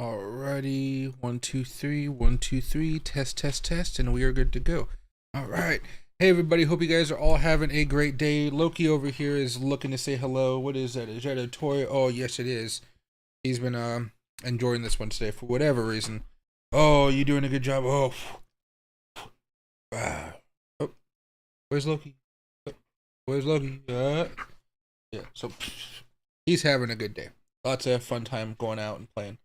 Alrighty, 1 2 3, 1 2 3, test, and we are good to go. All right, hey everybody, hope you guys are all having a great day. Loki over here is looking to say hello. What is that? Is that a toy? Oh yes, it is. He's been enjoying this one today for whatever reason. Oh, you doing a good job. Oh, oh, where's Loki? Where's Loki? Yeah, so he's having a good day. Lots of fun time going out and playing.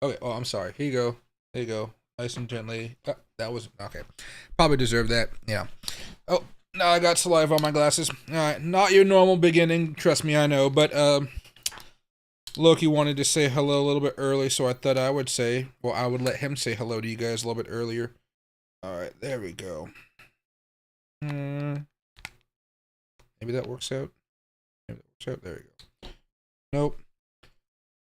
Okay, oh, I'm sorry. Here you go. There you go. Nice and gently. That was okay. Probably deserved that. Yeah. Oh, now I got saliva on my glasses. All right, not your normal beginning. Trust me, I know. But Loki wanted to say hello a little bit early, so I thought I would say, well, I would let him say hello to you guys a little bit earlier. All right, there we go. Maybe that works out. Maybe that works out. There we go. Nope.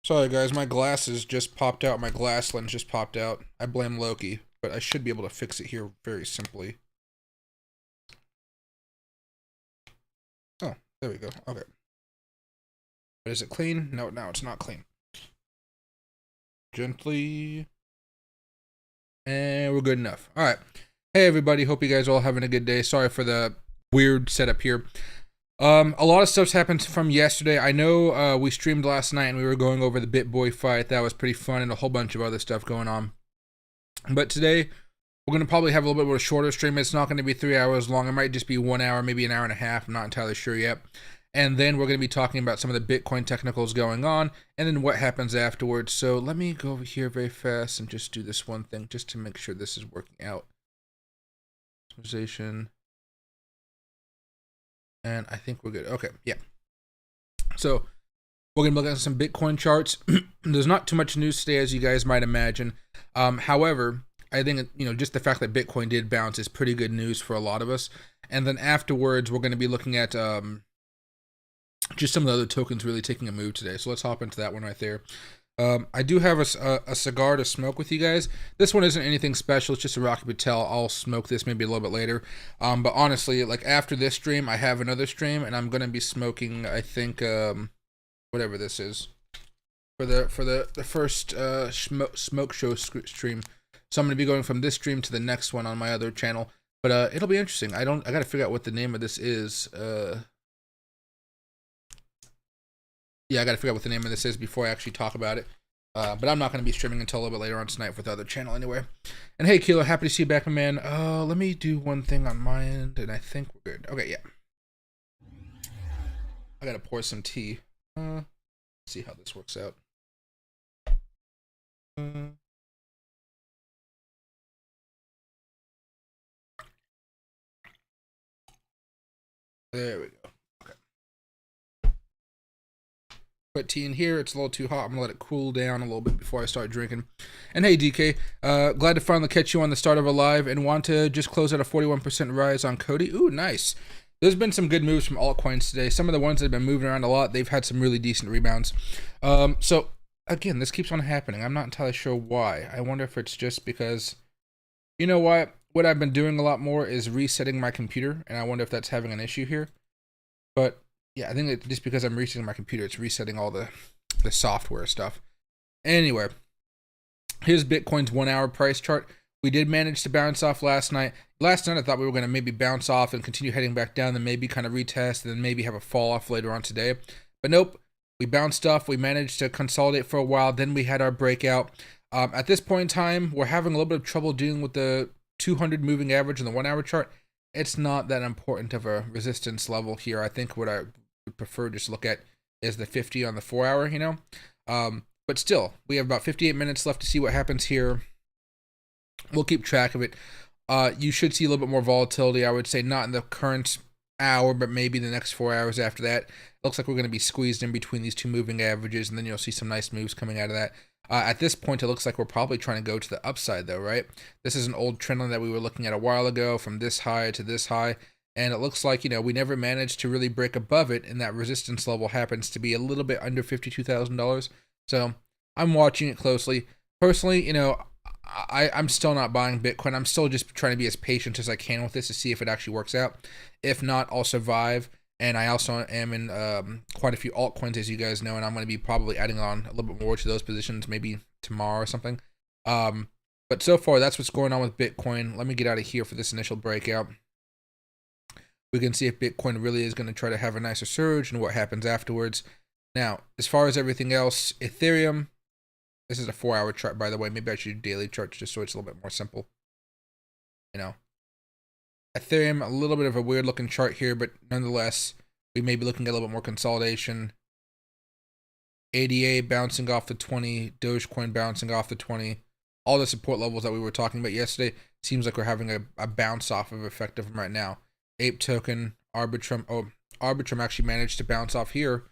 Sorry guys, my glasses just popped out. My glass lens just popped out. I blame Loki, but I should be able to fix it here very simply. Oh, there we go. Okay. But is it clean? No, it's not clean. Gently. And we're good enough. All right. Hey everybody, hope you guys are all having a good day. Sorry for the weird setup here. A lot of stuff's happened from yesterday. I know we streamed last night and we were going over the BitBoy fight. That was pretty fun, and a whole bunch of other stuff going on. But today, we're going to probably have a little bit of a shorter stream. It's not going to be 3 hours long. It might just be 1 hour, maybe an hour and a half. I'm not entirely sure yet. And then we're going to be talking about some of the Bitcoin technicals going on, and then what happens afterwards. So let me go over here very fast and just do this one thing, just to make sure this is working out. Optimization. And I think we're good. Okay, yeah. So we're going to look at some Bitcoin charts. There's not too much news today, as you guys might imagine. However, I think, just the fact that Bitcoin did bounce is pretty good news for a lot of us. And then afterwards, we're going to be looking at just some of the other tokens really taking a move today. So let's hop into that one right there. I do have a cigar to smoke with you guys. This one isn't anything special. It's just a Rocky Patel. I'll smoke this maybe a little bit later. But honestly, like after this stream, I have another stream, and I'm gonna be smoking. I think whatever this is for the first smoke show stream. So I'm gonna be going from this stream to the next one on my other channel. But it'll be interesting. I gotta figure out what the name of this is. Yeah, I gotta figure out what the name of this is before I actually talk about it. But I'm not gonna be streaming until a little bit later on tonight for the other channel anyway. And hey, Kilo, happy to see you back, my man. Let me do one thing on my end, and I think we're good. Okay, yeah. I gotta pour some tea. Let's see how this works out. There we go. Put tea in here. It's a little too hot. I'm gonna let it cool down a little bit before I start drinking. And hey, DK, glad to finally catch you on the start of a live, and want to just close out a 41% rise on Cody. Ooh, nice. There's been some good moves from altcoins today. Some of the ones that have been moving around a lot, they've had some really decent rebounds. So again, this keeps on happening. I'm not entirely sure why. I wonder if it's just because, you know what? What I've been doing a lot more is resetting my computer, and I wonder if that's having an issue here. But yeah, I think it's just because I'm resetting my computer, it's resetting all the software stuff. Anyway, here's Bitcoin's 1 hour price chart. We did manage to bounce off last night. Last night I thought we were going to maybe bounce off and continue heading back down, then maybe kind of retest, and then maybe have a fall off later on today. But nope, we bounced off. We managed to consolidate for a while. Then we had our breakout. At this point in time, we're having a little bit of trouble dealing with the 200 moving average in the 1 hour chart. It's not that important of a resistance level here. I think what I would prefer just to look at is the 50 on the 4 hour, but still, we have about 58 minutes left to see what happens here. We'll keep track of it. You should see a little bit more volatility, I would say, not in the current hour, but maybe the next 4 hours after that. It looks like we're going to be squeezed in between these two moving averages, and then you'll see some nice moves coming out of that. At this point, it looks like we're probably trying to go to the upside, though, right? This is an old trend line that we were looking at a while ago, from this high to this high. And it looks like, we never managed to really break above it, and that resistance level happens to be a little bit under $52,000. So I'm watching it closely. Personally, I'm still not buying Bitcoin. I'm still just trying to be as patient as I can with this to see if it actually works out. If not, I'll survive. And I also am in quite a few altcoins, as you guys know, and I'm going to be probably adding on a little bit more to those positions, maybe tomorrow or something. But so far, that's what's going on with Bitcoin. Let me get out of here for this initial breakout. We can see if Bitcoin really is going to try to have a nicer surge and what happens afterwards. Now, as far as everything else, Ethereum, this is a 4-hour chart, by the way. Maybe I should do daily charts just so it's a little bit more simple. You know, Ethereum, a little bit of a weird looking chart here, but nonetheless, we may be looking at a little bit more consolidation. ADA bouncing off the 20, Dogecoin bouncing off the 20. All the support levels that we were talking about yesterday, seems like we're having a bounce off of effect of them right now. Ape token, Arbitrum. Oh, Arbitrum actually managed to bounce off here,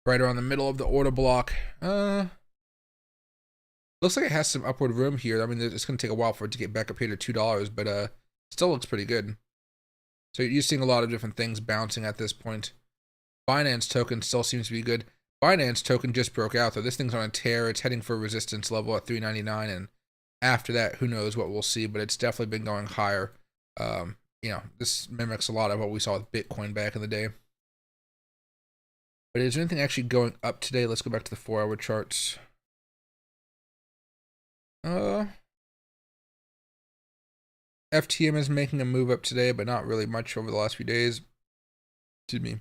right around the middle of the order block. Looks like it has some upward room here. I mean, it's going to take a while for it to get back up here to $2, but still looks pretty good. So you're seeing a lot of different things bouncing at this point. Binance token still seems to be good. Binance token just broke out, though. This thing's on a tear. It's heading for a resistance level at 399, and after that, who knows what we'll see, but it's definitely been going higher. You know, this mimics a lot of what we saw with Bitcoin back in the day. But is there anything actually going up today? Let's go back to the 4-hour charts. FTM is making a move up today, but not really much over the last few days. Excuse me.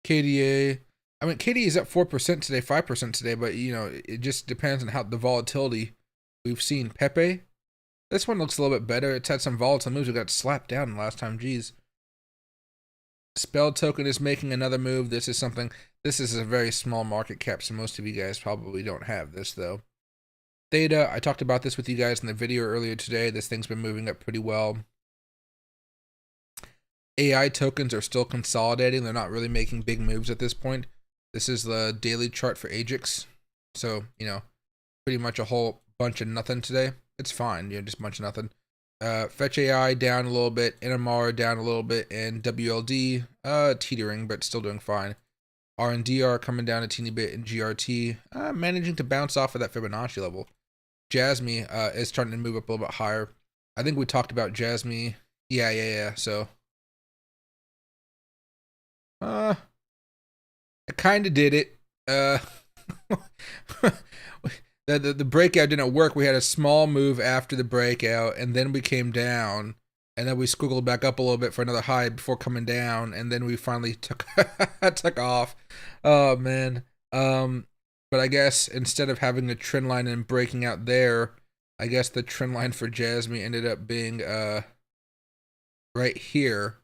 KDA. I mean, KDA is up 4% today, 5% today, but, you know, it just depends on how the volatility we've seen. Pepe. This one looks a little bit better. It's had some volatile moves. We got slapped down last time. Geez. Spell token is making another move. This is a very small market cap, so most of you guys probably don't have this, though. Theta, I talked about this with you guys in the video earlier today. This thing's been moving up pretty well. AI tokens are still consolidating. They're not really making big moves at this point. This is the daily chart for Ajax. So, you know, pretty much a whole bunch of nothing today. It's fine, you know, just a bunch of nothing. Fetch AI down a little bit, NMR down a little bit, and WLD teetering, but still doing fine. RNDR coming down a teeny bit, and GRT managing to bounce off of that Fibonacci level. Jasmy is starting to move up a little bit higher. I think we talked about Jasmy. Yeah. So, I kind of did it. The breakout didn't work. We had a small move after the breakout, and then we came down, and then we squiggled back up a little bit for another high before coming down, and then we finally took off. Oh man. But I guess instead of having a trend line and breaking out there, I guess the trend line for Jasmy ended up being right here.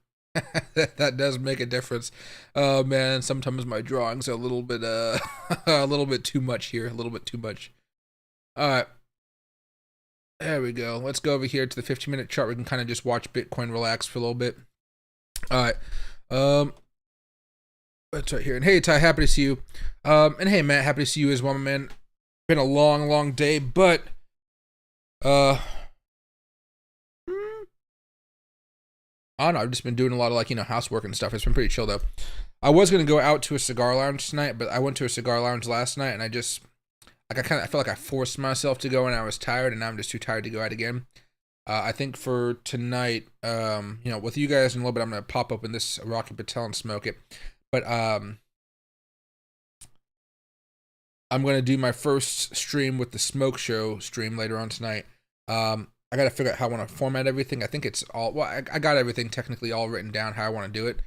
That does make a difference. Oh man, sometimes my drawings are a little bit a little bit too much here, a little bit too much. All right. There we go. Let's go over here to the 15-minute chart. We can kind of just watch Bitcoin relax for a little bit. All right. That's right here. And hey, Ty, happy to see you. And hey, Matt, happy to see you as well, my man. Been a long day, but I don't know. I've just been doing a lot of, like, you know, housework and stuff. It's been pretty chill though. I was gonna go out to a cigar lounge tonight, but I went to a cigar lounge last night, and I just I felt like I forced myself to go, and I was tired, and now I'm just too tired to go out again. I think for tonight, you know, with you guys in a little bit, I'm gonna pop open this Rocky Patel and smoke it. But I'm gonna do my first stream with the smoke show stream later on tonight. I gotta figure out how I want to format everything. I think it's all, well, I got everything technically all written down how I want to do it,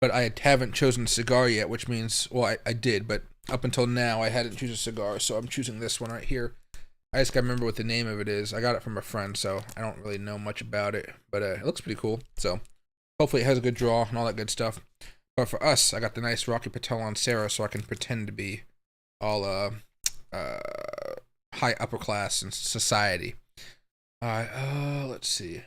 but I haven't chosen a cigar yet, which means, well, I did, but up until now I hadn't chosen a cigar, so I'm choosing this one right here. I just gotta remember what the name of it is. I got it from a friend, so I don't really know much about it, but it looks pretty cool. So hopefully it has a good draw and all that good stuff. But for us, I got the nice Rocky Patel on Sarah, so I can pretend to be all high upper class in society. Let's see.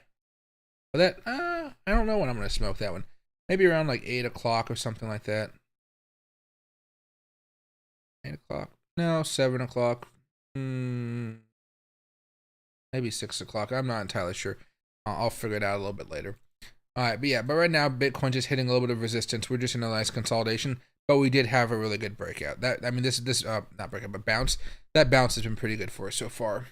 But that I don't know when I'm gonna smoke that one. Maybe around like 8 o'clock or something like that. 8 o'clock? No, 7 o'clock. Maybe 6 o'clock. I'm not entirely sure. I'll figure it out a little bit later. Alright, but yeah, but right now Bitcoin just hitting a little bit of resistance. We're just in a nice consolidation, but we did have a really good breakout. That, I mean, this not breakout, but bounce. That bounce has been pretty good for us so far.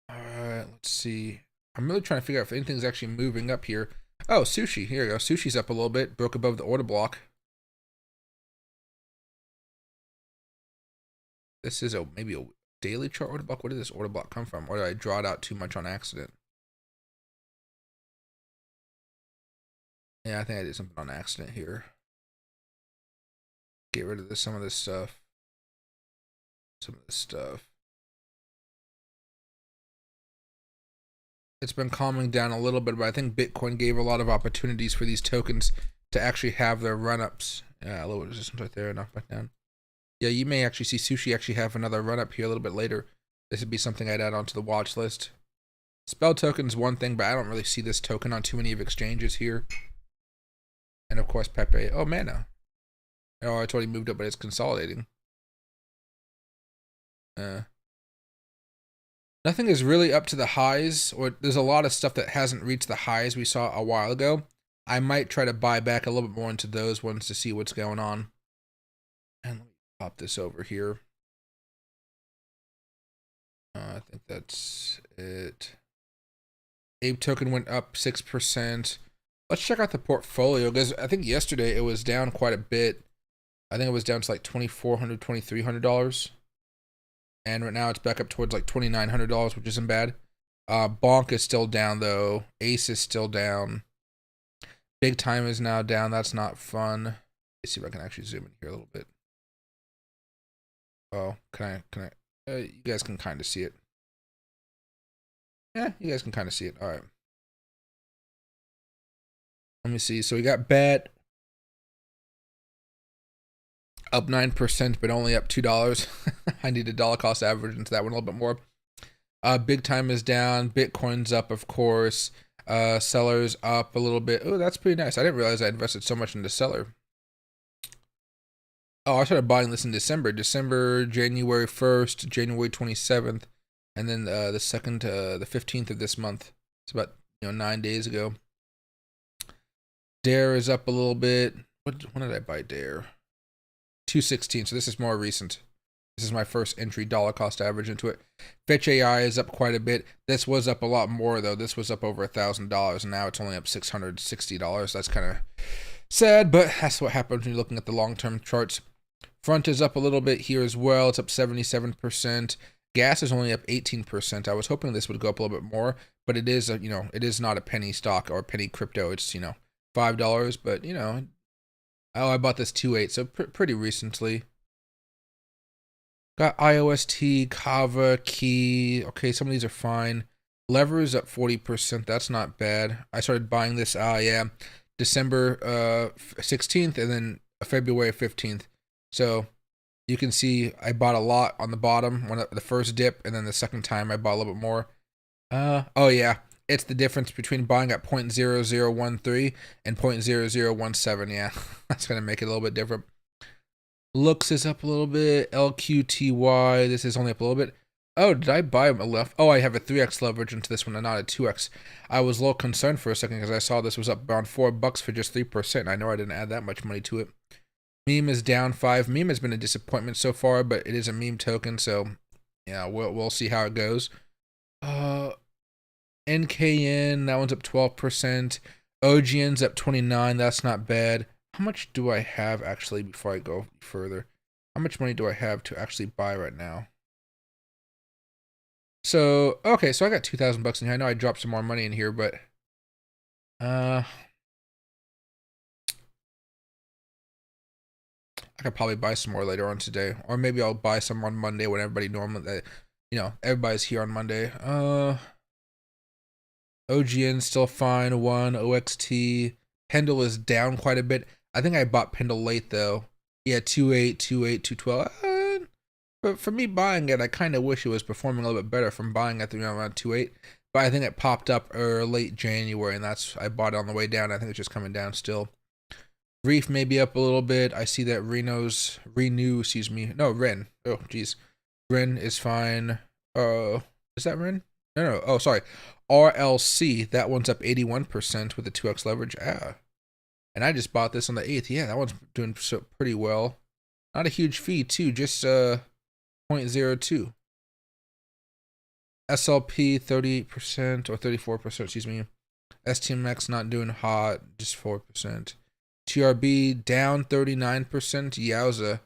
Alright, let's see. I'm really trying to figure out if anything's actually moving up here. Oh, sushi. Here you go. Sushi's up a little bit. Broke above the order block. This is maybe a daily chart order block. Where did this order block come from? Or did I draw it out too much on accident? Yeah, I think I did something on accident here. Get rid of this, some of this stuff. Some of this stuff. It's been calming down a little bit, but I think Bitcoin gave a lot of opportunities for these tokens to actually have their run-ups. Yeah, a little resistance right there, knock back down. Yeah, you may actually see Sushi actually have another run-up here a little bit later. This would be something I'd add onto the watch list. Spell token's one thing, but I don't really see this token on too many of exchanges here. And of course, Pepe. Oh, Mana. Oh, it's already moved up, but it's consolidating. Nothing is really up to the highs, or there's a lot of stuff that hasn't reached the highs we saw a while ago. I might try to buy back a little bit more into those ones to see what's going on. And let me pop this over here. I think that's it. Ape token went up 6%. Let's check out the portfolio, because I think yesterday it was down quite a bit. I think it was down to like $2,400, $2,300. And right now it's back up towards like $2,900, which isn't bad. Bonk is still down though. Ace is still down. Big Time is now down. That's not fun. Let's see if I can actually zoom in here a little bit. Oh, can I? You guys can kind of see it. Yeah, you guys can kind of see it. All right. Let me see. So we got BET up 9%, but only up $2. I need a dollar cost average into that one a little bit more. Big Time is down. Bitcoin's up, of course. Seller's up a little bit. Oh, that's pretty nice. I didn't realize I invested so much into Seller. Oh, I started buying this in December. January 1st, January 27th, and then the 2nd to the 15th of this month. It's about 9 days ago. Dare is up a little bit. When did I buy Dare? 216. So this is more recent. This is my first entry dollar cost average into it. Fetch AI is up quite a bit. This was up a lot more though. This was up over $1,000, and now it's only up $660. That's kind of sad, but that's what happens when you're looking at the long-term charts. Front is up a little bit here as well. It's up 77%. Gas is only up 18%. I was hoping this would go up a little bit more, but it is it is not a penny stock or a penny crypto. It's $5, but oh, I bought this 2.8, so pretty recently. Got IOST, Kava, Key. Okay, some of these are fine. Lever is up 40%. That's not bad. I started buying this, December 16th and then February 15th. So you can see I bought a lot on the bottom, the first dip, and then the second time I bought a little bit more. Oh yeah, it's the difference between buying at 0.0013 and 0.0017. Yeah, that's gonna make it a little bit different. Looks is up a little bit. LQTY, this is only up a little bit. Oh, did I buy a left? Oh, I have a 3x leverage into this one and not a 2x. I was a little concerned for a second because I saw this was up around $4 for just 3%. I know I didn't add that much money to it. Meme is down 5. Meme has been a disappointment so far, but it is a meme token, so yeah, we'll see how it goes. NKN, that one's up 12%. OGN's up 29. That's not bad. How much do I have actually before I go further? How much money do I have to actually buy right now? So, okay, so I got $2,000 in here. I know I dropped some more money in here, but I could probably buy some more later on today, or maybe I'll buy some on Monday when everybody normally, everybody's here on Monday. OGN still fine. 1 OXT. Pendle is down quite a bit. I think I bought Pendle late though. Yeah, 2.8, 2.8, 2.12. But for me buying it, I kind of wish it was performing a little bit better from buying at around 2.8. But I think it popped up late January, and I bought it on the way down. I think it's just coming down still. Reef may be up a little bit. I see that Ren. Oh, geez. Ren is fine. Is that Ren? No. Oh, sorry. RLC, that one's up 81% with the 2x leverage. And I just bought this on the 8th. Yeah, that one's doing pretty well. Not a huge fee, too. Just 0.02. SLP, 38% or 34%, excuse me. STMX not doing hot, just 4%. TRB down 39%. Yowza.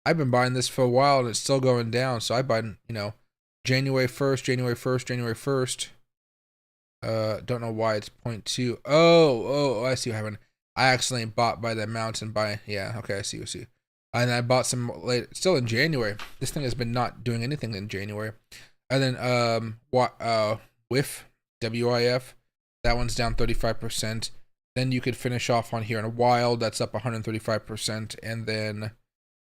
I've been buying this for a while and it's still going down. So I buy, you know, January 1st, January 1st, January 1st. Don't know why it's 0.2. Oh, I see what happened. I accidentally bought by the mountain yeah, okay, I see. And I bought some late, still in January. This thing has been not doing anything in January. And then, WIF, WIF, that one's down 35%. Then you could finish off on here in a while, that's up 135%. And then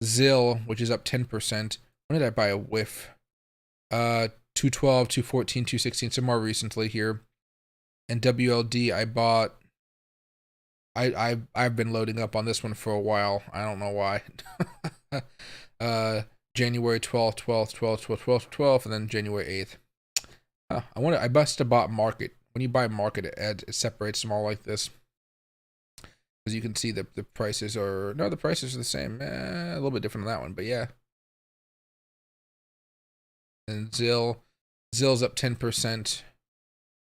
ZIL, which is up 10%. When did I buy a WIF? 212, 214, 216, some more recently here. And WLD, I bought. I've been loading up on this one for a while. I don't know why. January 12th, 12th, 12th, 12th, 12th, 12th, and then January 8th. I must have bought market. When you buy market, it separates them all like this. As you can see, the prices are the prices are the same. A little bit different on that one, but yeah. And ZIL's up 10%.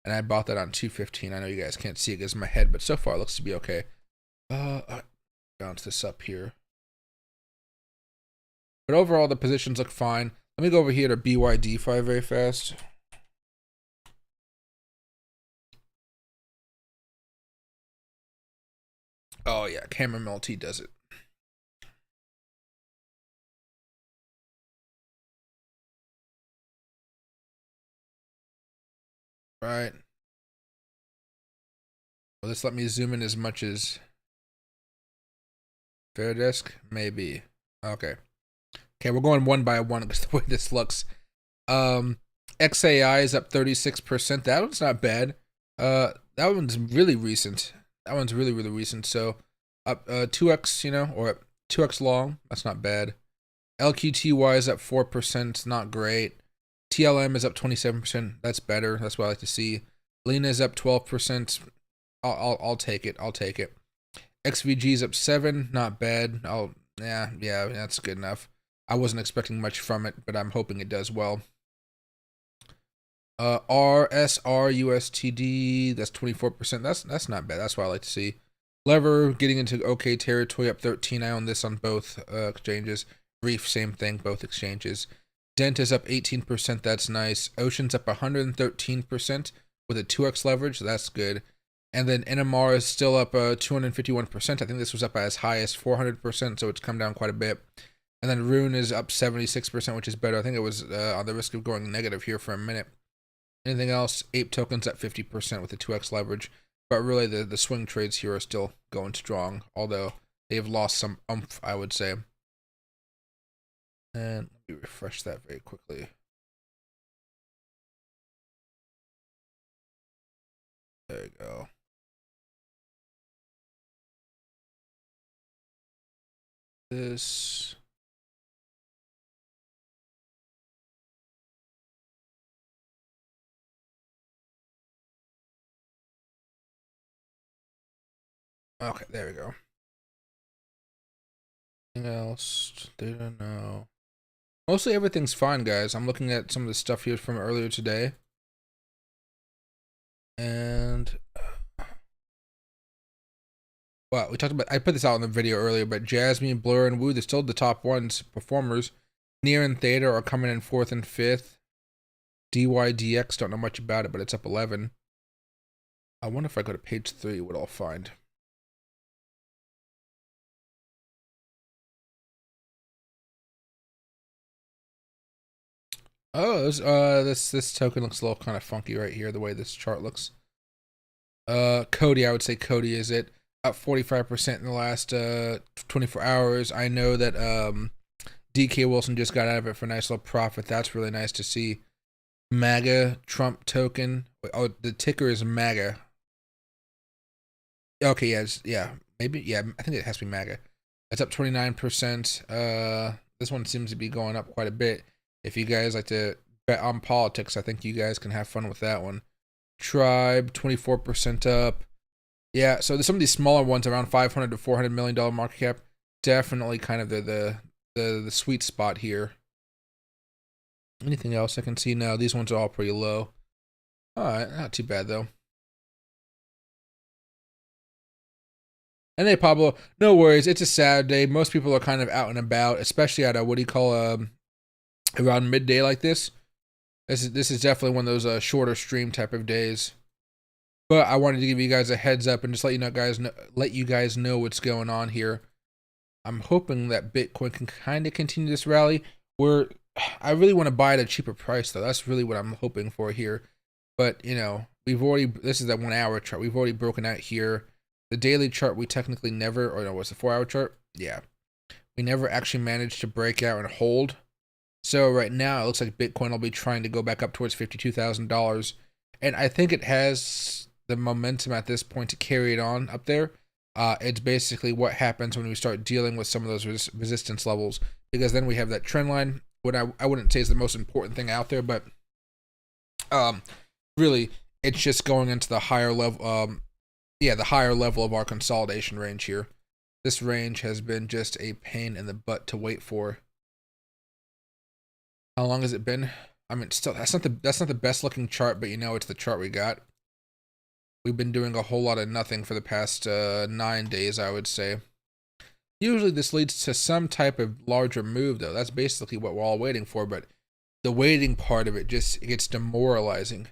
And I bought that on 215. I know you guys can't see it because of my head, but so far it looks to be okay. Bounce this up here. But overall, the positions look fine. Let me go over here to BYD5 very fast. Oh yeah, Camera Multi does it. Right. Will this let me zoom in as much as Fair Desk? Maybe. Okay. Okay, we're going one by one because the way this looks. XAI is up 36%. That one's not bad. That one's really recent. That one's really recent. So up 2x, you know, or 2x long. That's not bad. LQTY is up 4%. Not great. TLM is up 27%. That's better. That's what I like to see. Lena is up 12%. I'll take it. I'll take it. XVG is up 7. Not bad. Yeah, that's good enough. I wasn't expecting much from it, but I'm hoping it does well. RSRUSTD, that's 24%. That's not bad. That's what I like to see. Lever getting into okay territory, up 13. I own this on both exchanges. Reef, same thing, both exchanges. Dent is up 18%. That's nice. Ocean's up 113% with a 2x leverage. That's good. And then NMR is still up 251%. I think this was up as high as 400%, so it's come down quite a bit. And then Rune is up 76%, which is better. I think it was on the risk of going negative here for a minute. Anything else? Ape Token's at 50% with a 2x leverage. But really, the swing trades here are still going strong, although they've lost some oomph, I would say. And let me refresh that very quickly. There you go. This. Okay, there we go. Anything else? Didn't know. Mostly everything's fine, guys. I'm looking at some of the stuff here from earlier today. And well, we talked about, I put this out in the video earlier, but Jasmine, Blur, and Woo, they're still the top ones performers. Near and Theta are coming in 4th and 5th. DYDX, don't know much about it, but it's up 11. I wonder if I go to page 3, what I'll find. Oh, this token looks a little kind of funky right here, the way this chart looks. Cody, I would say Cody is it. Up 45% in the last 24 hours. I know that DK Wilson just got out of it for a nice little profit. That's really nice to see. MAGA Trump token. Oh, the ticker is MAGA. Okay, yeah, maybe, yeah, I think it has to be MAGA. It's up 29%. This one seems to be going up quite a bit. If you guys like to bet on politics, I think you guys can have fun with that one. Tribe, 24% up. Yeah, so some of these smaller ones around $500 to $400 million market cap, definitely kind of the sweet spot here. Anything else I can see now? These ones are all pretty low. All right, not too bad though. And hey, Pablo, no worries. It's a Saturday. Most people are kind of out and about, especially at a what do you call around midday like this. This is definitely one of those shorter stream type of days. But I wanted to give you guys a heads up and just let you guys know what's going on here. I'm hoping that Bitcoin can kind of continue this rally. I really want to buy at a cheaper price though. That's really what I'm hoping for here. But you know, this is that 1 hour chart. We've already broken out here. The daily chart we technically never, or no, what's the 4 hour chart? Yeah. We never actually managed to break out and hold. So right now it looks like Bitcoin will be trying to go back up towards $52,000. And I think it has the momentum at this point to carry it on up there. It's basically what happens when we start dealing with some of those resistance levels, because then we have that trend line. What I wouldn't say is the most important thing out there, but really it's just going into the higher level. The higher level of our consolidation range here. This range has been just a pain in the butt to wait for. How long has it been? I mean, still that's not the best looking chart, but you know it's the chart we got. We've been doing a whole lot of nothing for the past 9 days, I would say. Usually this leads to some type of larger move, though. That's basically what we're all waiting for, but the waiting part of it just gets demoralizing.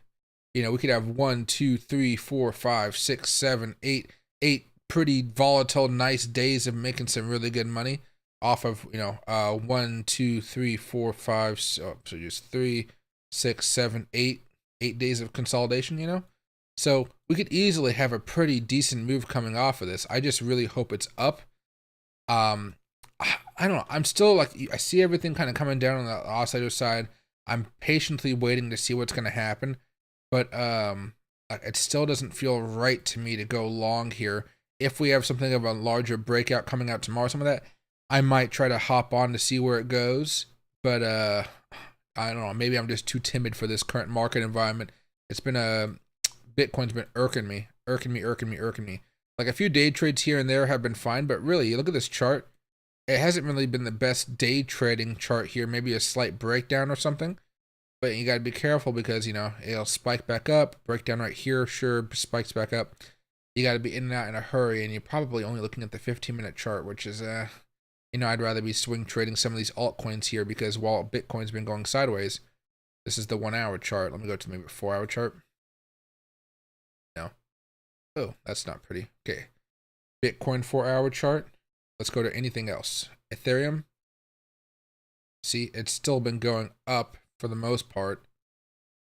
You know, we could have 1, 2, 3, 4, 5, 6, 7, 8 pretty volatile, nice days of making some really good money off of, 1, 2, 3, 4, 5, so just 3, 6, 7, 8 days of consolidation, you know? So we could easily have a pretty decent move coming off of this. I just really hope it's up. I don't know. I'm still I see everything kind of coming down on the oscillator side. I'm patiently waiting to see what's going to happen. But it still doesn't feel right to me to go long here. If we have something of a larger breakout coming out tomorrow, some of that, I might try to hop on to see where it goes. But I don't know. Maybe I'm just too timid for this current market environment. It's been Bitcoin's been irking me. Like a few day trades here and there have been fine, but really, you look at this chart, it hasn't really been the best day trading chart here. Maybe a slight breakdown or something. But you got to be careful because, it'll spike back up, break down right here, sure, spikes back up. You got to be in and out in a hurry, and you're probably only looking at the 15-minute chart, which is, I'd rather be swing trading some of these altcoins here because while Bitcoin's been going sideways, this is the 1 hour chart. Let me go to maybe a 4 hour chart. No. Oh, that's not pretty. Okay. Bitcoin 4 hour chart. Let's go to anything else. Ethereum. See, it's still been going up for the most part.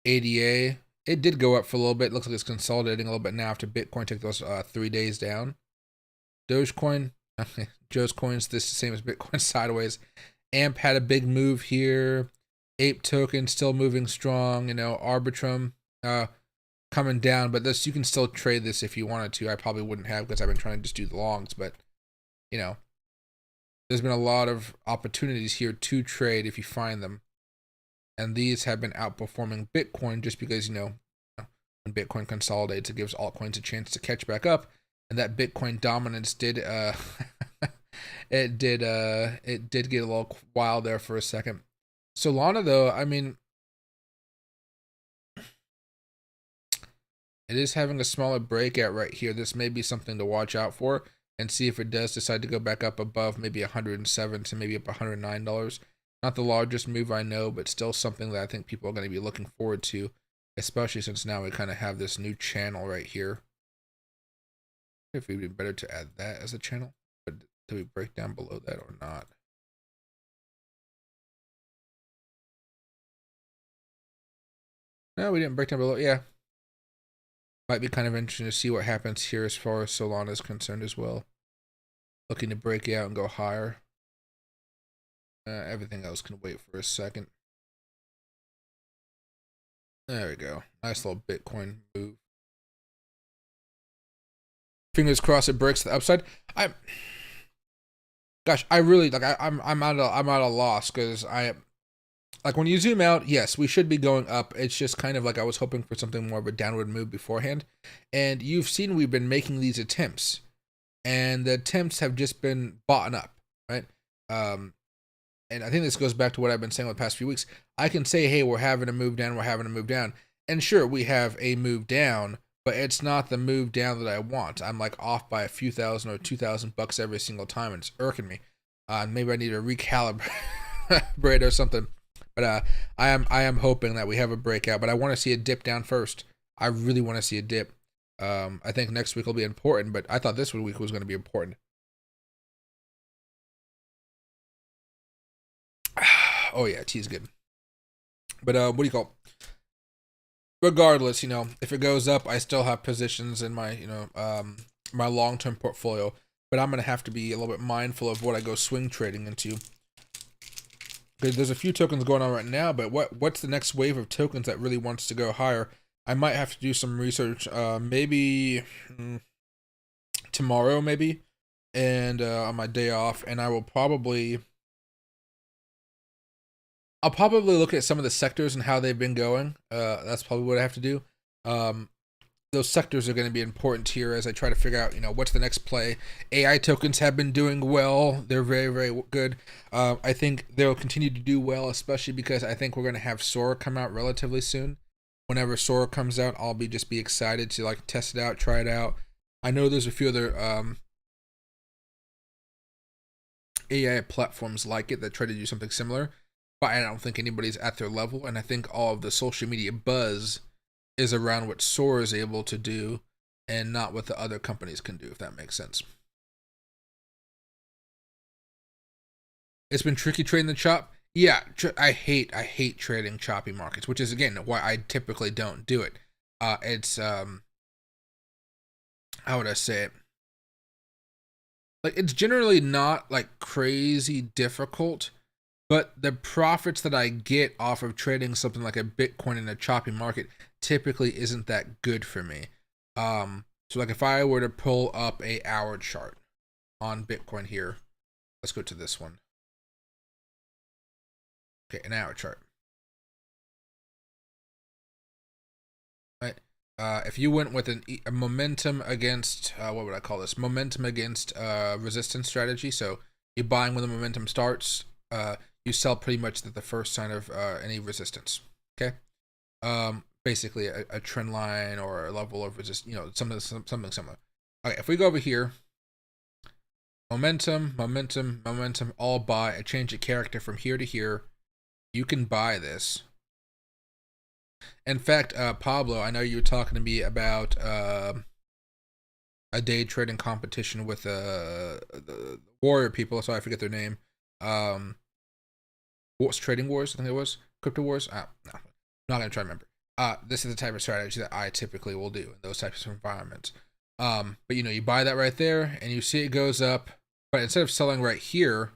ADA, it did go up for a little bit. It looks like it's consolidating a little bit now after Bitcoin took those 3 days down. Dogecoin, Dogecoin's the same as Bitcoin sideways. AMP had a big move here. Ape token still moving strong. Arbitrum coming down, but this you can still trade this if you wanted to. I probably wouldn't have because I've been trying to just do the longs, but there's been a lot of opportunities here to trade if you find them. And these have been outperforming Bitcoin just because, when Bitcoin consolidates, it gives altcoins a chance to catch back up. And that Bitcoin dominance did, it did get a little wild there for a second. Solana, though, I mean, it is having a smaller breakout right here. This may be something to watch out for and see if it does decide to go back up above maybe $107 to maybe up $109. Not the largest move I know, but still something that I think people are going to be looking forward to, especially since now we kind of have this new channel right here. If it would be better to add that as a channel, but do we break down below that or not? No, we didn't break down below. Yeah. Might be kind of interesting to see what happens here as far as Solana is concerned as well. Looking to break out and go higher. Everything else can wait for a second. There we go. Nice little Bitcoin move. Fingers crossed it breaks the upside. I really I'm at a loss because when you zoom out, yes, we should be going up. It's just kind of like I was hoping for something more of a downward move beforehand. And you've seen we've been making these attempts, and the attempts have just been bought up, right? And I think this goes back to what I've been saying the past few weeks. I can say, hey, we're having a move down, and sure, we have a move down, but it's not the move down that I want. I'm like off by a few thousand or $2,000 every single time, and it's irking me. Maybe I need to recalibrate or something. But I am hoping that we have a breakout. But I want to see a dip down first. I really want to see a dip. I think next week will be important, but I thought this week was going to be important. Oh yeah, T is good. But what do you call it? Regardless, if it goes up, I still have positions in my, my long-term portfolio. But I'm gonna have to be a little bit mindful of what I go swing trading into. Because there's a few tokens going on right now, but what's the next wave of tokens that really wants to go higher? I might have to do some research, maybe tomorrow, maybe, and on my day off, and I'll probably look at some of the sectors and how they've been going. That's probably what I have to do. Those sectors are going to be important here as I try to figure out, what's the next play. AI tokens have been doing well. They're very, very good. I think they'll continue to do well, especially because I think we're going to have Sora come out relatively soon. Whenever Sora comes out, I'll be excited to like test it out, try it out. I know there's a few other AI platforms like it that try to do something similar, but I don't think anybody's at their level, and I think all of the social media buzz is around what Sora is able to do and not what the other companies can do, if that makes sense. It's been tricky trading the chop. Yeah, I hate trading choppy markets, which is again why I typically don't do it. It's how would I say it? Like, it's generally not like crazy difficult, but the profits that I get off of trading something like a Bitcoin in a choppy market typically isn't that good for me. So like if I were to pull up a hour chart on Bitcoin here, let's go to this one. Okay, an hour chart. Right. If you went with a momentum against, what would I call this? Momentum against resistance strategy. So you're buying when the momentum starts. You sell pretty much at the first sign of any resistance. Okay. Basically a trend line or a level of resistance, something similar. Okay, if we go over here, momentum, all buy. I change the character from here to here. You can buy this. In fact, Pablo, I know you were talking to me about a day trading competition with the Warrior people. So I forget their name. What's Trading Wars? I think it was Crypto Wars. No, not gonna try to remember. This is the type of strategy that I typically will do in those types of environments. But you buy that right there, and you see it goes up. But instead of selling right here,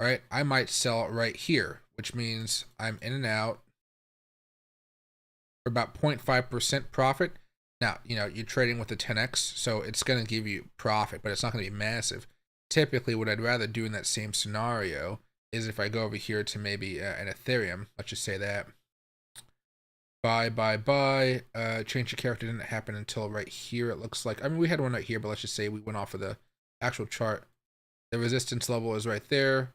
all right, I might sell right here, which means I'm in and out for about 0.5% profit. Now, you're trading with the 10x, so it's going to give you profit, but it's not going to be massive. Typically, what I'd rather do in that same scenario is if I go over here to maybe an Ethereum, let's just say that. Buy. Change the character didn't happen until right here, it looks like. I mean, we had one right here, but let's just say we went off of the actual chart. The resistance level is right there.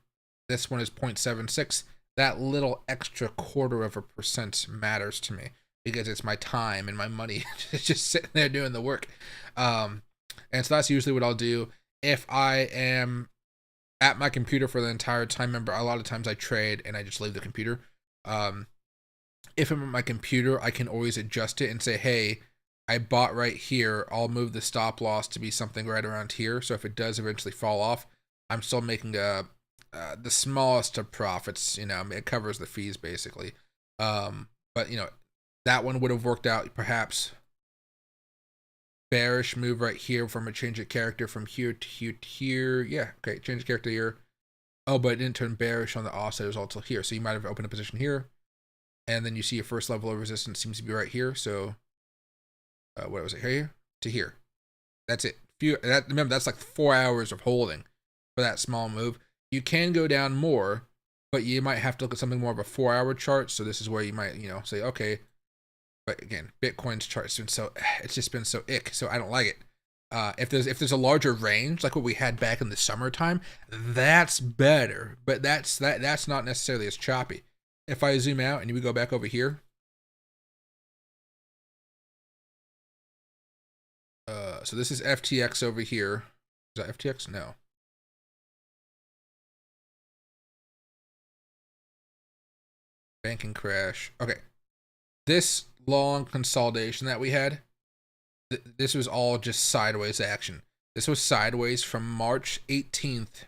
This one is 0.76. That little extra 0.25% matters to me because it's my time and my money just sitting there doing the work. And so that's usually what I'll do. If I am at my computer for the entire time, remember, a lot of times I trade and I just leave the computer. If I'm at my computer, I can always adjust it and say, hey, I bought right here. I'll move the stop loss to be something right around here. So if it does eventually fall off, I'm still making the smallest of profits. It covers the fees basically. But that one would have worked out perhaps. Bearish move right here from a change of character from here to here to here. Yeah, okay, change of character here. Oh, but it didn't turn bearish on the offset result until here. So you might have opened a position here. And then you see your first level of resistance seems to be right here. So what was it, here to here? That's it. Remember, that's like 4 hours of holding for that small move. You can go down more, but you might have to look at something more of a 4-hour chart. So this is where you might, say, okay. But again, Bitcoin's chart's been it's just been so ick. So I don't like it. If there's a larger range like what we had back in the summertime, that's better. But that's not necessarily as choppy. If I zoom out and we go back over here, So this is FTX over here. Is that FTX? No. Banking crash. Okay. This long consolidation that we had, this was all just sideways action. This was sideways from March 18th,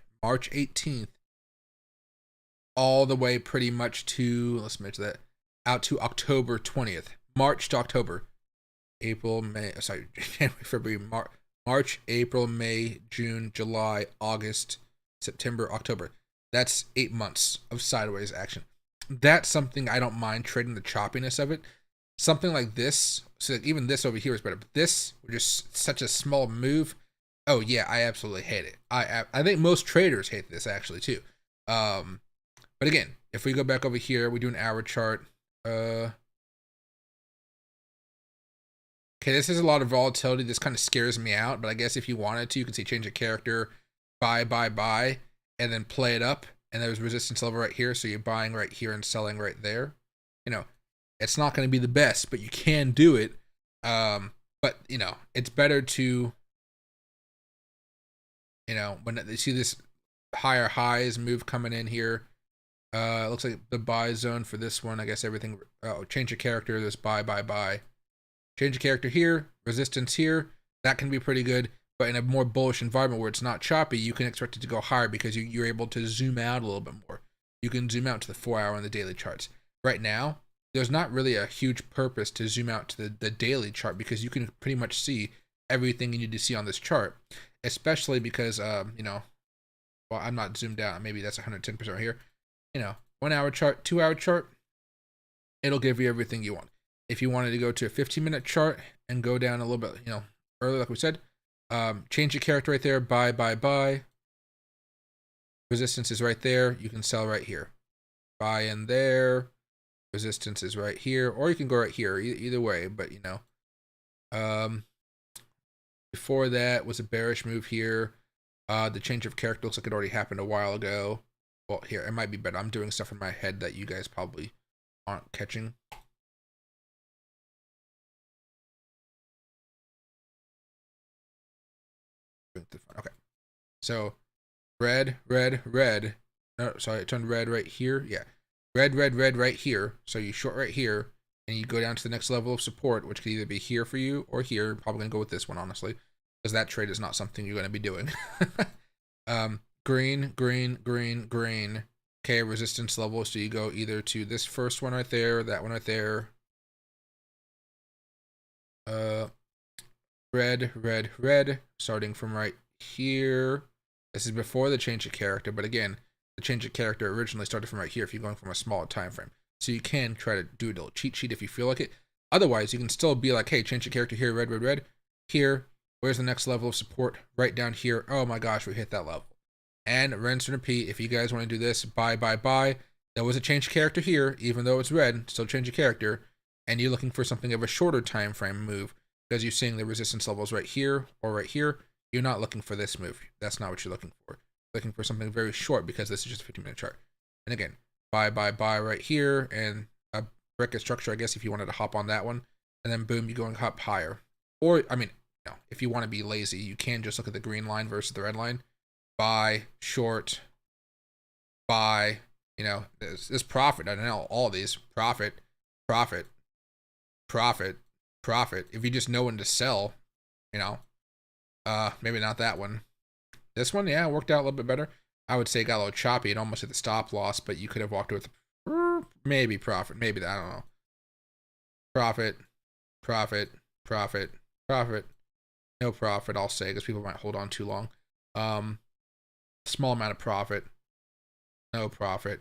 all the way pretty much to, let's measure that, out to October 20th. March to October. April, May, sorry, January, February, March, April, May, June, July, August, September, October. That's 8 months of sideways action. That's something I don't mind trading the choppiness of it. Something like this, so like even this over here is better, but this was just such a small move. Oh yeah, I absolutely hate it. I think most traders hate this actually too. But again, if we go back over here, we do an hour chart. Okay, this is a lot of volatility. This kind of scares me out, but I guess if you wanted to, you can see change a character, buy, and then play it up. And there's resistance level right here, so you're buying right here and selling right there. You know, it's not going to be the best, but you can do it. But, you know, it's better to, you know, when they see this higher highs move coming in here, it looks like the buy zone for this one, I guess everything, change a character, there's buy. Change a character here, resistance here, that can be pretty good. But in a more bullish environment where it's not choppy, you can expect it to go higher because you're able to zoom out a little bit more. You can zoom out to the 4-hour and the daily charts. Right now, there's not really a huge purpose to zoom out to the daily chart because you can pretty much see everything you need to see on this chart, especially because, you know, well, I'm not zoomed out. Maybe that's 110% right here. You know, 1-hour chart, 2-hour chart, it'll give you everything you want. If you wanted to go to a 15-minute chart and go down a little bit, you know, earlier, like we said, change your character right there, buy. Resistance is right there. You can sell right here. Buy in there. Resistance is right here, or you can go right here. Either way, but you know, before that was a bearish move here. The change of character looks like it already happened a while ago. Well, here it might be better. I'm doing stuff in my head that you guys probably aren't catching. Okay, so red. No, sorry, it turned red right here. Yeah, red right here. So you short right here, and you go down to the next level of support, which could either be here for you or here. Probably gonna go with this one, honestly, because that trade is not something you're gonna be doing. Green. Okay, resistance level. So you go either to this first one right there, that one right there. Red, starting from right here. This is before the change of character, but again, the change of character originally started from right here if you're going from a smaller time frame. So you can try to do a little cheat sheet if you feel like it. Otherwise, you can still be like, hey, change your character here, red. Here, where's the next level of support? Right down here. Oh my gosh, we hit that level. And rinse and repeat. If you guys want to do this, buy. There was a change character here, even though it's red, still change your character. And you're looking for something of a shorter time frame move because you're seeing the resistance levels right here or right here. You're not looking for this move. That's not what you're looking for. You're looking for something very short because this is just a 15-minute chart. And again, buy right here and a bracket structure, I guess, if you wanted to hop on that one. And then boom, you're going up higher. Or, I mean, no, if you want to be lazy, you can just look at the green line versus the red line. Buy, short, buy, you know, this profit. I don't know, all these, profit. If you just know when to sell, you know, maybe not that one. This one, yeah, worked out a little bit better. I would say it got a little choppy and almost hit the stop loss, but you could have walked with maybe profit, maybe that, I don't know. Profit. No profit, I'll say, because people might hold on too long. Small amount of profit. No profit.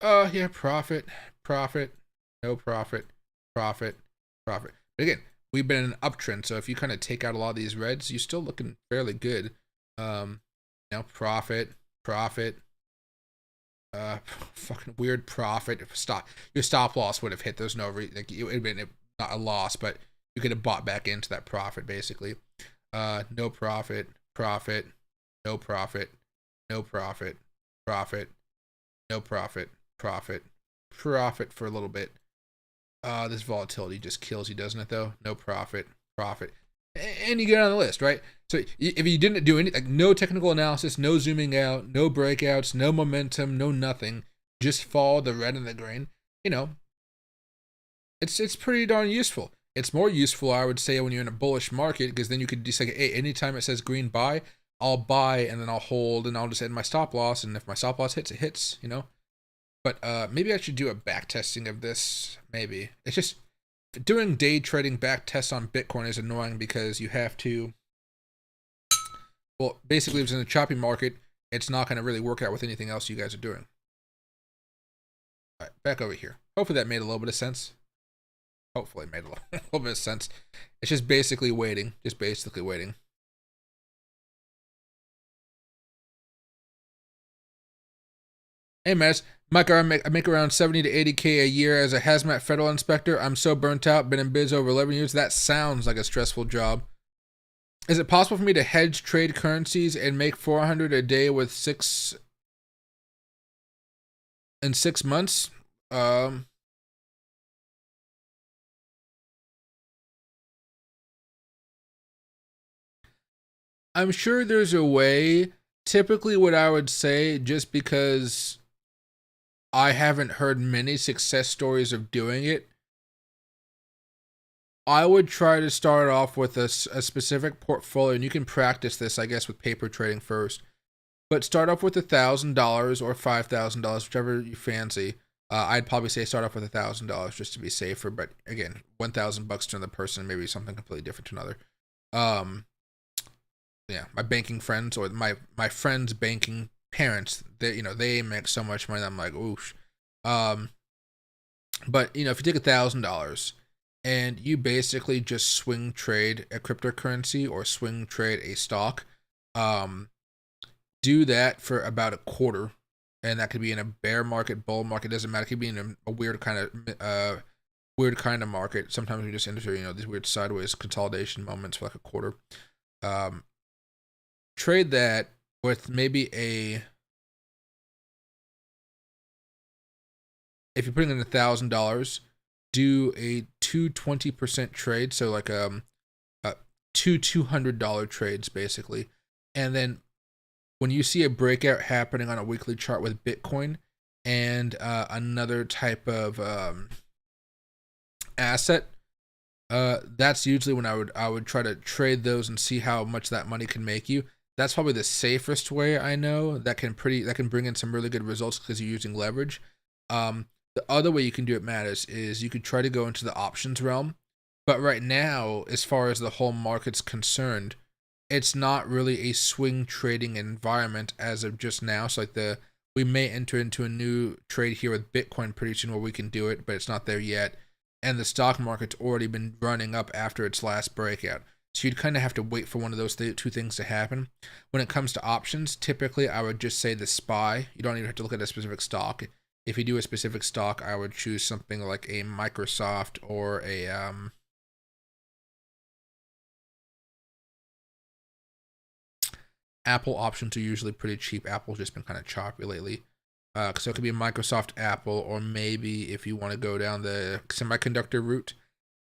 Yeah, profit. No profit. But again, we've been in an uptrend, so if you kind of take out a lot of these reds, you're still looking fairly good. You know, profit. Fucking weird profit. Your stop loss would have hit. There's no like it would have been not a loss, but you could have bought back into that profit basically. No profit. No profit for a little bit. This volatility just kills you, doesn't it though? No profit. and you get on the list, right? So if you didn't do any, like no technical analysis, no zooming out, no breakouts, no momentum, no nothing, just follow the red and the green, you know, it's pretty darn useful. It's more useful, I would say, when you're in a bullish market, because then you could just like, hey, anytime it says green buy, I'll buy and then I'll hold and I'll just end my stop loss. And if my stop loss hits, it hits, you know. But maybe I should do a back testing of this. Maybe it's just doing day trading back tests on Bitcoin is annoying because you have to. Well, basically, if it's in a choppy market, it's not going to really work out with anything else you guys are doing. All right, back over here. Hopefully that made a little bit of sense. Hopefully it made a little bit of sense. It's just basically waiting. Just basically waiting. Hey, Matt. Mike, I make around 70 to 80K a year as a hazmat federal inspector. I'm so burnt out. Been in biz over 11 years. That sounds like a stressful job. Is it possible for me to hedge trade currencies and make 400 a day with 6 months? I'm sure there's a way. Typically, what I would say, just because I haven't heard many success stories of doing it, I would try to start off with a specific portfolio, and you can practice this, I guess, with paper trading first. But start off with $1,000 or $5,000, whichever you fancy. I'd probably say start off with $1,000 just to be safer. But again, $1,000 to another person, maybe something completely different to another. Yeah, my banking friends or my friends' banking parents, they make so much money that I'm like, oosh. But if you take $1,000 and you basically just swing trade a cryptocurrency or swing trade a stock, do that for about a quarter, and that could be in a bear market, bull market, doesn't matter. It could be in a weird kind of market. Sometimes we just enter these weird sideways consolidation moments for like a quarter. Trade that with maybe if you're putting in $1,000, do a 20% trade, so like two $200 trades basically, and then when you see a breakout happening on a weekly chart with Bitcoin and another type of asset, that's usually when I would try to trade those and see how much that money can make you. That's probably the safest way I know that can bring in some really good results because you're using leverage. The other way you can do it, Matt, is you could try to go into the options realm. But right now, as far as the whole market's concerned, it's not really a swing trading environment as of just now. So we may enter into a new trade here with Bitcoin pretty soon where we can do it, but it's not there yet. And the stock market's already been running up after its last breakout. So you'd kind of have to wait for one of those two things to happen. When it comes to options, typically I would just say the SPY. You don't even have to look at a specific stock. If you do a specific stock, I would choose something like a Microsoft or a Apple. Options are usually pretty cheap. Apple's just been kind of choppy lately. So it could be Microsoft, Apple, or maybe if you want to go down the semiconductor route,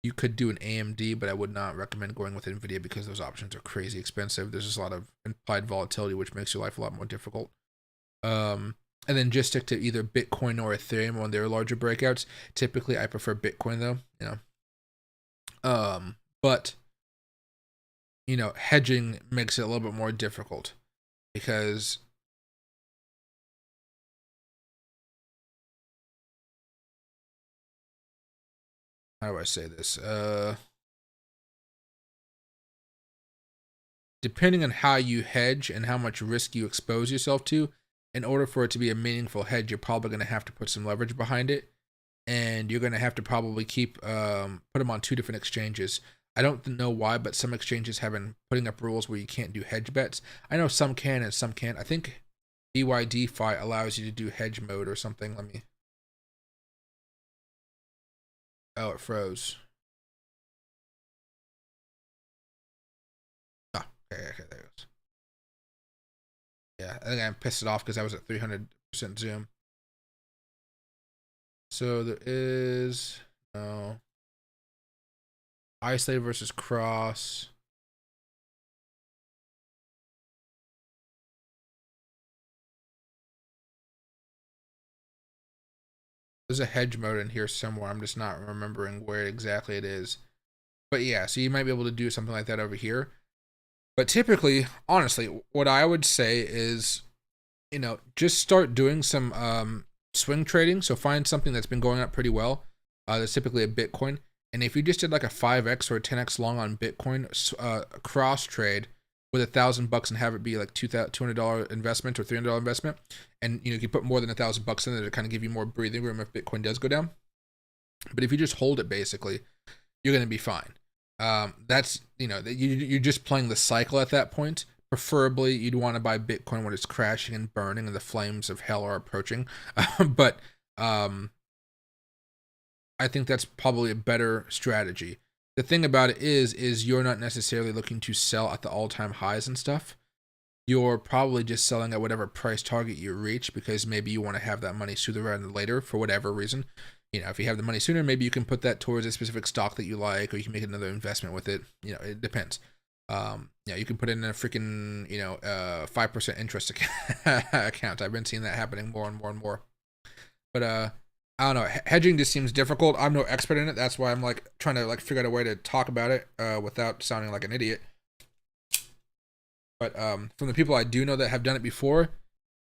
you could do an AMD, but I would not recommend going with NVIDIA because those options are crazy expensive. There's just a lot of implied volatility, which makes your life a lot more difficult. And then just stick to either Bitcoin or Ethereum when they're larger breakouts. Typically, I prefer Bitcoin though. But hedging makes it a little bit more difficult because how do I say this? Depending on how you hedge and how much risk you expose yourself to, in order for it to be a meaningful hedge, you're probably going to have to put some leverage behind it, and you're going to have to probably put them on two different exchanges. I don't know why, but some exchanges have been putting up rules where you can't do hedge bets. I know some can and some can't. I think BYDFi allows you to do hedge mode or something. Oh, it froze. Oh, okay, there it goes. Yeah, I think I pissed it off because I was at 300% zoom. So there is no isolate versus cross. There's a hedge mode in here somewhere. I'm just not remembering where exactly it is. But yeah, so you might be able to do something like that over here. But typically, honestly, what I would say is, just start doing some swing trading. So find something that's been going up pretty well. That's typically a Bitcoin. And if you just did like a 5x or a 10x long on Bitcoin, cross trade with $1,000 and have it be like $200 investment or $300 investment, and you can put more than $1,000 in there to kind of give you more breathing room if Bitcoin does go down. But if you just hold it, basically, you're going to be fine. That's you're just playing the cycle at that point. Preferably, you'd want to buy Bitcoin when it's crashing and burning and the flames of hell are approaching. But I think that's probably a better strategy. The thing about it is you're not necessarily looking to sell at the all-time highs and stuff. You're probably just selling at whatever price target you reach because maybe you want to have that money sooner rather than later for whatever reason. If you have the money sooner, maybe you can put that towards a specific stock that you like, or you can make another investment with it. It depends. You can put in a freaking 5% interest account. I've been seeing that happening more and more and more. But I don't know. Hedging just seems difficult. I'm no expert in it. That's why I'm like trying to figure out a way to talk about it without sounding like an idiot. But from the people I do know that have done it before,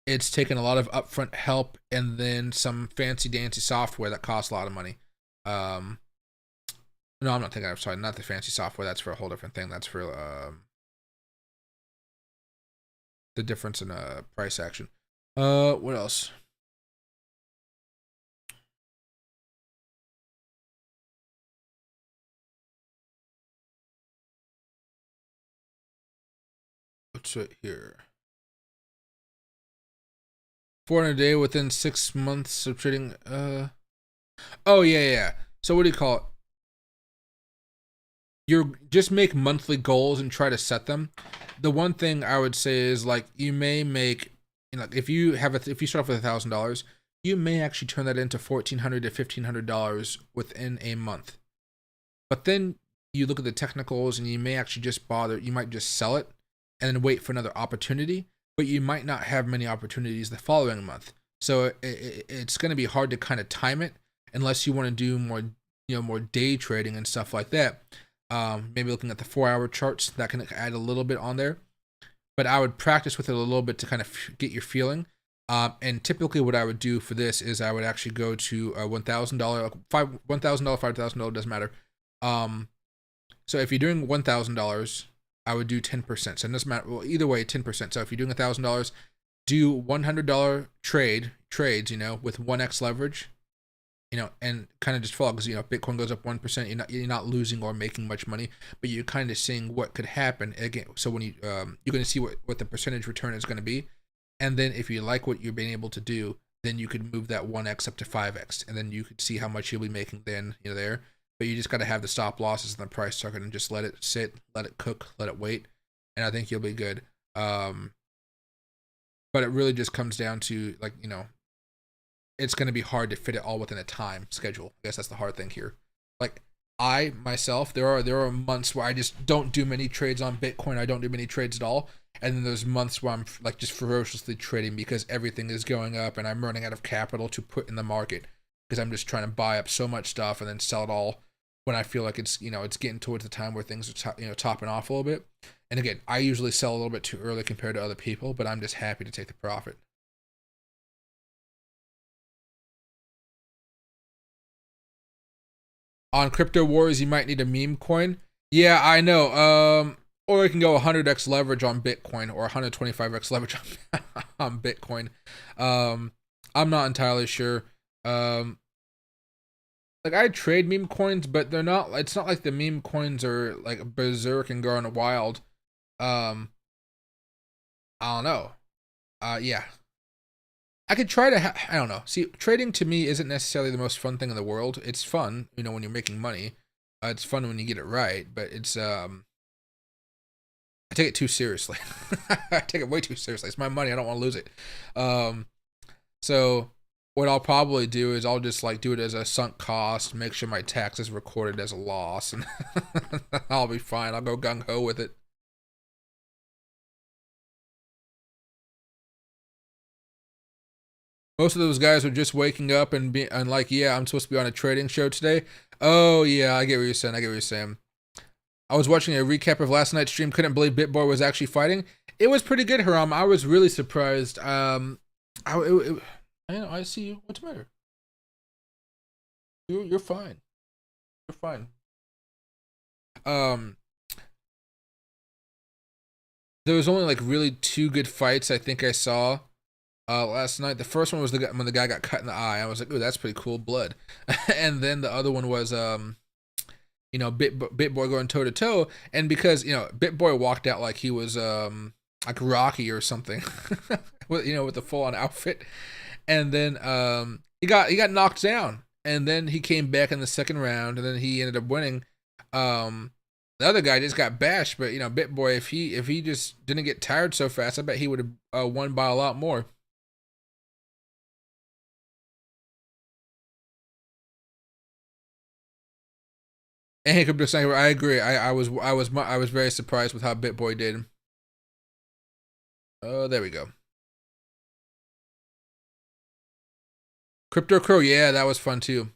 it's taken a lot of upfront help and then some fancy dancy software that costs a lot of money. No, I'm not thinking. I'm sorry, not the fancy software. That's for a whole different thing. That's for the difference in price action. What else? What's it here? 400 a day within 6 months of trading. Oh yeah. So what do you call it? You just make monthly goals and try to set them. The one thing I would say is you may make, if you start off with $1,000, you may actually turn that into $1,400 to $1,500 within a month. But then you look at the technicals and you may actually you might just sell it and then wait for another opportunity. But you might not have many opportunities the following month. So it's going to be hard to kind of time it unless you want to do more day trading and stuff like that. Maybe looking at the 4-hour charts, that can add a little bit on there. But I would practice with it a little bit to kind of get your feeling. And typically what I would do for this is I would actually go to $1,000, $1,000, $5,000, doesn't matter. So if you're doing $1,000, I would do 10%. So it doesn't matter. Well, either way, 10%. So if you're doing $1,000, do $100 trades, with 1x leverage, and kind of just follow because Bitcoin goes up 1%. You're not losing or making much money, but you're kind of seeing what could happen again. So when you're going to see what the percentage return is going to be, and then if you like what you're being able to do, then you could move that 1x up to 5x, and then you could see how much you'll be making then there. But you just got to have the stop losses and the price target and just let it sit, let it cook, let it wait. And I think you'll be good. But it really just comes down to it's going to be hard to fit it all within a time schedule. I guess that's the hard thing here. I myself, there are months where I just don't do many trades on Bitcoin. I don't do many trades at all. And then there's months where I'm just ferociously trading because everything is going up and I'm running out of capital to put in the market because I'm just trying to buy up so much stuff and then sell it all when I feel like it's it's getting towards the time where things are topping off a little bit. And again, I usually sell a little bit too early compared to other people, but I'm just happy to take the profit. On Crypto Wars, you might need a meme coin. Yeah, I know. Or you can go 100x leverage on Bitcoin or 125x leverage on Bitcoin. I'm not entirely sure. I trade meme coins, but they're not. It's not like the meme coins are berserk and going wild. I don't know. Yeah. I could try to. I don't know. See, trading to me isn't necessarily the most fun thing in the world. It's fun, when you're making money. It's fun when you get it right, but it's I take it too seriously. I take it way too seriously. It's my money. I don't want to lose it. So what I'll probably do is I'll just do it as a sunk cost, make sure my tax is recorded as a loss, and I'll be fine. I'll go gung ho with it. Most of those guys are just waking up and like, yeah, I'm supposed to be on a trading show today. Oh yeah, I get what you're saying. I get what you're saying. I was watching a recap of last night's stream. Couldn't believe BitBoy was actually fighting. It was pretty good, Haram. I was really surprised. I see you. What's the matter? You're fine. You're fine. There was only like really two good fights I think I saw last night. The first one was when the guy got cut in the eye. I was like, "Ooh, that's pretty cool, blood." And then the other one was BitBoy going toe to toe, and because BitBoy walked out like he was like Rocky or something, with the full on outfit, and then he got knocked down, and then he came back in the second round, and then he ended up winning. The other guy just got bashed, but BitBoy, if he just didn't get tired so fast, I bet he would have won by a lot more. And hey, Crypto Sniper, I agree. I was very surprised with how BitBoy did. Oh, there we go. Crypto Crow, yeah, that was fun too.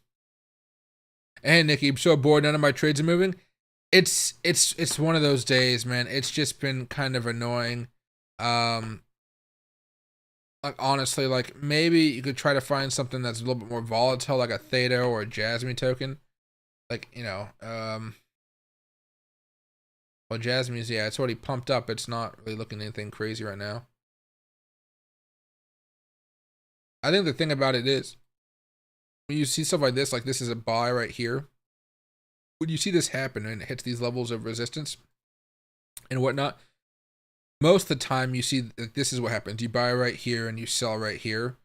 And Nikki, I'm so bored. None of my trades are moving. It's one of those days, man. It's just been kind of annoying. Like honestly, like maybe you could try to find something that's a little bit more volatile, like a Theta or a Jasmine token. Like well, Jasmine's, yeah, it's already pumped up. It's not really looking anything crazy right now. I think the thing about it is, when you see stuff like this is a buy right here. When you see this happen and it hits these levels of resistance and whatnot, most of the time you see that this is what happens. You buy right here and you sell right here.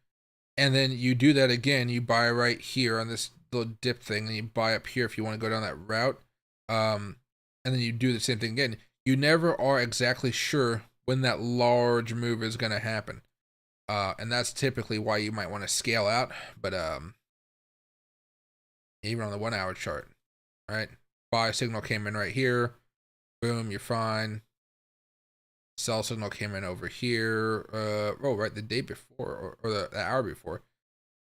And then you do that again. You buy right here on this little dip thing, and you buy up here if you want to go down that route. And then you do the same thing again. You never are exactly sure when that large move is going to happen. And that's typically why you might want to scale out. But even on the 1 hour chart, right? Buy signal came in right here. Boom, you're fine. Sell signal came in over here. Right, the day before or the hour before.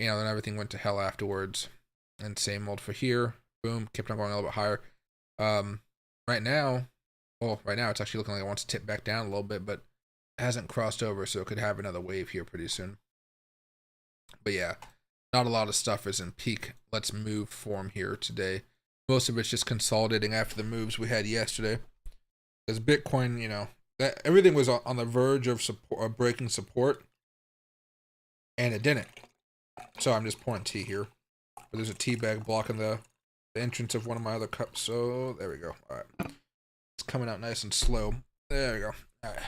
Then everything went to hell afterwards. And same old for here. Boom, kept on going a little bit higher. Right now it's actually looking like it wants to tip back down a little bit, but it hasn't crossed over, so it could have another wave here pretty soon. But yeah, not a lot of stuff is in peak let's move form here today. Most of it's just consolidating after the moves we had yesterday. Because Bitcoin, that everything was on the verge of breaking support, and it didn't. So I'm just pouring tea here. But there's a tea bag blocking the entrance of one of my other cups. So there we go. All right, it's coming out nice and slow. There we go. All right.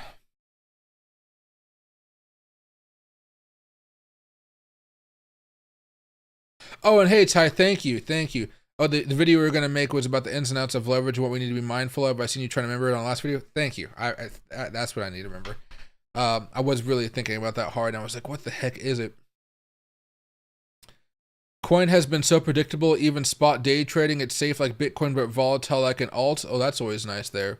Oh, and hey, Ty, thank you. Oh, the video we were gonna make was about the ins and outs of leverage, what we need to be mindful of. I seen you trying to remember it on the last video. Thank you. I that's what I need to remember. I was really thinking about that hard, and I was like, what the heck is it? Coin has been so predictable, even spot day trading. It's safe like Bitcoin, but volatile like an alt. Oh, that's always nice there.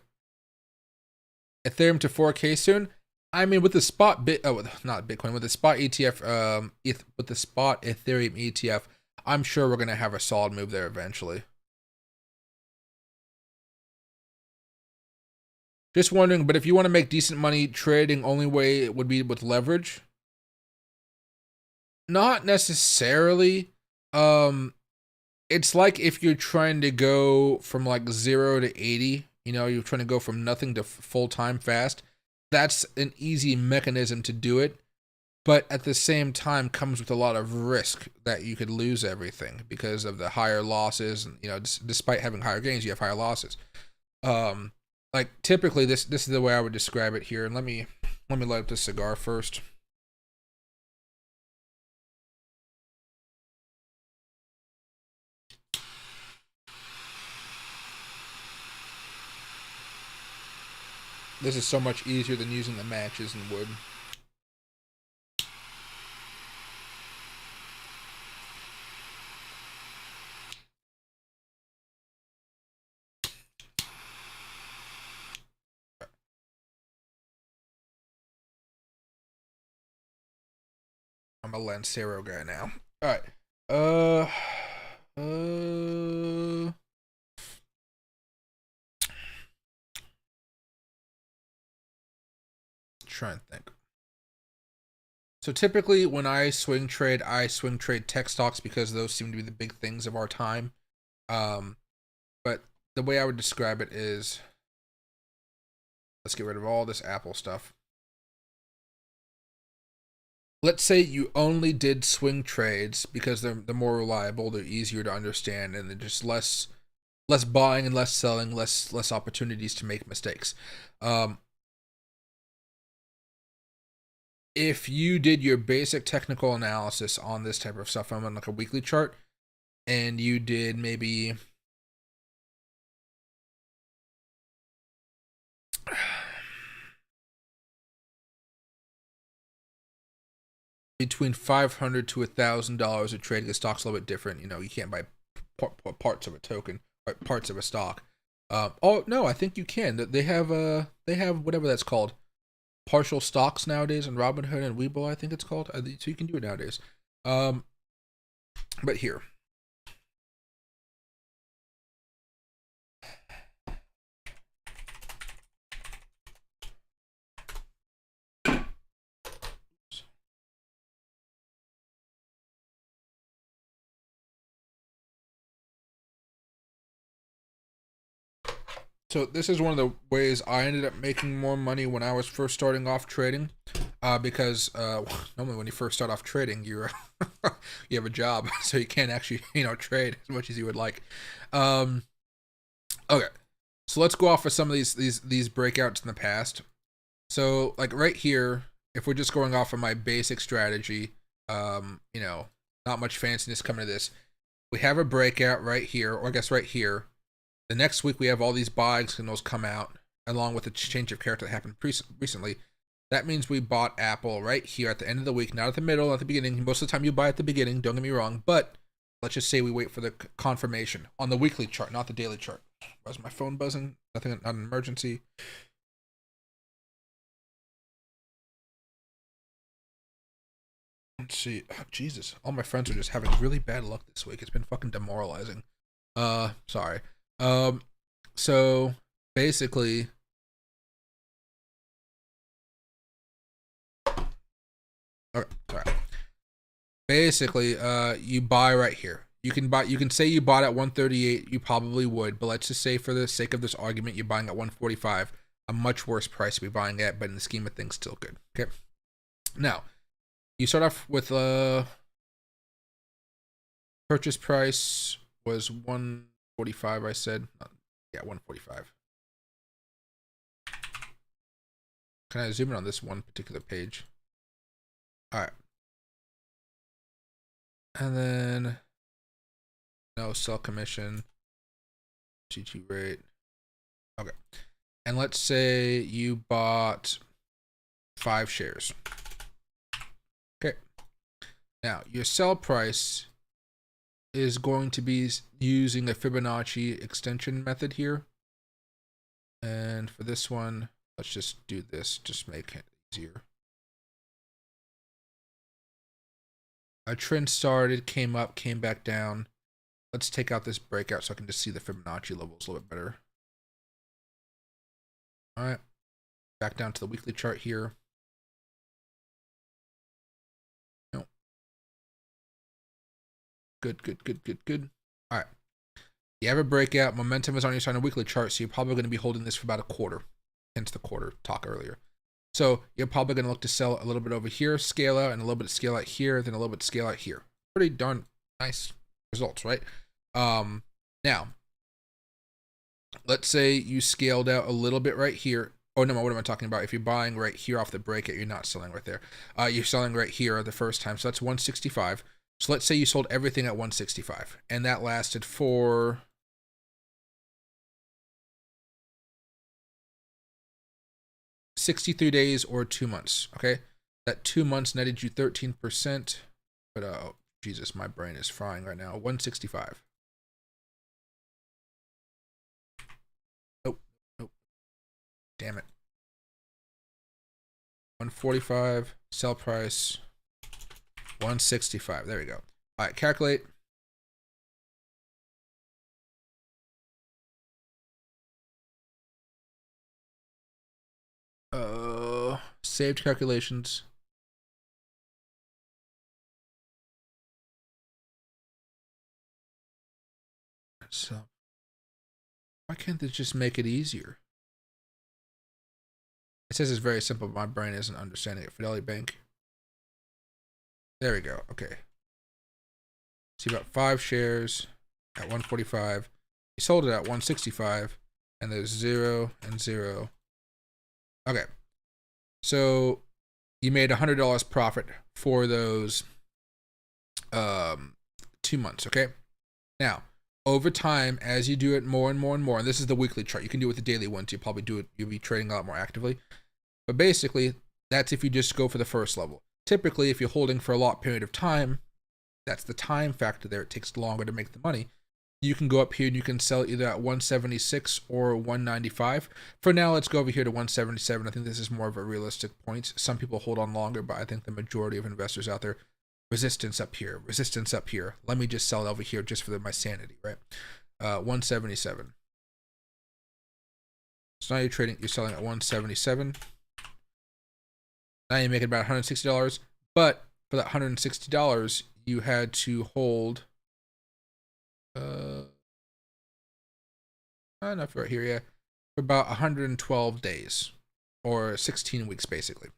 Ethereum to 4K soon. I mean, with the spot not Bitcoin, with the spot ETF, with the spot Ethereum ETF, I'm sure we're gonna have a solid move there eventually. Just wondering, but if you want to make decent money trading, only way it would be with leverage. Not necessarily. It's like if you're trying to go from like 0 to 80, you're trying to go from nothing to full time fast. That's an easy mechanism to do it, but at the same time comes with a lot of risk that you could lose everything because of the higher losses. Despite having higher gains, you have higher losses. Like typically this is the way I would describe it here. And let me light up this cigar first. This is so much easier than using the matches and wood. I'm a Lancero guy now. All right. Uh. Try and think. So typically, when I swing trade tech stocks because those seem to be the big things of our time. But the way I would describe it is, let's get rid of all this Apple stuff. Let's say you only did swing trades because they're more reliable, they're easier to understand, and they're just less buying and less selling, less opportunities to make mistakes. If you did your basic technical analysis on this type of stuff, I'm on like a weekly chart, and you did maybe between $500 to $1,000 a trade, the stock's a little bit different. You know, you can't buy parts of a token or parts of a stock. Oh no, I think you can. They have whatever that's called, partial stocks nowadays on Robinhood and Webull, I think it's called. So you can do it nowadays. But here. So this is one of the ways I ended up making more money when I was first starting off trading, because normally when you first start off trading, you have a job, so you can't actually trade as much as you would like. Okay, so let's go off of some of these breakouts in the past. So like right here, if we're just going off of my basic strategy, not much fanciness coming to this. We have a breakout right here, or I guess right here. The next week we have all these buy signals come out, along with the change of character that happened recently. That means we bought Apple right here at the end of the week, not at the middle, at the beginning. Most of the time you buy at the beginning, don't get me wrong, but let's just say we wait for the confirmation on the weekly chart, not the daily chart. Why is my phone buzzing? Nothing, not an emergency. Let's see. Oh, Jesus, all my friends are just having really bad luck this week. It's been fucking demoralizing. Sorry. So basically, okay, sorry. Basically, you buy right here. You can say you bought at 138, you probably would, but let's just say for the sake of this argument, you're buying at 145, a much worse price to be buying at, but in the scheme of things, still good. Okay. Now, you start off with purchase price was 145, I said. Yeah, 145. Can I zoom in on this one particular page? All right. And then no sell commission, GG rate. Okay. And let's say you bought 5 shares. Okay. Now, your sell price is going to be using a Fibonacci extension method here. And for this one, let's just do this, just make it easier. A trend started, came up, came back down. Let's take out this breakout so I can just see the Fibonacci levels a little bit better. All right, back down to the weekly chart here. No. Good. All right. You have a breakout. Momentum is on your side on a weekly chart, so you're probably going to be holding this for about a quarter, hence the quarter talk earlier. So you're probably going to look to sell a little bit over here, scale out, and a little bit of scale out here, then a little bit of scale out here. Pretty darn nice results, right? Now, let's say you scaled out a little bit right here. Oh, no, what am I talking about? If you're buying right here off the breakout, you're not selling right there. You're selling right here the first time, so that's 165. So let's say you sold everything at 165, and that lasted for 63 days or 2 months. Okay, that 2 months netted you 13%. But oh Jesus, my brain is frying right now. 165. Nope. Damn it. 145 sell price. 165. There we go. All right, calculate. Saved calculations. So why can't they just make it easier? It says it's very simple, but my brain isn't understanding it. Fidelity Bank. There we go. Okay. See, about 5 shares at 145. You sold it at 165, and there's 0 and 0. Okay. So you made $100 profit for those 2 months. Okay. Now, over time, as you do it more and more and more, and this is the weekly chart. You can do it with the daily ones. You probably do it. You'll be trading a lot more actively. But basically, that's if you just go for the first level. Typically, if you're holding for a long period of time, that's the time factor there. It takes longer to make the money. You can go up here and you can sell either at 176 or 195. For now, let's go over here to 177. I think this is more of a realistic point. Some people hold on longer, but I think the majority of investors out there, resistance up here, resistance up here. Let me just sell it over here just for my sanity, right? 177. So now you're selling at 177. Now you're making about $160, but for that $160, you had to hold enough right here, yeah, for about 112 days or 16 weeks basically.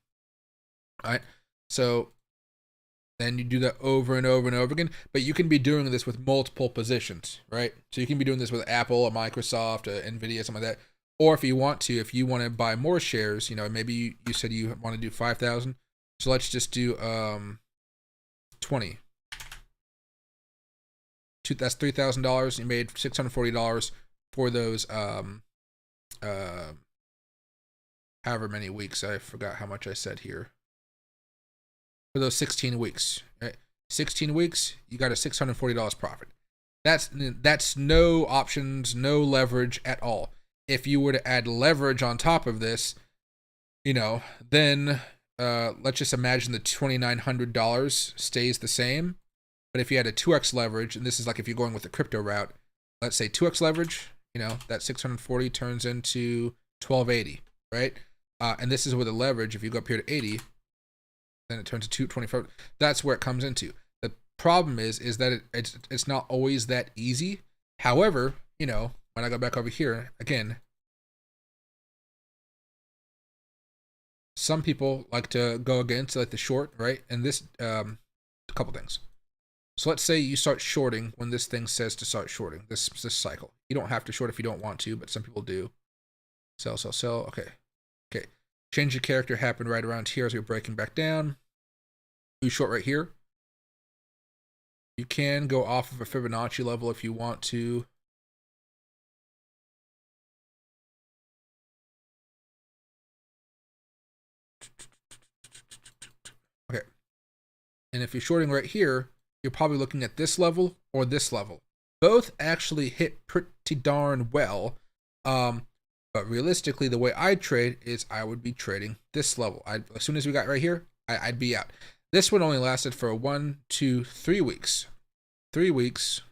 All right, so then you do that over and over and over again, but you can be doing this with multiple positions, right? So you can be doing this with Apple or Microsoft or Nvidia, something like that. Or if you want to buy more shares, maybe you said you want to do 5,000. So let's just do 20. That's $3,000. You made $640 for those however many weeks. I forgot how much I said here. For those 16 weeks, right? 16 weeks, you got a $640 profit. That's no options, no leverage at all. If you were to add leverage on top of this, then let's just imagine the $2,900 stays the same. But if you had a 2x leverage, and this is like if you're going with the crypto route, let's say 2x leverage, that 640 turns into 1280, right? And this is with a leverage. If you go up here to 80, then it turns to 225. That's where it comes into. The problem is that it's not always that easy. However, when I go back over here, again, some people like to go against like the short, right? And this, a couple things. So let's say you start shorting when this thing says to start shorting, this cycle. You don't have to short if you don't want to, but some people do. Sell, sell, sell. Okay. Change of character happened right around here as we're breaking back down. You short right here. You can go off of a Fibonacci level if you want to. Okay. And if you're shorting right here, you're probably looking at this level or this level. Both actually hit pretty darn well. But realistically, the way I trade is I would be trading this level. As soon as we got right here, I'd be out. This one only lasted for 1, 2, 3 weeks. 3 weeks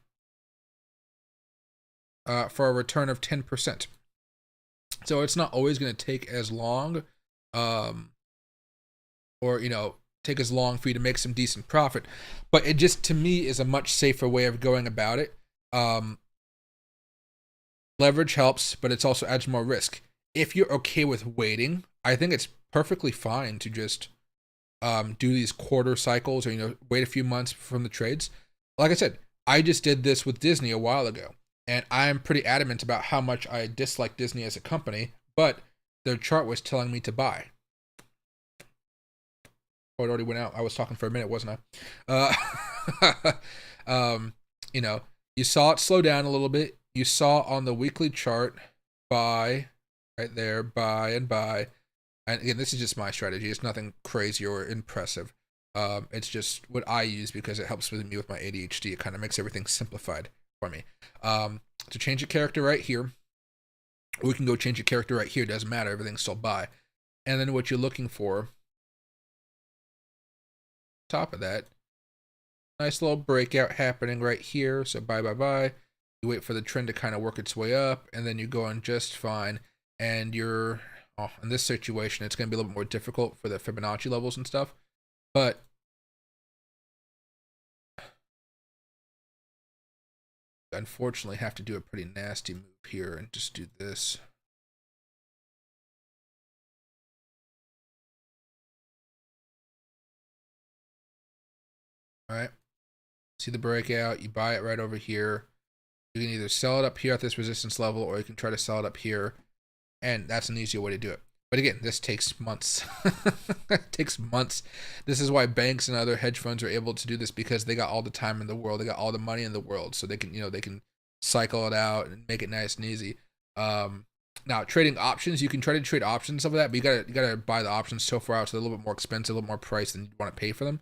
for a return of 10%. So it's not always going to take as long, or take as long for you to make some decent profit. But it just, to me, is a much safer way of going about it. Leverage helps, but it also adds more risk. If you're okay with waiting, I think it's perfectly fine to just do these quarter cycles or wait a few months from the trades. Like I said, I just did this with Disney a while ago, and I'm pretty adamant about how much I dislike Disney as a company, but their chart was telling me to buy. Oh, it already went out. I was talking for a minute, wasn't I? You saw it slow down a little bit. You saw on the weekly chart, buy, right there, buy and buy. And again, this is just my strategy. It's nothing crazy or impressive. It's just what I use because it helps with me with my ADHD. It kind of makes everything simplified for me. To change a character right here, we can go change a character right here. Doesn't matter. Everything's still buy. And then what you're looking for, top of that, Nice little breakout happening right here. So buy, buy, buy. You wait for the trend to kind of work its way up, and then you go on just fine. And you're, oh, in this situation, it's going to be a little bit more difficult for the Fibonacci levels and stuff. But unfortunately, have to do a pretty nasty move here and just do this. All right. See the breakout. You buy it right over here. You can either sell it up here at this resistance level, or you can try to sell it up here. And that's an easier way to do it. But again, this takes months. It takes months. This is why banks and other hedge funds are able to do this, because they got all the time in the world. They got all the money in the world. So they can, they can cycle it out and make it nice and easy. Now trading options, you can try to trade options of that, but you gotta buy the options so far out, so they're a little bit more expensive, a little more price than you want to pay for them.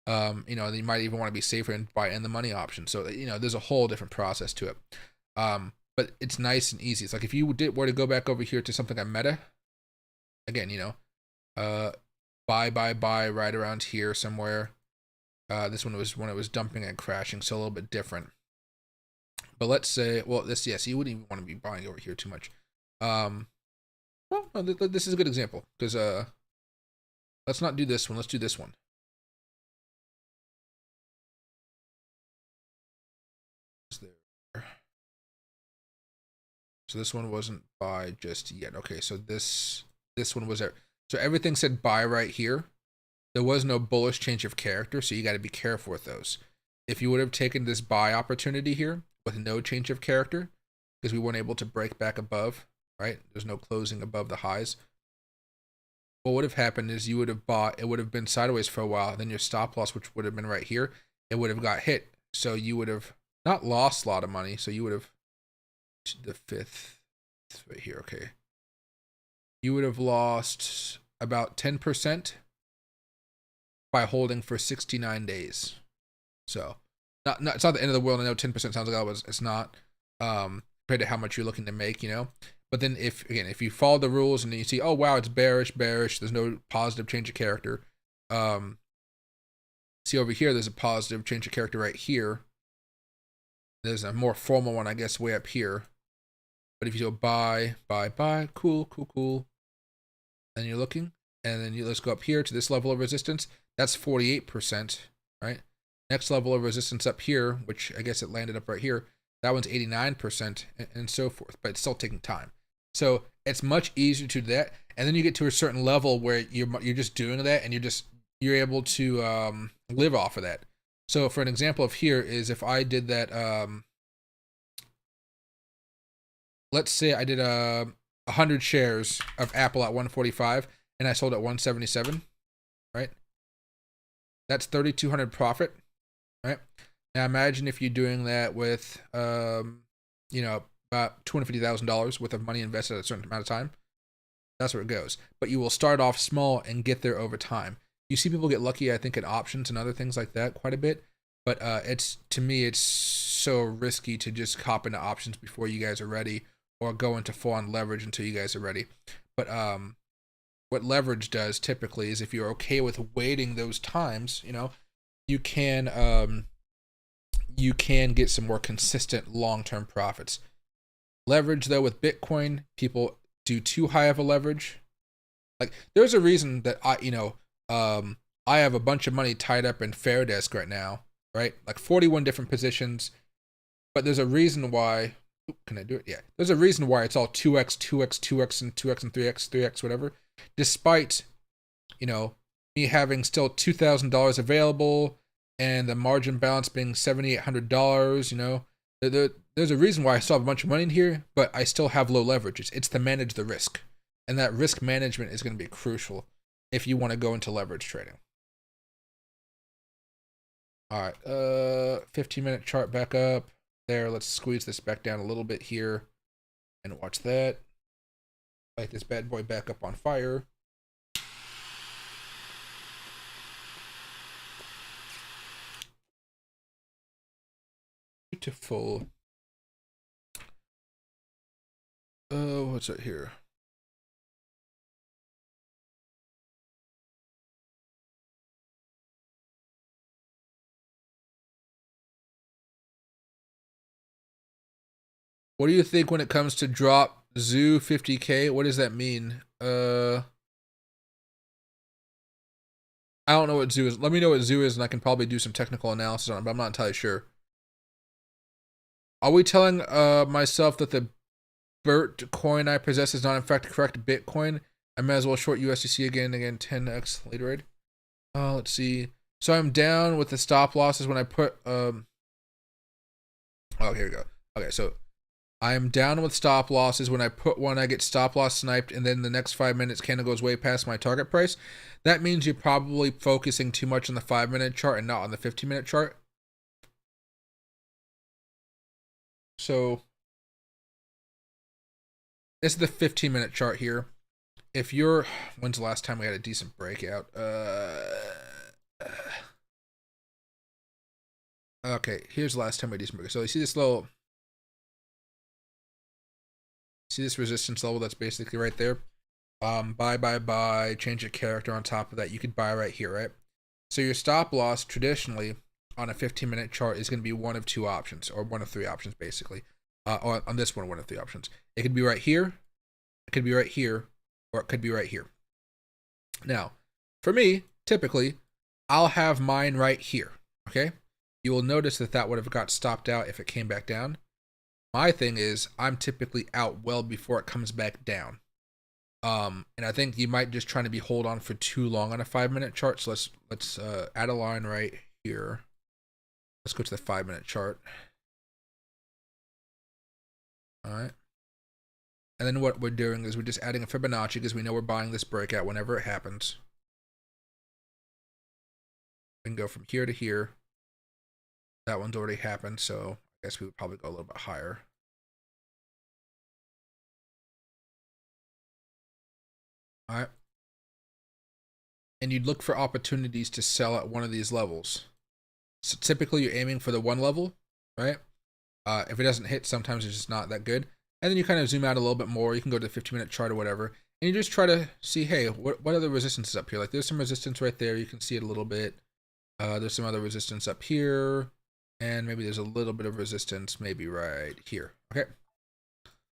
You might even want to be safer and buy in the money option. So there's a whole different process to it. But it's nice and easy. It's like if you were to go back over here to something like Meta, again, buy right around here somewhere. This one was when it was dumping and crashing, so a little bit different. But let's say, well, yes, you wouldn't even want to be buying over here too much. Well, no, this is a good example, because let's not do this one. Let's do this one. So this one wasn't buy just yet. Okay, so this one was there. So everything said buy right here. There was no bullish change of character, so you got to be careful with those. If you would have taken this buy opportunity here with no change of character, because we weren't able to break back above, right? There's no closing above the highs. What would have happened is you would have bought, it would have been sideways for a while, then your stop loss, which would have been right here, it would have got hit. So you would have not lost a lot of money, so you would have, the fifth right here, okay, you would have lost about 10% by holding for 69 days. So it's not the end of the world. I know 10% sounds like it's not, compared to how much you're looking to make, but then if you follow the rules and then you see, oh wow, it's bearish, there's no positive change of character. See over here, there's a positive change of character right here. There's a more formal one, I guess, way up here. But if you go buy, cool. Then you're looking, and then let's go up here to this level of resistance. That's 48%, right? Next level of resistance up here, which I guess it landed up right here. That one's 89%, and so forth. But it's still taking time. So it's much easier to do that. And then you get to a certain level where you're just doing that, and you're able to live off of that. So for an example of here is if I did that, let's say I did 100 shares of Apple at 145 and I sold at 177, right? That's 3,200 profit, right? Now imagine if you're doing that with, about $250,000 worth of money invested at a certain amount of time. That's where it goes. But you will start off small and get there over time. You see people get lucky, I think, in options and other things like that quite a bit. But to me, it's so risky to just hop into options before you guys are ready, or go into full-on leverage until you guys are ready. But what leverage does typically is if you're okay with waiting those times, you can get some more consistent long-term profits. Leverage, though, with Bitcoin, people do too high of a leverage. Like, there's a reason that I have a bunch of money tied up in Fairdesk right now, right? Like 41 different positions. But there's a reason why. Can I do it? Yeah. There's a reason why it's all 2x, 2x, 2x, and 2x, and 3x, 3x, whatever. Despite, me having still $2,000 available and the margin balance being $7,800, there's a reason why I still have a bunch of money in here, but I still have low leverage. It's to manage the risk. And that risk management is going to be crucial if you want to go into leverage trading. All right. 15-minute chart back up. There, let's squeeze this back down a little bit here and watch that. Light this bad boy back up on fire. Beautiful. Oh, what's it here? What do you think when it comes to drop Zoo 50K? What does that mean? I don't know what Zoo is. Let me know what Zoo is, and I can probably do some technical analysis on it, but I'm not entirely sure. Are we telling myself that the BERT coin I possess is not in fact correct Bitcoin? I may as well short USDC again, 10x later rate. Let's see. So I'm down with the stop losses when I put oh, here we go. Okay, so I'm down with stop losses when I put one, I get stop loss sniped, and then the next 5 minutes candle goes way past my target price. That means you're probably focusing too much on the 5-minute chart and not on the 15-minute chart. So this is the 15-minute chart here. If you're, when's the last time we had a decent breakout? Okay, here's the last time we had a decent breakout. So you see this little, see this resistance level that's basically right there? Buy, change your character on top of that. You could buy right here, right? So your stop loss traditionally on a 15-minute chart is going to be one of two options, or one of three options basically. On this one of three options. It could be right here, it could be right here, or it could be right here. Now, for me, typically, I'll have mine right here, okay? You will notice that that would have got stopped out if it came back down. My thing is, I'm typically out well before it comes back down. And I think you might just try to be hold on for too long on a 5-minute chart. So let's add a line right here. Let's go to the 5-minute chart. All right. And then what we're doing is we're just adding a Fibonacci because we know we're buying this breakout whenever it happens. We can go from here to here. That one's already happened, so I guess we would probably go a little bit higher. All right. And you'd look for opportunities to sell at one of these levels. So typically you're aiming for the 1 level, right? If it doesn't hit, sometimes it's just not that good. And then you kind of zoom out a little bit more. You can go to the 15-minute chart or whatever. And you just try to see, hey, what are the resistances up here? Like there's some resistance right there. You can see it a little bit. There's some other resistance up here. And maybe there's a little bit of resistance maybe right here. Okay.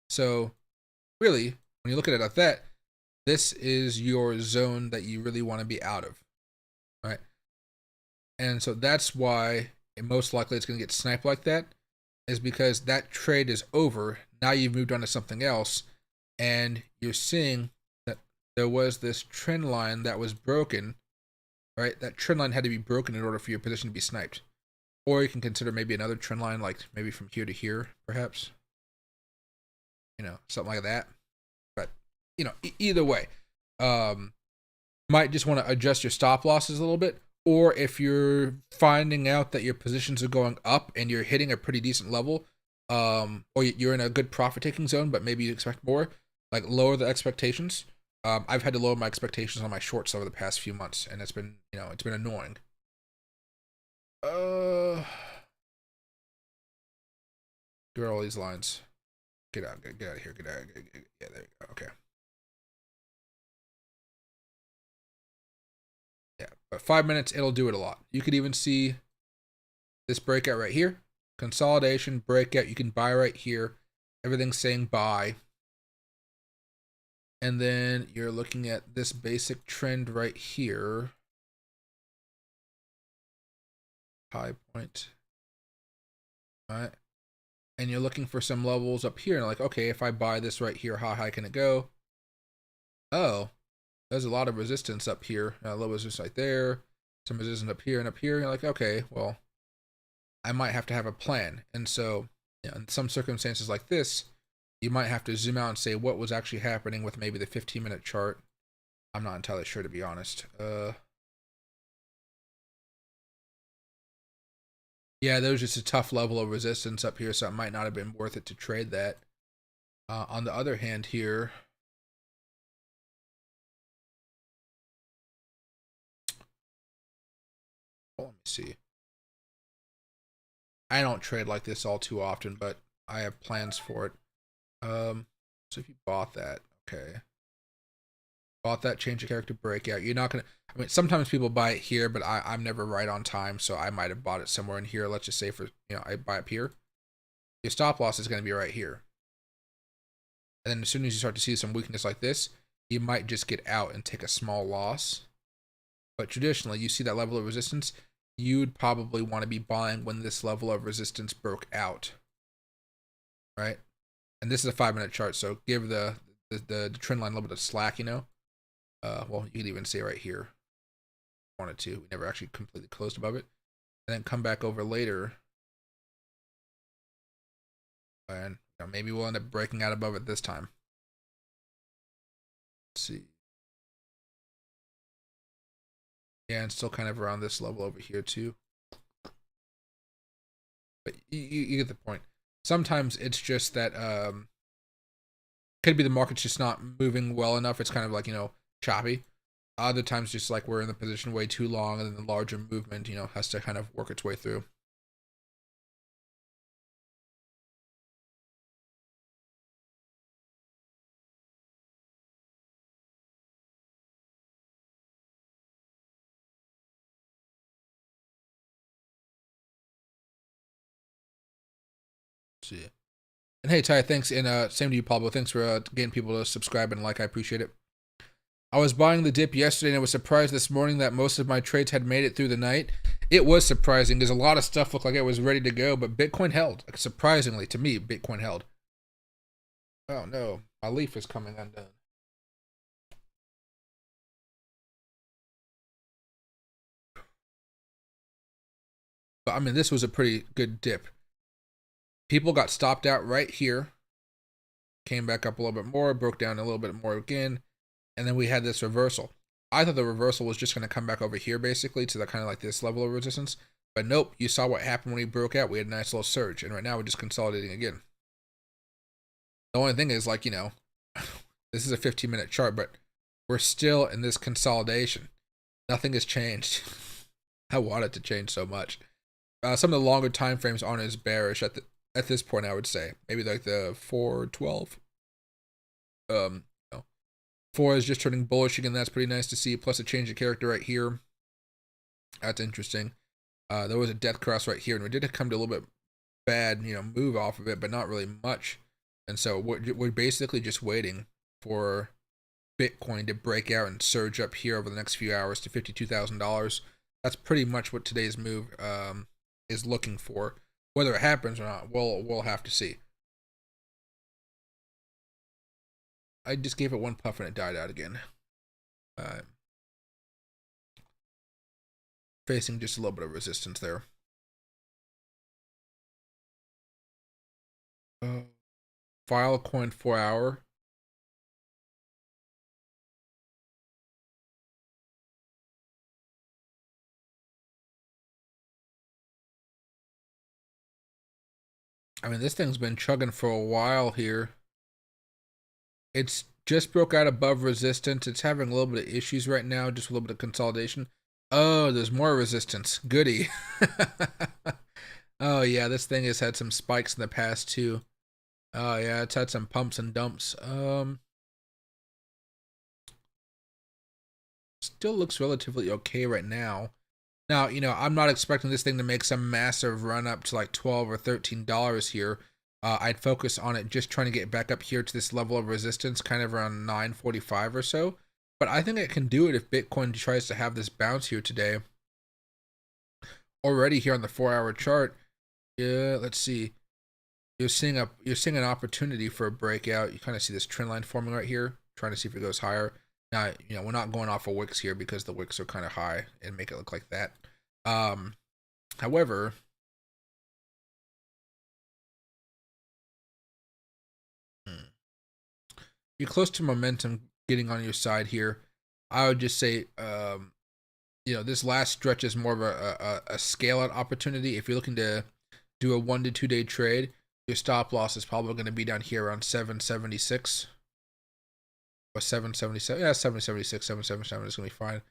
So really, when you look at it like that, this is your zone that you really want to be out of, right? And so that's why most likely it's going to get sniped like that, is because that trade is over. Now you've moved on to something else, and you're seeing that there was this trend line that was broken, right? That trend line had to be broken in order for your position to be sniped. Or you can consider maybe another trend line, like maybe from here to here, perhaps. You know, something like that. But, you know, either way, might just want to adjust your stop losses a little bit. Or if you're finding out that your positions are going up and you're hitting a pretty decent level, or you're in a good profit-taking zone, but maybe you expect more, like lower the expectations. I've had to lower my expectations on my shorts over the past few months, and it's been, you know, it's been annoying. Get all these lines. Get out of here. Get out. Yeah, there you go. Okay. Yeah, but 5 minutes, it'll do it a lot. You could even see this breakout right here. Consolidation, breakout. You can buy right here. Everything's saying buy. And then you're looking at this basic trend right here. High point. All right. And you're looking for some levels up here. And like, okay, if I buy this right here, how high can it go? Oh, there's a lot of resistance up here. A little resistance right there. Some resistance up here and up here. And you're like, okay, well, I might have to have a plan. And so, you know, in some circumstances like this, you might have to zoom out and say what was actually happening with maybe the 15-minute chart. I'm not entirely sure, to be honest. Yeah, there was just a tough level of resistance up here, so it might not have been worth it to trade that. On the other hand here, let me see. I don't trade like this all too often, but I have plans for it. So if you bought that, okay. Bought that, change of character breakout. You're not gonna, I mean, sometimes people buy it here, but I'm never right on time, so I might have bought it somewhere in here. Let's just say for, you know, I buy up here. Your stop loss is gonna be right here. And then as soon as you start to see some weakness like this, you might just get out and take a small loss. But traditionally, you see that level of resistance, you'd probably want to be buying when this level of resistance broke out, right? And this is a 5-minute chart, so give the trend line a little bit of slack, you know. Well, you could even say right here, wanted to. We never actually completely closed above it, and then come back over later, and maybe we'll end up breaking out above it this time. Let's see. Yeah, and still kind of around this level over here too. But you get the point. Sometimes it's just that could be the market's just not moving well enough. It's kind of like, choppy. Other times just like we're in the position way too long, and then the larger movement, has to kind of work its way through. Let's see. And hey, Ty, thanks. And same to you, Pablo. Thanks for getting people to subscribe and like. I appreciate it. I was buying the dip yesterday, and I was surprised this morning that most of my trades had made it through the night. It was surprising because a lot of stuff looked like it was ready to go, but Bitcoin held. Like, surprisingly, to me, Bitcoin held. Oh no, my leaf is coming undone. But I mean, this was a pretty good dip. People got stopped out right here, came back up a little bit more, broke down a little bit more again, and then we had this reversal. I thought the reversal was just going to come back over here, basically, to the kind of like this level of resistance. But nope, you saw what happened when we broke out. We had a nice little surge, and right now we're just consolidating again. The only thing is, like, this is a 15-minute chart, but we're still in this consolidation. Nothing has changed. I want it to change so much. Some of the longer time frames aren't as bearish at this point, I would say. Maybe like the 412. 4 is just turning bullish again. That's pretty nice to see. Plus a change of character right here. That's interesting. There was a death cross right here, and we did come to a little bit bad, move off of it, but not really much. And so we're basically just waiting for Bitcoin to break out and surge up here over the next few hours to $52,000. That's pretty much what today's move is looking for. Whether it happens or not, we'll have to see. I just gave it one puff and it died out again. Facing just a little bit of resistance there. Filecoin 4 hour. I mean, this thing's been chugging for a while here. It's just broke out above resistance. It's having a little bit of issues right now, just a little bit of consolidation. Oh, there's more resistance. Goody. Oh, yeah, this thing has had some spikes in the past, too. Oh, yeah, it's had some pumps and dumps. Still looks relatively okay right now. Now, I'm not expecting this thing to make some massive run up to like $12 or $13 here. I'd focus on it just trying to get back up here to this level of resistance, kind of around 945 or so. But I think it can do it if Bitcoin tries to have this bounce here today. Already here on the 4-hour chart, yeah, let's see. You're seeing an opportunity for a breakout. You kind of see this trend line forming right here, trying to see if it goes higher. Now, we're not going off of wicks here because the wicks are kind of high and make it look like that. However, you're close to momentum getting on your side here. I would just say, this last stretch is more of a scale out opportunity. If you're looking to do a 1 to 2 day trade, your stop loss is probably going to be down here around 776 or 777. Yeah, 776, 777 is going to be fine.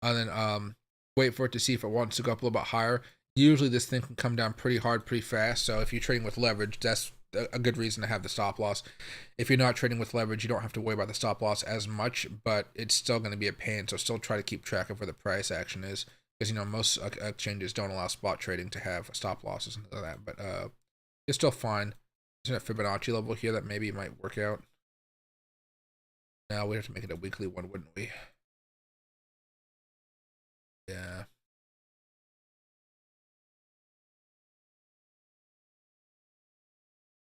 And then wait for it to see if it wants to go up a little bit higher. Usually this thing can come down pretty hard, pretty fast. So if you're trading with leverage, that's a good reason to have the stop loss. If you're not trading with leverage, you don't have to worry about the stop loss as much, but it's still going to be a pain. So still try to keep track of where the price action is, because most exchanges don't allow spot trading to have stop losses and like that. But it's still fine. There's a Fibonacci level here that maybe might work out. Now we have to make it a weekly one, wouldn't we? Yeah.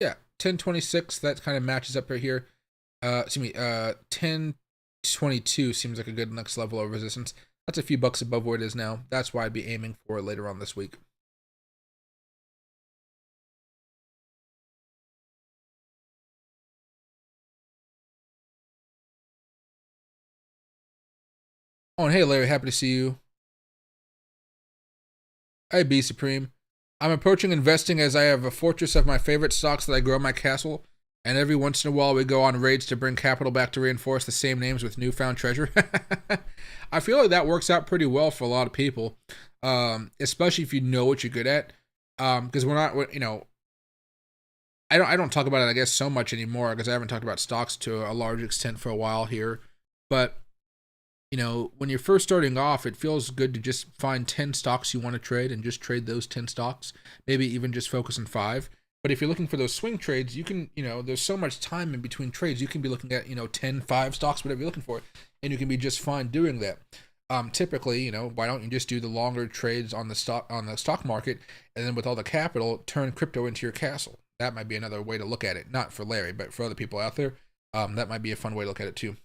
Yeah, 1026, that kind of matches up right here. Excuse me, 1022 seems like a good next level of resistance. That's a few bucks above where it is now. That's why I'd be aiming for it later on this week. Oh, and hey, Larry, happy to see you. Hi, B Supreme. I'm approaching investing as I have a fortress of my favorite stocks that I grow my castle, and every once in a while we go on raids to bring capital back to reinforce the same names with newfound treasure. I feel like that works out pretty well for a lot of people, especially if you know what you're good at. Because we're not, you know, I don't talk about it, I guess, so much anymore because I haven't talked about stocks to a large extent for a while here. But you know, when you're first starting off, it feels good to just find 10 stocks you want to trade and just trade those 10 stocks. Maybe even just focus on 5. But if you're looking for those swing trades, you can, you know, there's so much time in between trades. You can be looking at, you know, 10, 5 stocks, whatever you're looking for, and you can be just fine doing that. Typically, you know, why don't you just do the longer trades on the stock market, and then with all the capital, turn crypto into your castle? That might be another way to look at it. Not for Larry, but for other people out there, that might be a fun way to look at it too.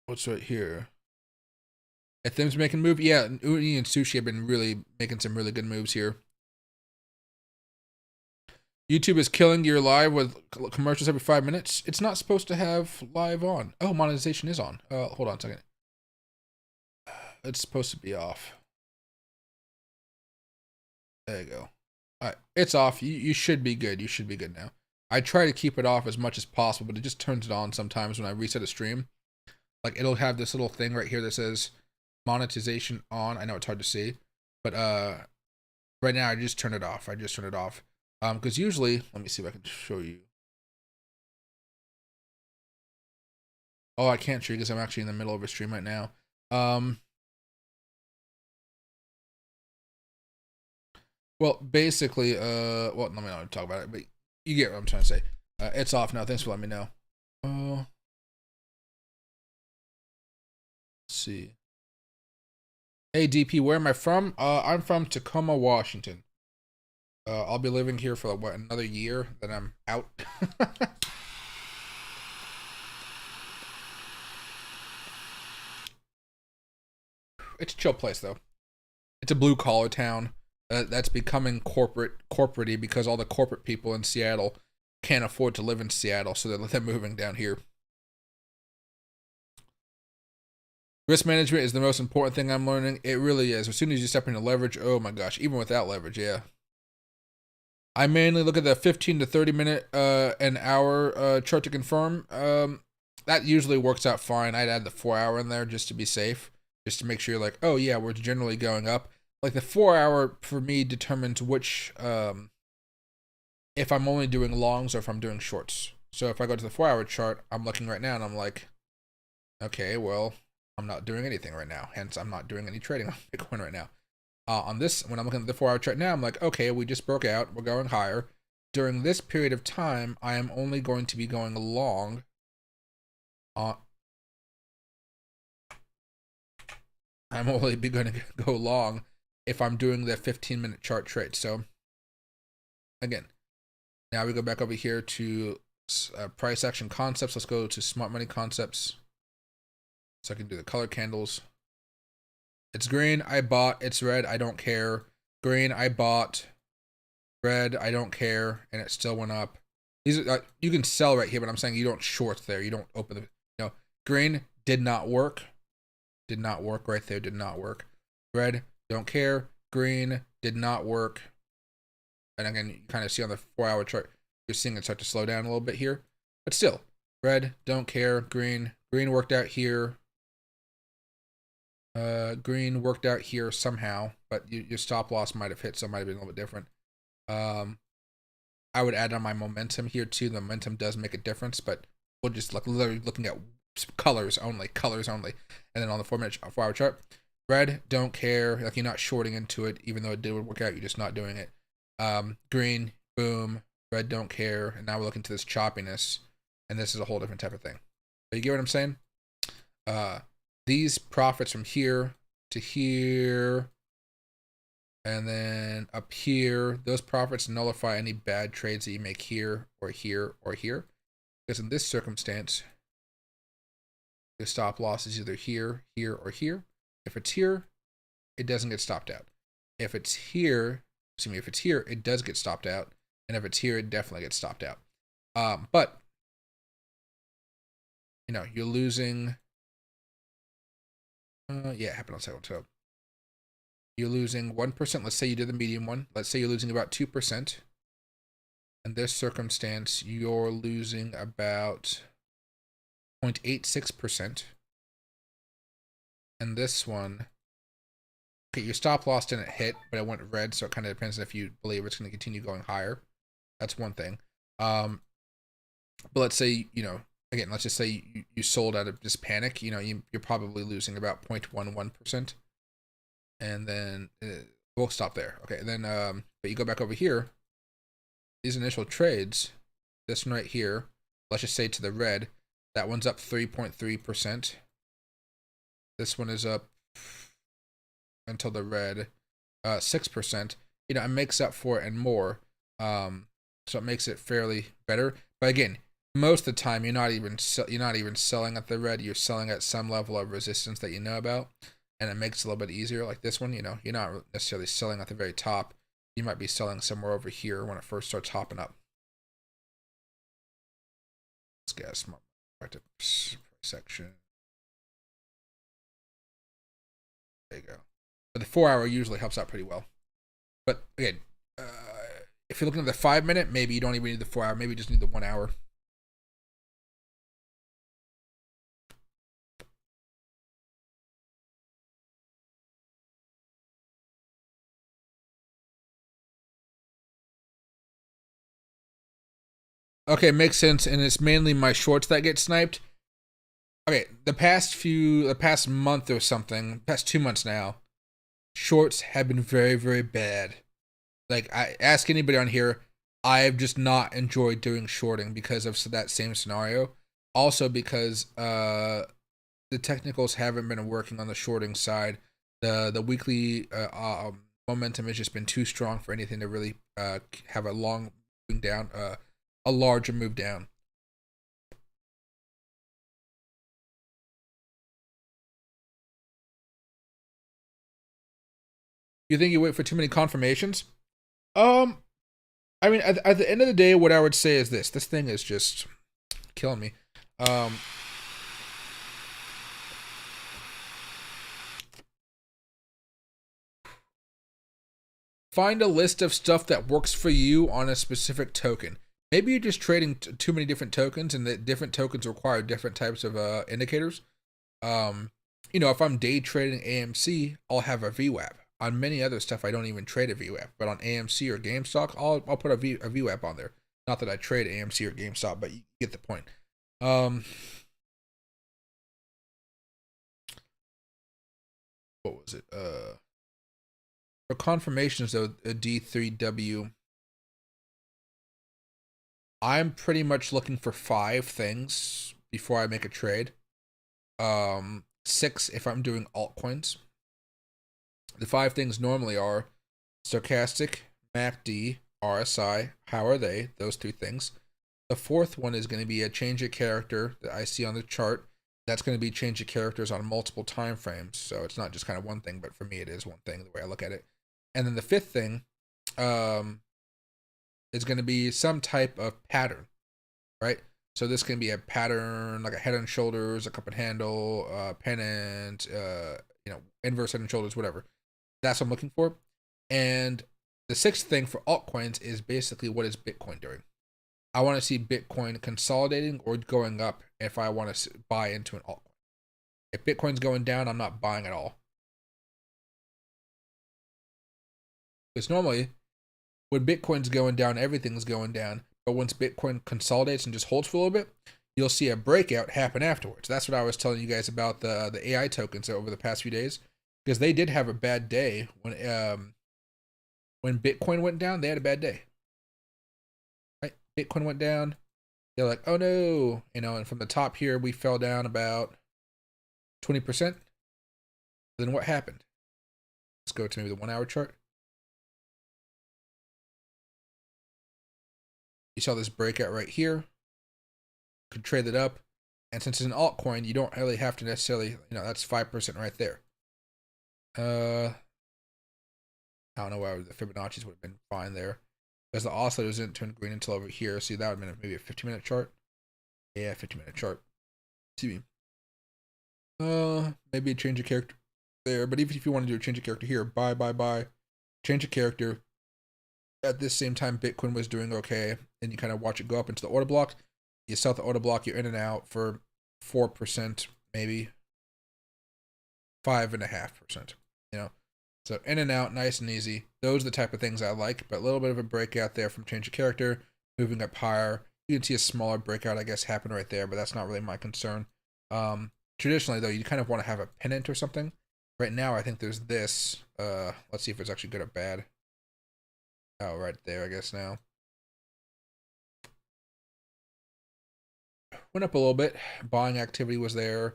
What's right here? Ethem's making a move. Yeah, Uni and Sushi have been really making some really good moves here. YouTube is killing your live with commercials every 5 minutes. It's not supposed to have live on. Oh, monetization is on. Hold on a second. It's supposed to be off. There you go. All right, it's off. You should be good. You should be good now. I try to keep it off as much as possible, but it just turns it on sometimes when I reset a stream. Like it'll have this little thing right here that says monetization on. I know it's hard to see, but right now I just turn it off. I just turn it off. Because usually, let me see if I can show you. Oh, I can't show you because I'm actually in the middle of a stream right now. Well, basically, well, let me not talk about it, but you get what I'm trying to say. It's off now. Thanks for letting me know. Let's see. Hey, DP, where am I from? I'm from Tacoma, Washington. I'll be living here for what, another year, then I'm out. It's a chill place though. It's a blue collar town that's becoming corporate-y because all the corporate people in Seattle can't afford to live in Seattle, so they're moving down here. Risk management is the most important thing I'm learning. It really is. As soon as you step into leverage, oh my gosh, even without leverage, yeah. I mainly look at the 15 to 30 minute an hour chart to confirm. That usually works out fine. I'd add the 4 hour in there just to be safe, just to make sure you're like, oh yeah, we're generally going up. Like the 4 hour for me determines which, if I'm only doing longs or if I'm doing shorts. So if I go to the 4 hour chart, I'm looking right now and I'm like, okay, well, I'm not doing anything right now. Hence, I'm not doing any trading on Bitcoin right now. On this, when I'm looking at the 4 hour chart now, I'm like, okay, we just broke out. We're going higher. During this period of time, I am only going to be going long. I'm only going to go long if I'm doing the 15-minute chart trade. So, again, now we go back over here to price action concepts. Let's go to smart money concepts. So I can do the color candles. It's green, I bought. It's red, I don't care. Green, I bought. Red, I don't care. And it still went up. These are, you can sell right here, but I'm saying you don't short there. You don't open the, no. Green, did not work. Did not work right there, did not work. Red, don't care. Green, did not work. And again, you kind of see on the 4 hour chart, you're seeing it start to slow down a little bit here. But still, red, don't care. Green worked out here. Green worked out here somehow, but your stop loss might have hit, so it might have been a little bit different. I would add on my momentum here too. The momentum does make a difference, but we'll just literally looking at colors only. And then on the 4 hour chart, red, don't care. Like you're not shorting into it, even though it did work out. You're just not doing it. Green, boom, red don't care, and now we're looking to this choppiness, and this is a whole different type of thing. But you get what I'm saying? These profits from here to here, and then up here, those profits nullify any bad trades that you make here or here or here. Because in this circumstance, the stop loss is either here, here, or here. If it's here, it doesn't get stopped out. If it's here, if it's here, it does get stopped out. And if it's here, it definitely gets stopped out. But, you know, you're losing, yeah, it happened on second. So you're losing 1%. Let's say you did the medium one. Let's say you're losing about 2%. In this circumstance, you're losing about 0.86%. And this one, okay, your stop loss didn't hit, but it went red, so it kind of depends on if you believe it's going to continue going higher. That's one thing. But let's say, you know, again, let's just say you sold out of just panic. You know, you're probably losing about 0.11%. And then we'll stop there. Okay, and then but you go back over here. These initial trades, this one right here, let's just say to the red, that one's up 3.3%. This one is up until the red 6%. You know, it makes up for it and more. So it makes it fairly better. But again, most of the time you're not even selling at the red. You're selling at some level of resistance that you know about, and it makes it a little bit easier. Like this one, you know, you're not necessarily selling at the very top. You might be selling somewhere over here when it first starts hopping up. Let's guess market section. There you go. But the 4-hour usually helps out pretty well. But again, if you're looking at the 5-minute, maybe you don't even need the 4-hour. Maybe you just need the 1 hour. Okay, makes sense, and it's mainly my shorts that get sniped. Okay, the past month or something, past 2 months now, shorts have been very, very bad. Like, I ask anybody on here, I've just not enjoyed doing shorting because of that same scenario. Also because the technicals haven't been working on the shorting side. The weekly momentum has just been too strong for anything to really have a long moving down, a larger move down. You think you wait for too many confirmations? I mean, at the end of the day, what I would say is this thing is just killing me. Find a list of stuff that works for you on a specific token. Maybe you're just trading too many different tokens, and that different tokens require different types of indicators. You know, if I'm day trading AMC, I'll have a VWAP. On many other stuff, I don't even trade a VWAP. But on AMC or GameStop, I'll put a VWAP on there. Not that I trade AMC or GameStop, but you get the point. What was it? For confirmations, though, a D3W, I'm pretty much looking for 5 things before I make a trade. 6 if I'm doing altcoins. The 5 things normally are stochastic, MACD, RSI. How are they? Those 2 things. The 4th one is going to be a change of character that I see on the chart. That's going to be change of characters on multiple time frames. So it's not just kind of one thing, but for me it is one thing, the way I look at it. And then the 5th thing is going to be some type of pattern, right? So this can be a pattern like a head and shoulders, a cup and handle, pennant, you know, inverse head and shoulders, whatever. That's what I'm looking for. And the 6th thing for altcoins is basically, what is Bitcoin doing? I want to see Bitcoin consolidating or going up if I want to buy into an altcoin. If Bitcoin's going down, I'm not buying at all. Because normally, when Bitcoin's going down, everything's going down. But once Bitcoin consolidates and just holds for a little bit, you'll see a breakout happen afterwards. That's what I was telling you guys about the AI tokens over the past few days. Because they did have a bad day when Bitcoin went down. They had a bad day. Bitcoin went down, they're like, oh no, you know, and from the top here, we fell down about 20%. Then what happened? Let's go to maybe the 1 hour chart. You saw this breakout right here. Could trade it up. And since it's an altcoin, you don't really have to necessarily, you know, that's 5% right there. I don't know why the Fibonacci's would have been fine there. Because the oscillator didn't turn green until over here. See, that would have been maybe a 15-minute chart. Yeah, 15-minute chart. See me. Maybe a change of character there. But even if you want to do a change of character here, buy. Change of character. At this same time, Bitcoin was doing okay. And you kind of watch it go up into the order block. You sell the order block, you're in and out for 4%, maybe 5.5%, you know. So in and out, nice and easy. Those are the type of things I like, but a little bit of a breakout there from change of character, moving up higher. You can see a smaller breakout, I guess, happen right there, but that's not really my concern. Traditionally, though, you kind of want to have a pennant or something. Right now, I think there's this. Let's see if it's actually good or bad. Oh, right there, I guess now. Went up a little bit. Buying activity was there.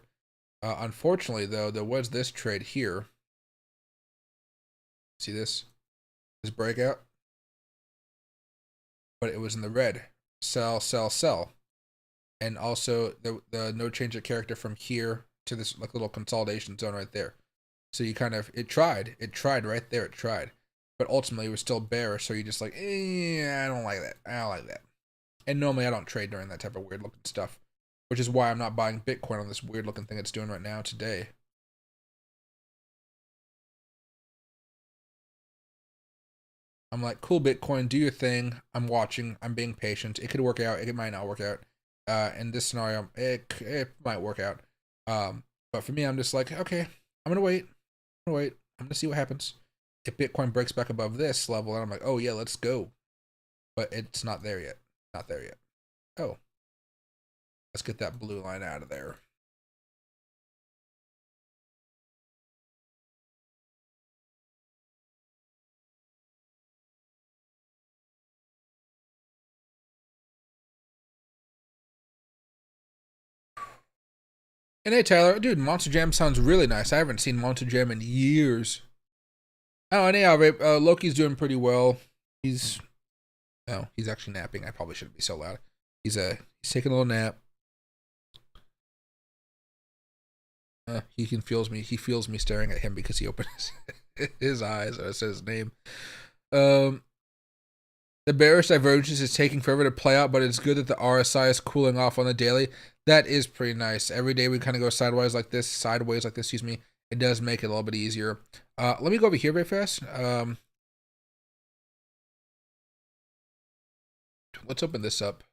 Unfortunately, though, there was this trade here. See this? This breakout? But it was in the red. Sell, sell, sell. And also the no change of character from here to this like little consolidation zone right there. So you kind of, it tried right there, it tried. But ultimately it was still bearish, so you just like, I don't like that. I don't like that. And normally I don't trade during that type of weird looking stuff. Which is why I'm not buying Bitcoin on this weird looking thing it's doing right now today. I'm like, cool, Bitcoin, do your thing. I'm watching. I'm being patient. It could work out. It might not work out. In this scenario, it might work out. But for me, I'm just like, okay, I'm going to wait. I'm going to see what happens. If Bitcoin breaks back above this level, and I'm like, oh, yeah, let's go. But it's not there yet. Not there yet. Oh. Let's get that blue line out of there. And hey, Tyler, dude, Monster Jam sounds really nice. I haven't seen Monster Jam in years. Oh, and yeah, Loki's doing pretty well. He's actually napping. I probably shouldn't be so loud. He's taking a little nap. He feels me. He feels me staring at him because he opened his eyes. I said his name. The bearish divergence is taking forever to play out, but it's good that the RSI is cooling off on the daily. That is pretty nice. Every day we kind of go sideways like this, excuse me. It does make it a little bit easier. Let me go over here very fast. Let's open this up.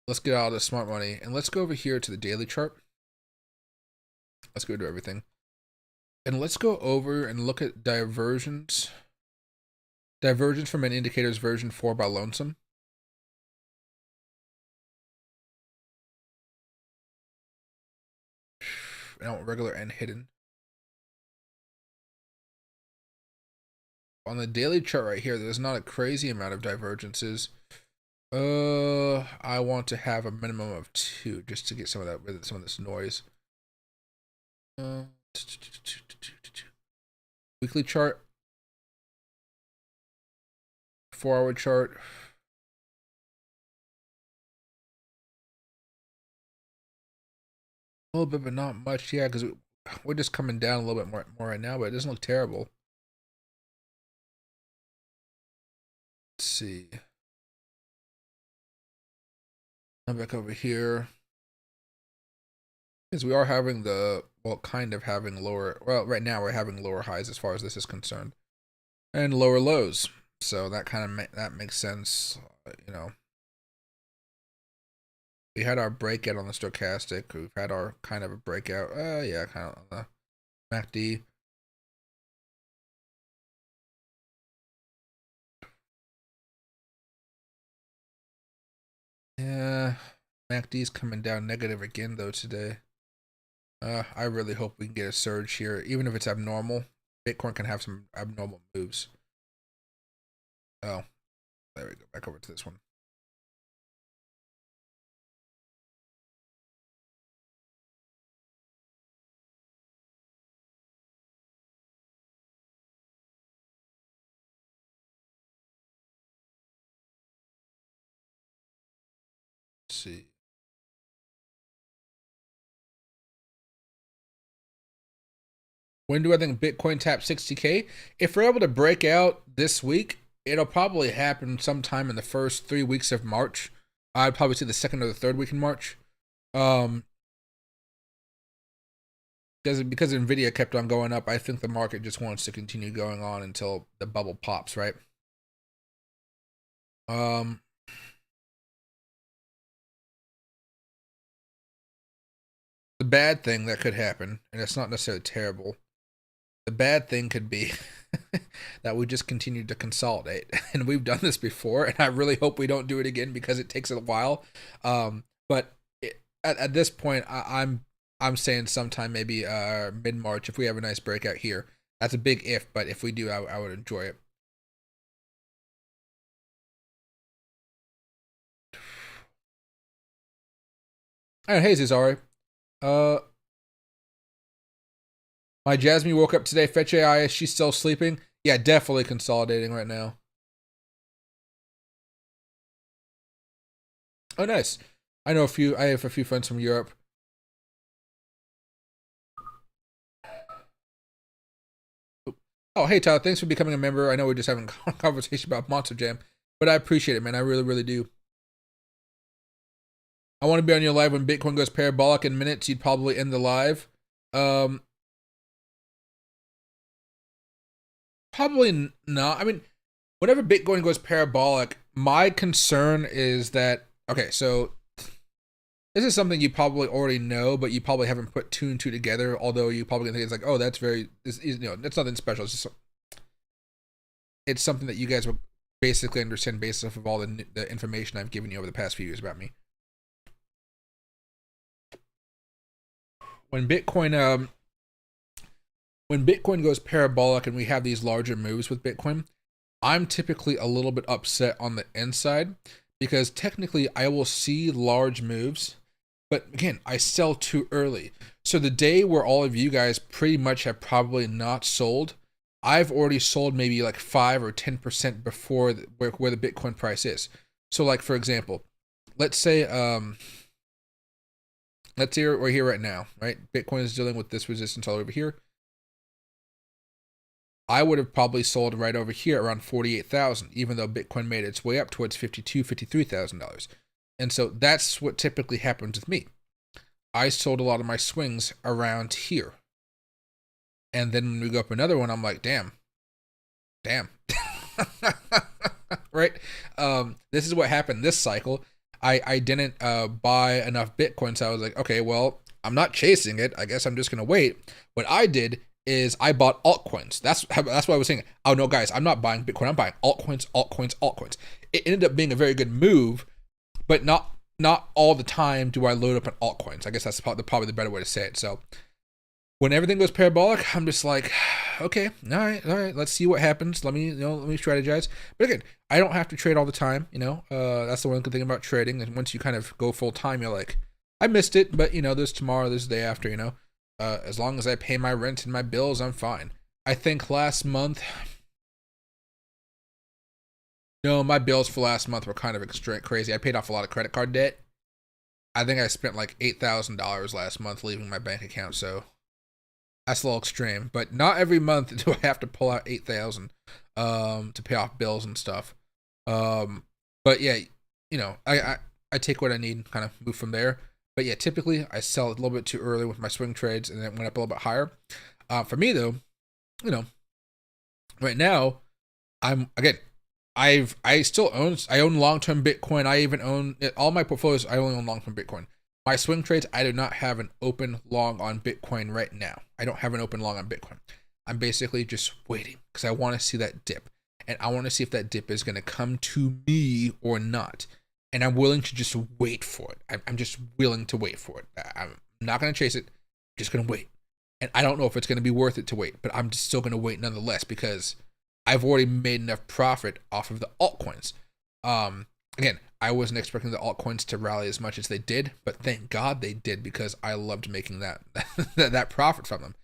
Let's get out of the smart money, and let's go over here to the daily chart. Let's go to everything. And let's go over and look at divergence. Divergence from an indicator's version 4 by Lonesome. I want regular and hidden. On the daily chart right here, there's not a crazy amount of divergences. I want to have a minimum of 2 just to get some of this noise. Weekly chart. 4-hour chart. A little bit, but not much. Yeah, because we're just coming down a little bit more right now, but it doesn't look terrible. Let's see. I'm back over here. Because we are having kind of having lower, right now we're having lower highs as far as this is concerned. And lower lows. So that kind of, that makes sense, you know. We had our breakout on the stochastic. We've had our kind of a breakout. Yeah, kind of on the MACD. Yeah, MACD's coming down negative again though today. I really hope we can get a surge here, even if it's abnormal. Bitcoin can have some abnormal moves. Oh, there we go. Back over to this one. see. When do I think Bitcoin taps 60K? If we're able to break out this week, it'll probably happen sometime in the first 3 weeks of March. I'd probably say the second or the third week in March. Because Nvidia kept on going up, I think the market just wants to continue going on until the bubble pops, right? The bad thing that could happen, and it's not necessarily terrible, the bad thing could be that we just continue to consolidate. And we've done this before, and I really hope we don't do it again because it takes a while. But at this point, I'm saying sometime maybe mid-March if we have a nice breakout here. That's a big if, but if we do, I would enjoy it. And hey, Zizari. My Jasmine woke up today. Fetch AI, is she still sleeping? Yeah, definitely consolidating right now. Oh, nice. I have a few friends from Europe. Oh, hey, Tyler, thanks for becoming a member. I know we're just having a conversation about Monster Jam, but I appreciate it, man. I really, really do. I want to be on your live when Bitcoin goes parabolic in minutes. You'd probably end the live. Probably not. I mean, whenever Bitcoin goes parabolic, my concern is that, okay, so this is something you probably already know, but you probably haven't put two and two together, although you probably think it's like, oh, that's that's nothing special. It's something that you guys will basically understand based off of all the information I've given you over the past few years about me. When Bitcoin goes parabolic and we have these larger moves with Bitcoin, I'm typically a little bit upset on the inside because technically I will see large moves, but again, I sell too early. So the day where all of you guys pretty much have probably not sold, I've already sold maybe like 5 or 10% before where the Bitcoin price is. So like, for example, let's say we're here right now, right? Bitcoin is dealing with this resistance all over here. I would have probably sold right over here around 48,000, even though Bitcoin made its way up towards $52,000, $53,000. And so that's what typically happens with me. I sold a lot of my swings around here. And then when we go up another one, I'm like, damn. Right? This is what happened this cycle. I didn't buy enough Bitcoin, so I was like, okay, well, I'm not chasing it. I guess I'm just going to wait. What I did is I bought altcoins. That's what I was saying. Oh, no, guys, I'm not buying Bitcoin. I'm buying altcoins. It ended up being a very good move, but not all the time do I load up on altcoins. I guess that's probably the better way to say it. So when everything goes parabolic, I'm just like, okay, all right, let's see what happens. Let me strategize. But again, I don't have to trade all the time. That's the one good thing about trading. And once you kind of go full time, you're like, I missed it, but there's tomorrow, there's the day after. As long as I pay my rent and my bills, I'm fine. I think last month, no, my bills for last month were kind of extreme crazy. I paid off a lot of credit card debt. I think I spent like $8,000 last month leaving my bank account. So that's a little extreme, but not every month do I have to pull out $8,000 to pay off bills and stuff. But yeah, I take what I need and kind of move from there. But yeah, typically I sell a little bit too early with my swing trades and then it went up a little bit higher. For me though, right now I own long-term Bitcoin. I even own all my portfolios. I only own long-term Bitcoin. My swing trades, I do not have an open long on Bitcoin right now. I don't have an open long on Bitcoin. I'm basically just waiting because I want to see that dip. And I want to see if that dip is going to come to me or not. And I'm willing to just wait for it. I'm just willing to wait for it. I'm not going to chase it. I'm just going to wait. And I don't know if it's going to be worth it to wait, but I'm just still going to wait nonetheless because I've already made enough profit off of the altcoins. Again, I wasn't expecting the altcoins to rally as much as they did, but thank God they did because I loved making that profit from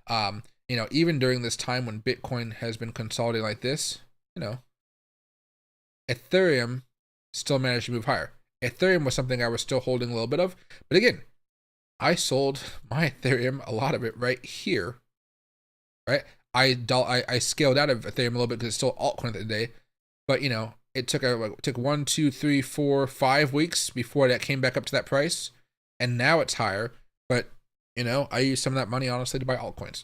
them. Even during this time when Bitcoin has been consolidating like this, Ethereum still managed to move higher. Ethereum was something I was still holding a little bit of. But again, I sold my Ethereum, a lot of it right here, right? I scaled out of Ethereum a little bit because it's still altcoin at the day. But, you know, it took 1, 2, 3, 4, 5 weeks before that came back up to that price. And now it's higher. But, you know, I use some of that money, honestly, to buy altcoins.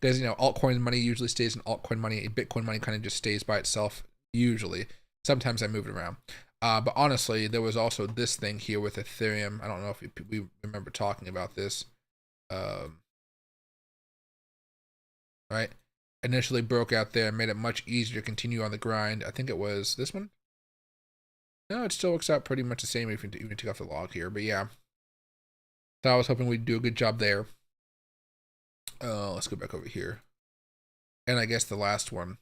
Because, you know, altcoin money usually stays in altcoin money. Bitcoin money kind of just stays by itself, usually. Sometimes I move it around. But honestly, there was also this thing here with Ethereum. I don't know if we remember talking about this. Right? Initially broke out there, made it much easier to continue on the grind. I think it was this one. No, it still works out pretty much the same if you even take off the log here. But yeah. So I was hoping we'd do a good job there. Let's go back over here. And I guess the last one.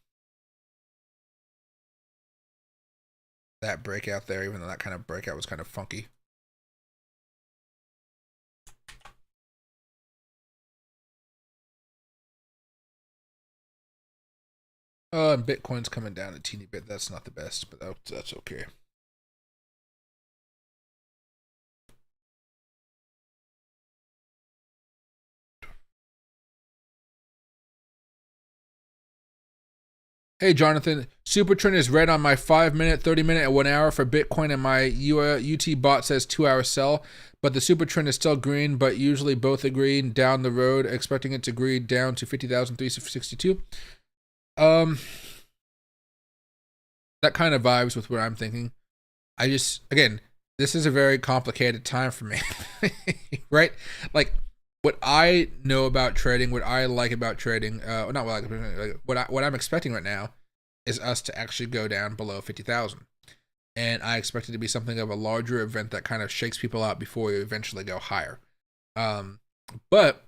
That breakout there, even though that kind of breakout was kind of funky. And Bitcoin's coming down a teeny bit. That's not the best, but that's okay. Hey Jonathan, super trend is red on my 5 minute, 30 minute, and 1 hour for Bitcoin, and my UT bot says 2 hour sell, but the super trend is still green, but usually both are green down the road, expecting it to green down to 50,362. That kind of vibes with what I'm thinking. Again, this is a very complicated time for me, right? Like, what I know about trading, what I like about trading, not what I'm expecting right now is us to actually go down below 50,000. And I expect it to be something of a larger event that kind of shakes people out before we eventually go higher. But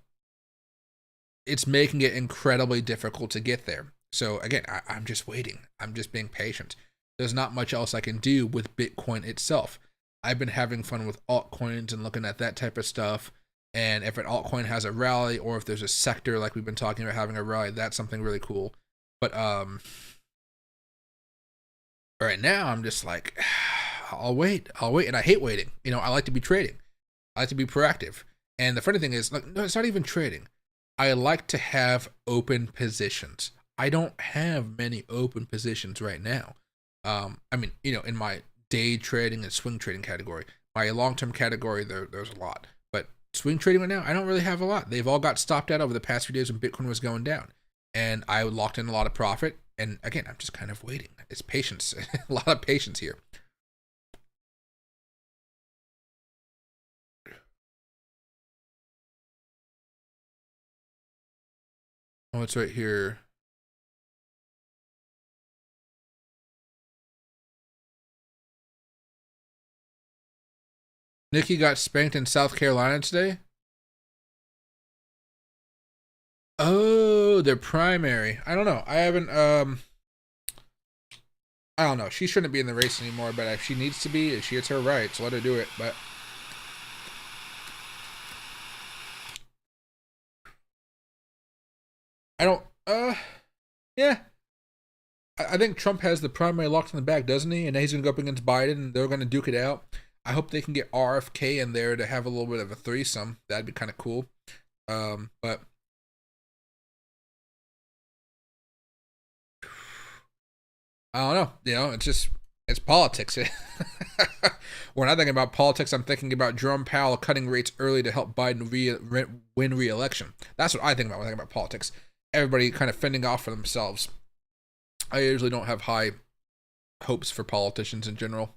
it's making it incredibly difficult to get there. So again, I'm just waiting. I'm just being patient. There's not much else I can do with Bitcoin itself. I've been having fun with altcoins and looking at that type of stuff. And if an altcoin has a rally, or if there's a sector like we've been talking about having a rally, that's something really cool. But right now I'm just like, I'll wait, and I hate waiting. You know, I like to be trading. I like to be proactive. And the funny thing is, like, no, it's not even trading. I like to have open positions. I don't have many open positions right now. I mean, you know, in my day trading and swing trading category, my long-term category, there's a lot. Swing trading right now, I don't really have a lot. They've all got stopped out over the past few days when Bitcoin was going down. And I locked in a lot of profit. And again, I'm just kind of waiting. It's patience. A lot of patience here. Oh, it's right here. Nikki got spanked in South Carolina today. Oh, their primary. I don't know. I haven't, I don't know. She shouldn't be in the race anymore, but if she needs to be, it's her right, so let her do it. But I don't, yeah. I think Trump has the primary locked in the bag, doesn't he? And he's going to go up against Biden, and they're going to duke it out. I hope they can get RFK in there to have a little bit of a threesome. That'd be kind of cool. But I don't know. You know, it's politics. When I'm thinking about politics, I'm thinking about Jerome Powell cutting rates early to help Biden win re-election. That's what I think about when I think about politics. Everybody kind of fending off for themselves. I usually don't have high hopes for politicians in general.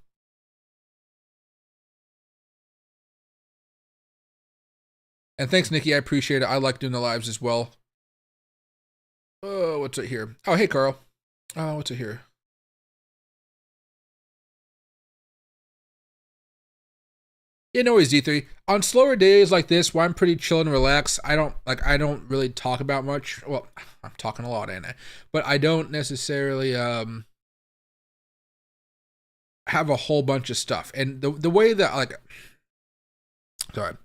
And thanks, Nikki. I appreciate it. I like doing the lives as well. Oh, what's it here? Oh, hey, Carl. Oh, what's it here? Yeah, no worries, D3. On slower days like this, where I'm pretty chill and relaxed, I don't really talk about much. Well, I'm talking a lot, ain't I? But I don't necessarily have a whole bunch of stuff. And the way that sorry,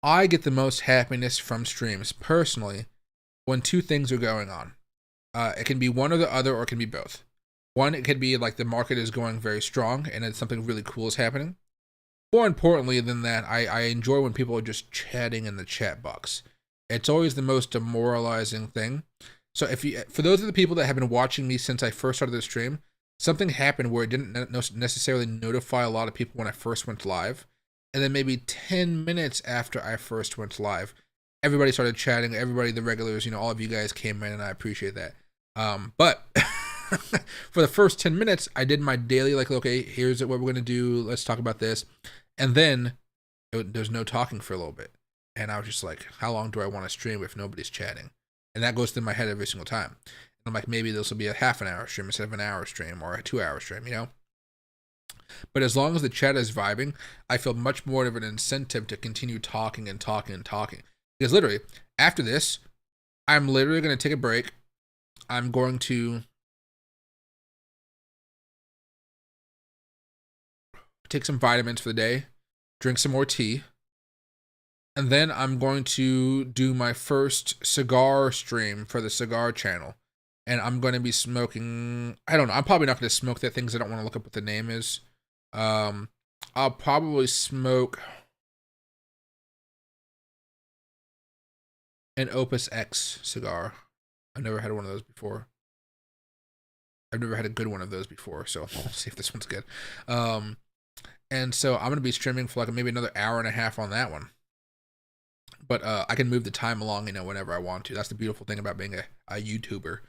I get the most happiness from streams personally when two things are going on. It can be one or the other, or it can be both. One, it could be like the market is going very strong and it's something really cool is happening. More importantly than that, I enjoy when people are just chatting in the chat box. It's always the most demoralizing thing. So for those of the people that have been watching me since I first started the stream, something happened where it didn't necessarily notify a lot of people when I first went live. And then maybe 10 minutes after I first went live, everybody started chatting. Everybody, the regulars, all of you guys came in, and I appreciate that. But for the first 10 minutes, I did my daily, like, okay, here's what we're going to do. Let's talk about this. And then there's no talking for a little bit. And I was just like, how long do I want to stream if nobody's chatting? And that goes through my head every single time. And I'm like, maybe this will be a half an hour stream instead of an hour stream or a 2-hour stream, But as long as the chat is vibing, I feel much more of an incentive to continue talking and talking and talking. Because literally, after this, I'm literally going to take a break. I'm going to take some vitamins for the day, drink some more tea, and then I'm going to do my first cigar stream for the cigar channel. And I'm going to be smoking, I don't know, I'm probably not going to smoke that thing because I don't want to look up what the name is. I'll probably smoke an Opus X cigar. I've never had one of those before. I've never had a good one of those before, so we'll see if this one's good. And so I'm going to be streaming for like maybe another hour and a half on that one. But I can move the time along, whenever I want to. That's the beautiful thing about being a YouTuber.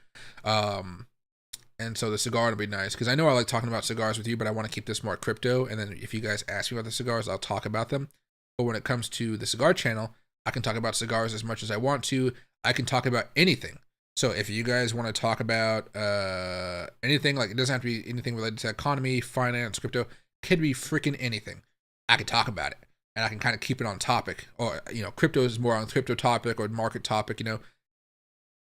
And so the cigar will be nice, because I know I like talking about cigars with you, but I want to keep this more crypto. And then if you guys ask me about the cigars, I'll talk about them. But when it comes to the cigar channel, I can talk about cigars as much as I want to. I can talk about anything. So if you guys want to talk about anything, like it doesn't have to be anything related to economy, finance, crypto, it could be freaking anything. I can talk about it, and I can kind of keep it on topic. Or crypto is more on crypto topic or market topic.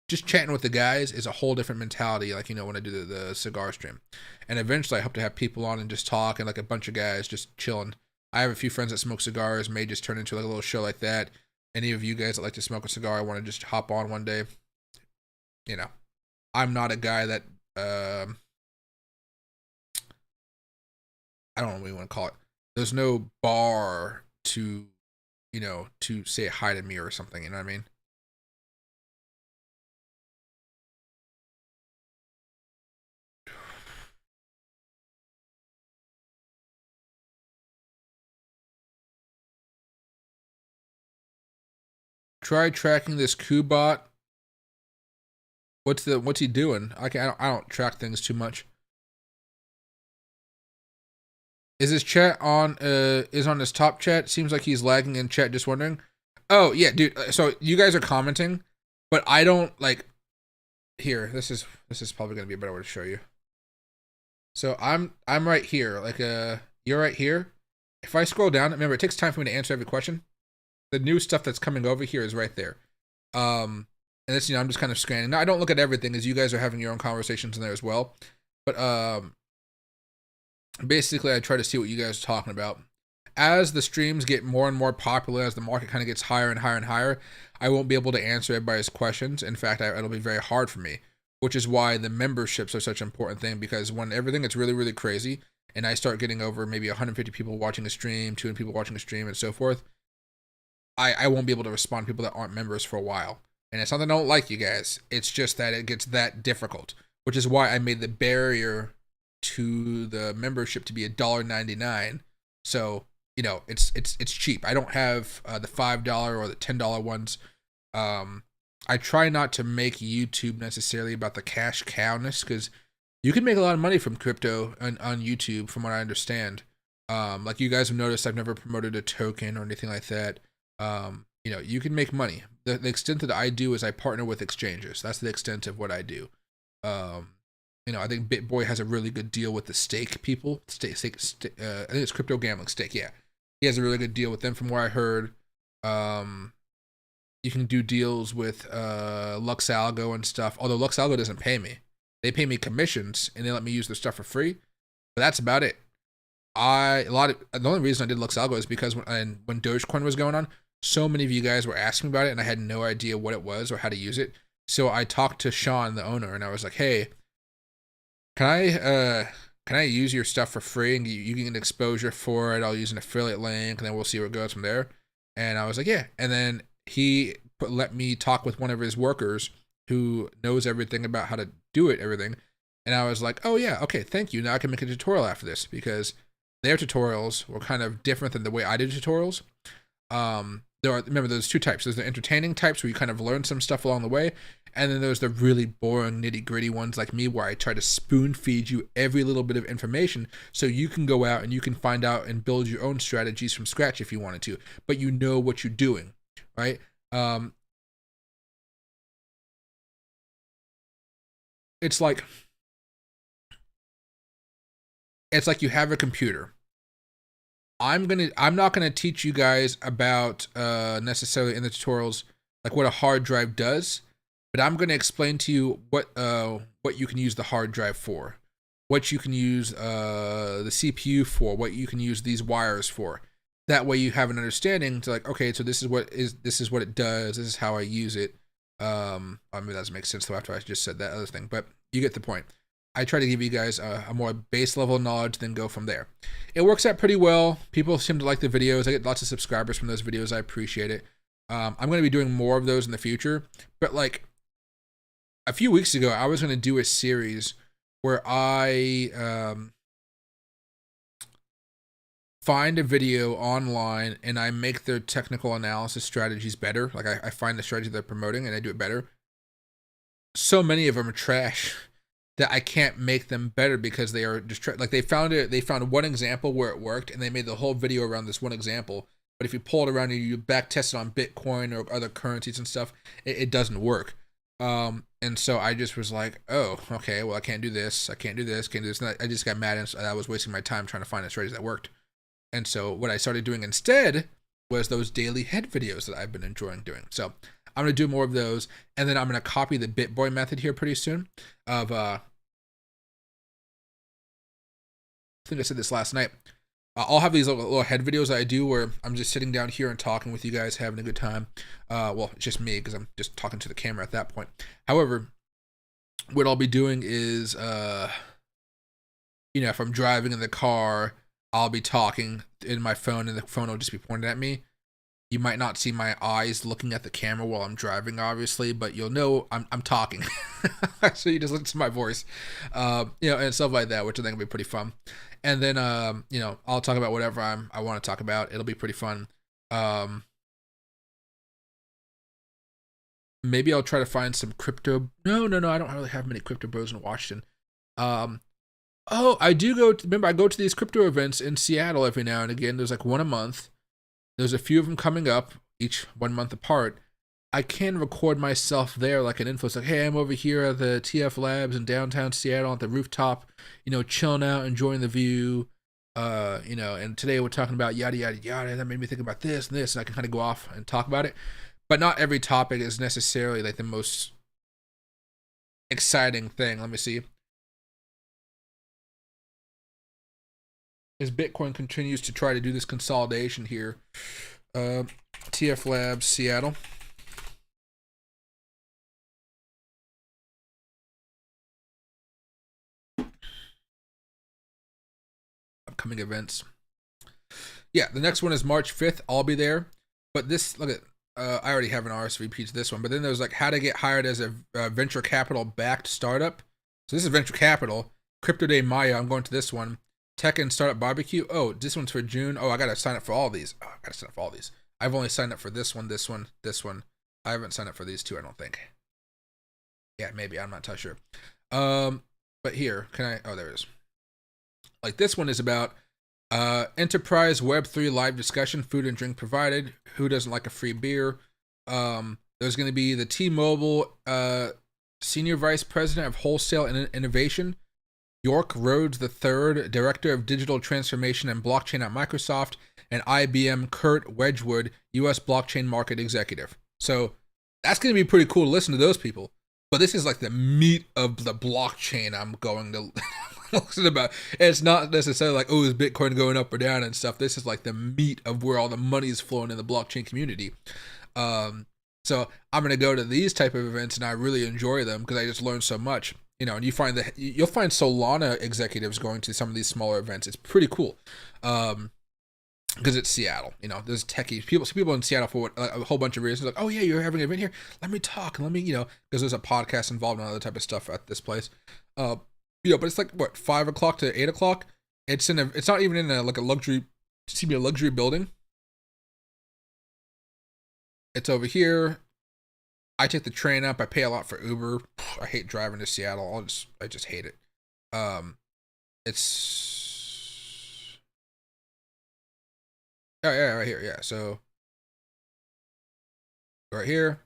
Just chatting with the guys is a whole different mentality. Like when I do the cigar stream, and eventually I hope to have people on and just talk, and like a bunch of guys just chilling. I have a few friends that smoke cigars. May just turn into like a little show like that. Any of you guys that like to smoke a cigar, I want to just hop on one day. I'm not a guy that I don't know what you want to call it. There's no bar to to say hi to me or something. You know what I mean? Try tracking this Kubot. What's he doing? I don't track things too much. Is his chat on is on his top chat? Seems like he's lagging in chat, just wondering. Oh yeah, dude. So you guys are commenting, but I don't like here. This is probably gonna be a better way to show you. So I'm right here, like you're right here. If I scroll down, remember it takes time for me to answer every question. The new stuff that's coming over here is right there. And it's I'm just kind of scanning. Now I don't look at everything, as you guys are having your own conversations in there as well. But basically I try to see what you guys are talking about. As the streams get more and more popular, as the market kind of gets higher and higher and higher, I won't be able to answer everybody's questions. In fact, it'll be very hard for me, which is why the memberships are such an important thing, because when everything gets really, really crazy and I start getting over maybe 150 people watching a stream, 200 people watching a stream, and so forth, I won't be able to respond to people that aren't members for a while. And it's not that I don't like you guys. It's just that it gets that difficult, which is why I made the barrier to the membership to be $1.99. So, it's cheap. I don't have the $5 or the $10 ones. I try not to make YouTube necessarily about the cash cowness, because you can make a lot of money from crypto on YouTube, from what I understand. Like you guys have noticed, I've never promoted a token or anything like that. You can make money. The extent that I do is I partner with exchanges. That's the extent of what I do. I think BitBoy has a really good deal with the stake people. I think it's crypto gambling stake. Yeah, he has a really good deal with them, from where I heard. You can do deals with Lux Algo and stuff. Although Lux Algo doesn't pay me, they pay me commissions and they let me use their stuff for free. But that's about it. The only reason I did Lux Algo is because when Dogecoin was going on, so many of you guys were asking about it, and I had no idea what it was or how to use it. So I talked to Sean, the owner, and I was like, hey, can I use your stuff for free and you can get exposure for it? I'll use an affiliate link and then we'll see where it goes from there. And I was like, yeah. And then he let me talk with one of his workers who knows everything about how to do it, everything. And I was like, oh yeah, okay, thank you. Now I can make a tutorial after this, because their tutorials were kind of different than the way I did tutorials. Remember, there's two types. There's the entertaining types where you kind of learn some stuff along the way, and then there's the really boring, nitty-gritty ones like me, where I try to spoon feed you every little bit of information so you can go out and you can find out and build your own strategies from scratch if you wanted to, but you know what you're doing, right? It's like you have a computer. I'm not gonna teach you guys about necessarily in the tutorials like what a hard drive does, but I'm gonna explain to you what you can use the hard drive for, what you can use the CPU for, what you can use these wires for. That way you have an understanding to like, okay, so this is what it does, this is how I use it. I mean, that doesn't make sense though after I just said that other thing, but you get the point. I try to give you guys a more base level knowledge, then go from there. It works out pretty well. People seem to like the videos. I get lots of subscribers from those videos. I appreciate it. I'm going to be doing more of those in the future. But like a few weeks ago, I was going to do a series where I find a video online and I make their technical analysis strategies better. Like I find the strategy they're promoting and I do it better. So many of them are trash that I can't make them better because they are just like they found one example where it worked and they made the whole video around this one example. But if you pull it around and you back test it on Bitcoin or other currencies and stuff, it doesn't work. And so I just was like, oh, okay, well I can't do this, can't do this. And I just got mad and I was wasting my time trying to find a strategy that worked. And so what I started doing instead was those daily head videos that I've been enjoying doing. So I'm going to do more of those, and then I'm going to copy the BitBoy method here pretty soon of, I think I said this last night. I'll have these little head videos that I do where I'm just sitting down here and talking with you guys, having a good time. Well, it's just me because I'm just talking to the camera at that point. However, what I'll be doing is, if I'm driving in the car, I'll be talking in my phone and the phone will just be pointed at me. You might not see my eyes looking at the camera while I'm driving, obviously, but you'll know I'm talking. So you just listen to my voice, and stuff like that, which I think will be pretty fun. And then, I'll talk about whatever I want to talk about. It'll be pretty fun. Maybe I'll try to find some crypto. No, I don't really have many crypto bros in Washington. I do remember I go to these crypto events in Seattle every now and again. There's like one a month. There's a few of them coming up, each 1 month apart. I can record myself there like an info. It's like, hey, I'm over here at the TF Labs in downtown Seattle at the rooftop, chilling out, enjoying the view. And today we're talking about yada, yada, yada. That made me think about this and this. And I can kind of go off and talk about it. But not every topic is necessarily like the most exciting thing. Let me see. As Bitcoin continues to try to do this consolidation here. TF Labs, Seattle. Upcoming events. Yeah, the next one is March 5th. I'll be there. But this, look at, I already have an RSVP to this one. But then there's like how to get hired as a venture capital backed startup. So this is venture capital. Crypto Day Maya. I'm going to this one. Tech and Startup Barbecue. Oh, this one's for June. Oh, I gotta sign up for all these. I've only signed up for this one. I haven't signed up for these two, I don't think. Yeah, maybe. I'm not too sure. But here, can I? Oh, there it is. Like this one is about enterprise Web3 live discussion, food and drink provided. Who doesn't like a free beer? There's going to be the T-Mobile Senior Vice President of Wholesale and Innovation, York Rhodes III, Director of Digital Transformation and Blockchain at Microsoft, and IBM Kurt Wedgwood, U.S. Blockchain Market Executive. So that's going to be pretty cool to listen to those people. But this is like the meat of the blockchain I'm going to listen about. And it's not necessarily like, oh, is Bitcoin going up or down and stuff. This is like the meat of where all the money is flowing in the blockchain community. So I'm going to go to these type of events and I really enjoy them because I just learned so much. you know, and you find that you'll find Solana executives going to some of these smaller events. It's pretty cool. Because it's Seattle, you know, there's techie people in Seattle for a whole bunch of reasons. Like, oh yeah, you're having an event here. Let me talk and let me, you know, because there's a podcast involved and other type of stuff at this place. You know, but it's like what 5 o'clock to 8 o'clock. It's not even in like a luxury building. It's over here. I take the train up. I pay a lot for Uber. I hate driving to Seattle. I just hate it. It's yeah, right here. Yeah, so right here.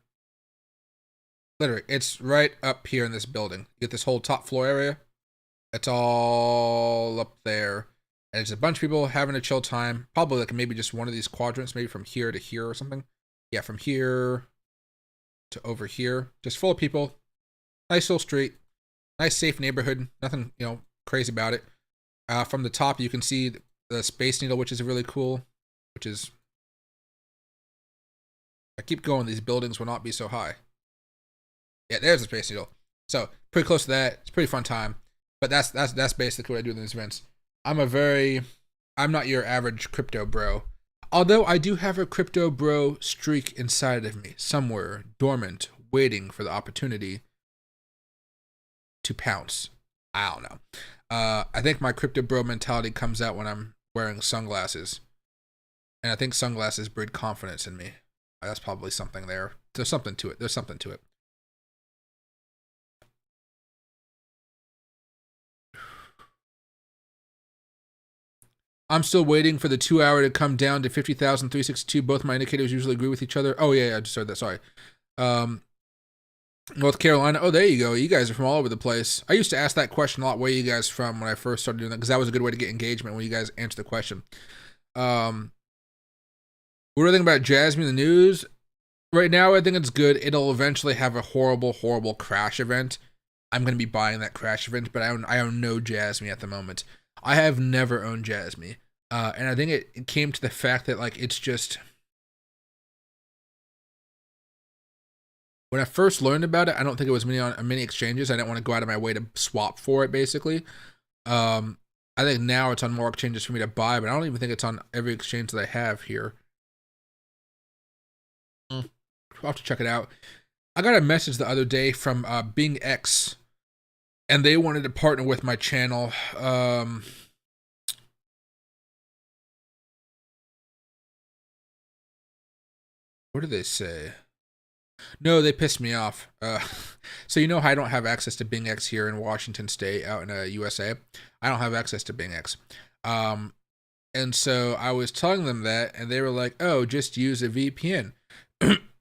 Literally, it's right up here in this building. You get this whole top floor area. It's all up there. And it's a bunch of people having a chill time. Probably like maybe just one of these quadrants, maybe from here to here or something. Yeah, from here to over here. Just full of people. Nice little street. Nice safe neighborhood. Nothing, you know, crazy about it. From the top, you can see the Space Needle, which is really cool. Which is... I keep going, these buildings will not be so high. Yeah, there's the Space Needle. So, pretty close to that. It's a pretty fun time. But that's basically what I do in these events. I'm not your average crypto bro. Although I do have a crypto bro streak inside of me, somewhere dormant, waiting for the opportunity to pounce. I don't know. I think my crypto bro mentality comes out when I'm wearing sunglasses. And I think sunglasses breed confidence in me. That's probably something there. There's something to it. I'm still waiting for the 2 hour to come down to 50,362. Both my indicators usually agree with each other. Oh, yeah, I just heard that. Sorry. North Carolina. Oh, there you go. You guys are from all over the place. I used to ask that question a lot. Where are you guys from when I first started doing that? Because that was a good way to get engagement when you guys answer the question. What do you think about Jasmine in the news? Right now, I think it's good. It'll eventually have a horrible, horrible crash event. I'm going to be buying that crash event, but I own no Jasmine at the moment. I have never owned Jasmine. And I think it came to the fact that, like, it's just... When I first learned about it, I don't think it was on many exchanges. I didn't want to go out of my way to swap for it, basically. I think now it's on more exchanges for me to buy, but I don't even think it's on every exchange that I have here. I'll have to check it out. I got a message the other day from Bing X, and they wanted to partner with my channel. What did they say? No, they pissed me off. So you know how I don't have access to Bing X here in Washington State, out in USA. I don't have access to Bing X. And so I was telling them that, and they were like, "Oh, just use a VPN."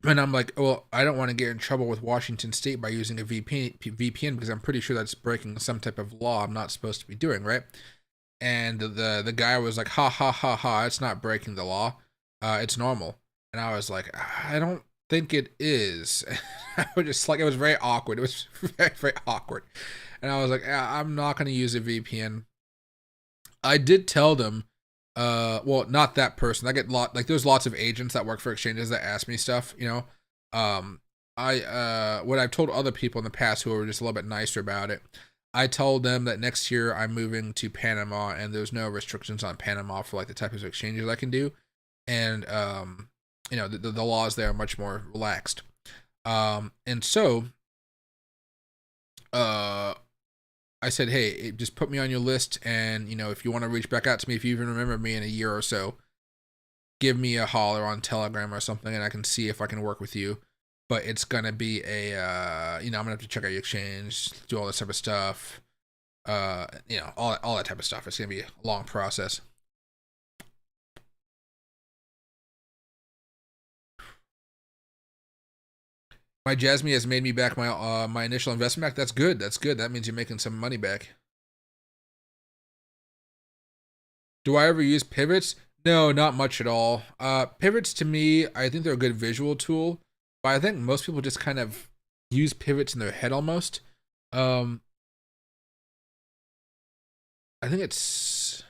And I'm like, "Well, I don't want to get in trouble with Washington State by using a VPN because I'm pretty sure that's breaking some type of law I'm not supposed to be doing, right?" And the guy was like, "Ha ha ha ha! It's not breaking the law. It's normal." And I was like, "I don't think it is." I was just like, it was very awkward. It was very, very awkward. And I was like, I'm not going to use a VPN. I did tell them, well, not that person. I get there's lots of agents that work for exchanges that ask me stuff, you know. What I've told other people in the past who were just a little bit nicer about it, I told them that next year I'm moving to Panama and there's no restrictions on Panama for like the type of exchanges I can do. And, you know, the laws there are much more relaxed. And so, I said, hey, just put me on your list. And, you know, if you want to reach back out to me, if you even remember me in a year or so, give me a holler on Telegram or something and I can see if I can work with you. But it's going to be a, you know, I'm going to have to check out your exchange, do all this type of stuff. You know, all that type of stuff. It's going to be a long process. My Jasmine has made me back my my initial investment back. That's good. That's good. That means you're making some money back. Do I ever use pivots? No, not much at all. Pivots to me, I think they're a good visual tool, but I think most people just kind of use pivots in their head almost. I think it's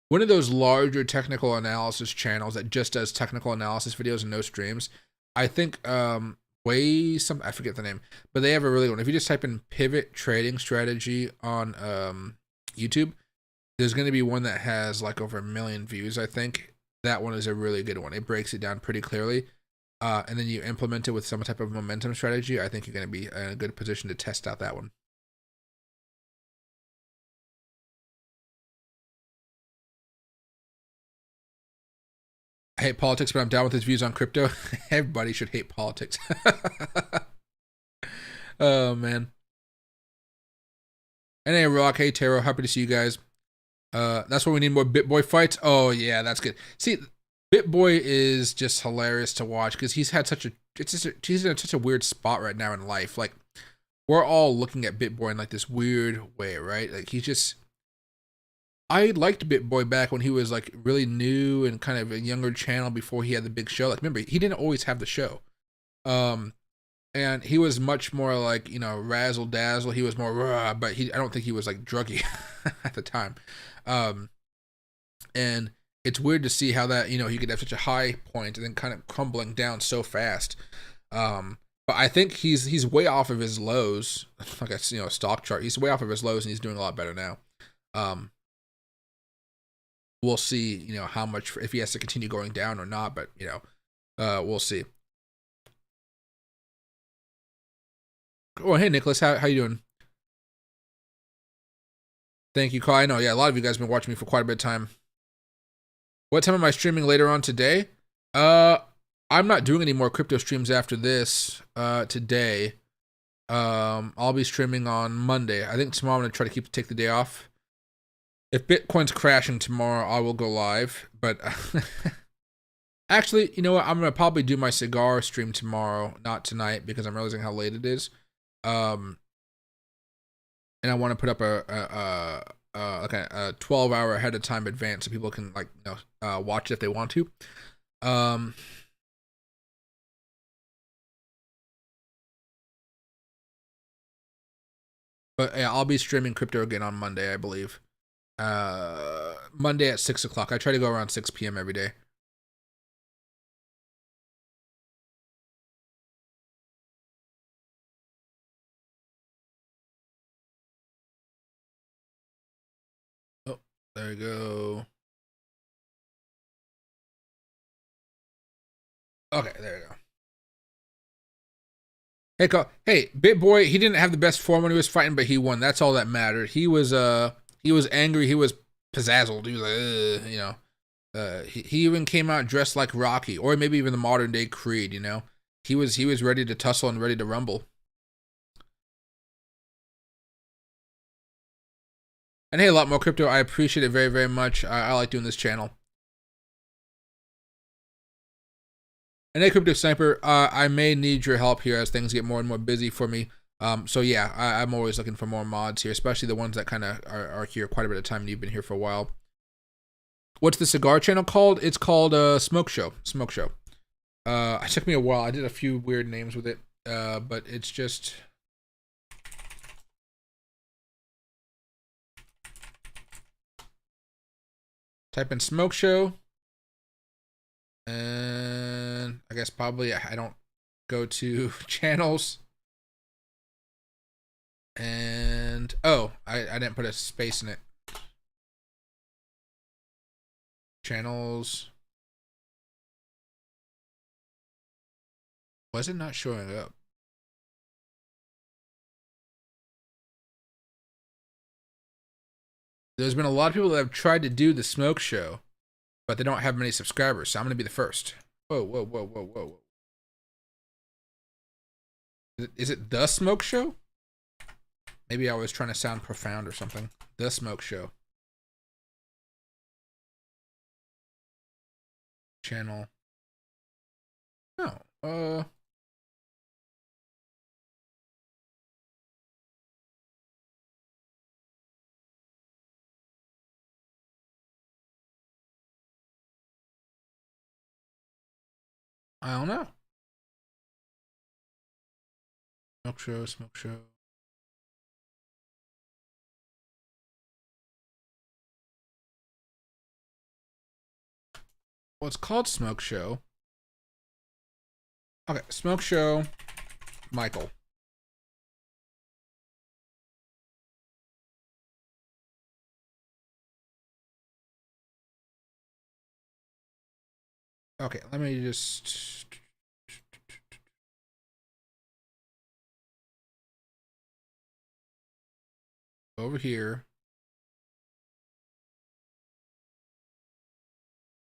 one of those larger technical analysis channels that just does technical analysis videos and no streams. I think what Way some, I forget the name, but they have a really good one. If you just type in pivot trading strategy on YouTube, there's going to be one that has like over 1 million views, I think. That one is a really good one. It breaks it down pretty clearly. And then you implement it with some type of momentum strategy. I think you're going to be in a good position to test out that one. I hate politics, but I'm down with his views on crypto. Everybody should hate politics. Oh, man. And hey, Rock. Hey, Taro. Happy to see you guys. That's why we need more BitBoy fights. Oh, yeah, that's good. See, BitBoy is just hilarious to watch because he's had such a, he's in such a weird spot right now in life. Like, we're all looking at BitBoy in like this weird way, right? Like, he's just, I liked BitBoy back when he was like really new and kind of a younger channel before he had the big show. Like, remember, he didn't always have the show. And he was much more like, you know, razzle dazzle. He was more raw, but I don't think he was like druggy at the time. And it's weird to see how that, you know, he could have such a high point and then kind of crumbling down so fast. But I think he's way off of his lows. Like a, you know, stock chart. He's way off of his lows and he's doing a lot better now. We'll see, you know, how much, if he has to continue going down or not, but, you know, we'll see. Oh, hey, Nicholas, how you doing? Thank you, Kyle. I know, yeah, a lot of you guys have been watching me for quite a bit of time. What time am I streaming later on today? I'm not doing any more crypto streams after this, today. I'll be streaming on Monday. I think tomorrow I'm going to try to take the day off. If Bitcoin's crashing tomorrow, I will go live, but actually, you know what? I'm going to probably do my cigar stream tomorrow, not tonight, because I'm realizing how late it is. And I want to put up a 12-hour ahead of time advance so people can, like, you know, watch it if they want to. But yeah, I'll be streaming crypto again on Monday, I believe. Monday at 6 o'clock. I try to go around 6 p.m. every day. Oh, there you go. Okay, there you go. Hey, hey, BitBoy, he didn't have the best form when he was fighting, but he won. That's all that mattered. He was angry. He was pizzazzled. He was like, you know, he even came out dressed like Rocky, or maybe even the modern day Creed. You know, he was ready to tussle and ready to rumble. And hey, a lot more crypto. I appreciate it very, very much. I like doing this channel. And hey, Crypto Sniper, I may need your help here as things get more and more busy for me. So yeah, I'm always looking for more mods here, especially the ones that kind of are here quite a bit of time and you've been here for a while. What's the cigar channel called? It's called Smoke Show. Smoke Show. It took me a while. I did a few weird names with it, but it's just... Type in Smoke Show. And I guess probably I don't go to channels. And oh, I didn't put a space in it. Channels. Was it not showing up? There's been a lot of people that have tried to do the Smoke Show, but they don't have many subscribers, so I'm going to be the first. Whoa, whoa, whoa, whoa, whoa. Is it The Smoke Show? Maybe I was trying to sound profound or something. The Smoke Show. Channel. No. I don't know. Smoke Show, Smoke Show. Well, it's called Smoke Show. Okay, Smoke Show. Michael. Okay, let me just... over here.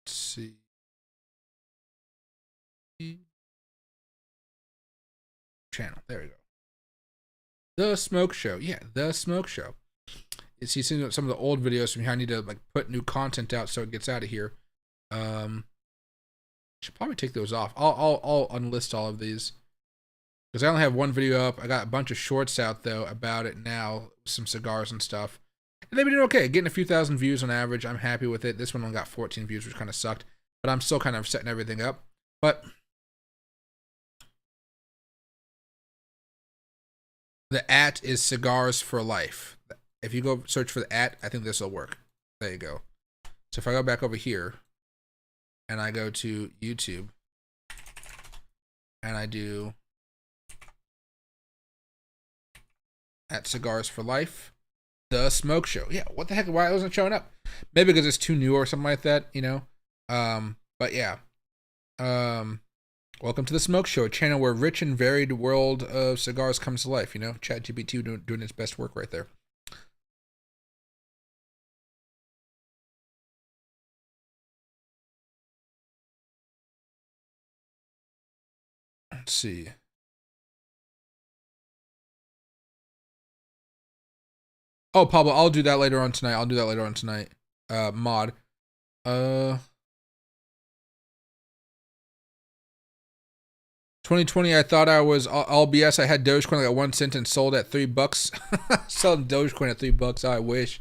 Let's see. Channel. There we go. The Smoke Show. Yeah, The Smoke Show. You see some of the old videos from here. I need to like put new content out so it gets out of here. Should probably take those off. I'll unlist all of these because I only have one video up. I got a bunch of shorts out though about it now, some cigars and stuff. And they've been doing okay, getting a few thousand views on average. I'm happy with it. This one only got 14 views, which kind of sucked, but I'm still kind of setting everything up. But the @ is Cigars for Life. If you go search for the @ I think this will work. There you go. So if I go back over here and I go to YouTube and I do @Cigars for Life, The Smoke Show. Yeah, what the heck? Why wasn't it showing up? Maybe because it's too new or something like that, you know? But yeah. Welcome to The Smoke Show, a channel where rich and varied world of cigars comes to life, you know? ChatGPT doing its best work right there. Let's see. Oh, Pablo, I'll do that later on tonight. Mod. 2020, I thought I was all BS. I had Dogecoin at 1 cent and sold at $3. Selling Dogecoin at $3. I wish.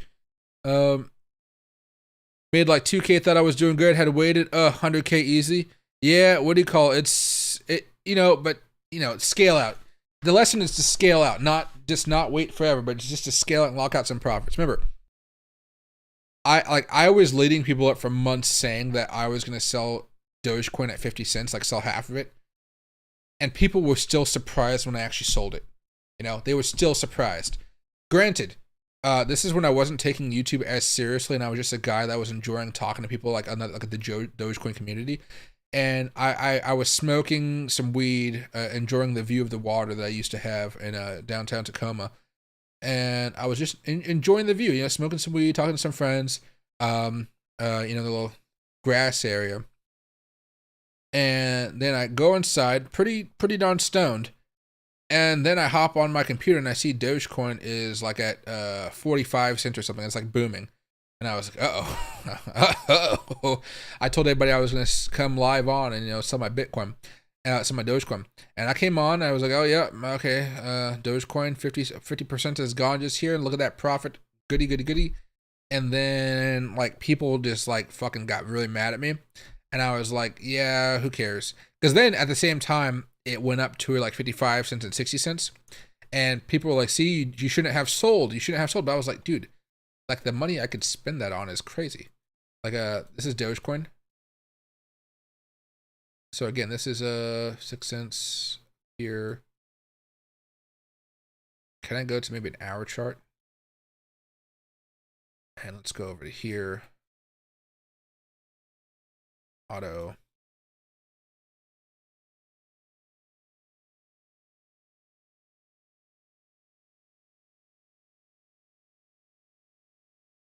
Made like 2K. Thought I was doing good. Had waited 100K easy. Yeah. What do you call it? But scale out. The lesson is to scale out, not wait forever, but just to scale out and lock out some profits. Remember, I was leading people up for months saying that I was going to sell Dogecoin at 50 cents, like sell half of it. And people were still surprised when I actually sold it. You know, they were still surprised. Granted, this is when I wasn't taking YouTube as seriously, and I was just a guy that was enjoying talking to people like the Dogecoin community. And I was smoking some weed, enjoying the view of the water that I used to have in downtown Tacoma. And I was just enjoying the view, smoking some weed, talking to some friends, the little grass area. And then I go inside, pretty darn stoned. And then I hop on my computer and I see Dogecoin is like at 45 cents or something. It's like booming. And I was like, uh-oh. I told everybody I was going to come live on and, sell my Bitcoin, sell my Dogecoin. And I came on, and I was like, oh, yeah, okay, Dogecoin, 50% is gone just here. And look at that profit. Goody. And then, like, people just, like, fucking got really mad at me. And I was like, yeah, who cares? Because then, at the same time, it went up to, like, 55 cents and 60 cents. And people were like, see, you shouldn't have sold. But I was like, dude. Like, the money I could spend that on is crazy. Like, this is Dogecoin. So, again, this is 6 cents here. Can I go to maybe an hour chart? And let's go over to here. Auto.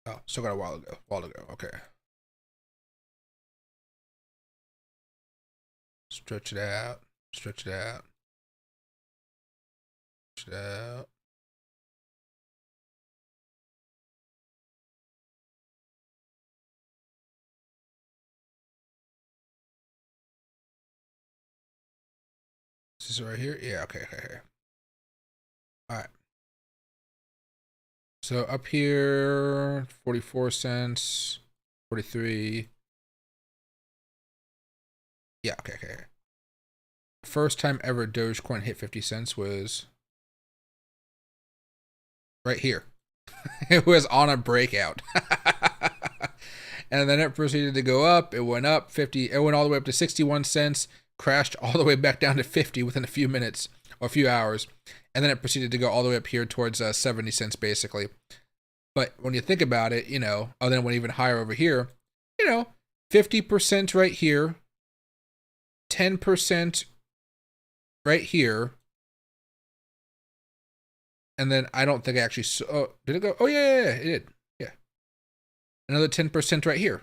Oh, still got a while ago. Okay. Stretch it out. This is right here? Yeah, okay. Alright. So up here, 44 cents, 43. Yeah, okay. First time ever Dogecoin hit 50 cents was right here. It was on a breakout. And then it proceeded to go up. It went up 50. It went all the way up to 61 cents, crashed all the way back down to 50 within a few minutes. a few hours, and then it proceeded to go all the way up here towards 70 cents basically. But when you think about it, you know, oh, then it went even higher over here, you know, 50% right here, 10% right here, and then I don't think I actually saw, oh, did it go? Oh, yeah, it did. Yeah. Another 10% right here.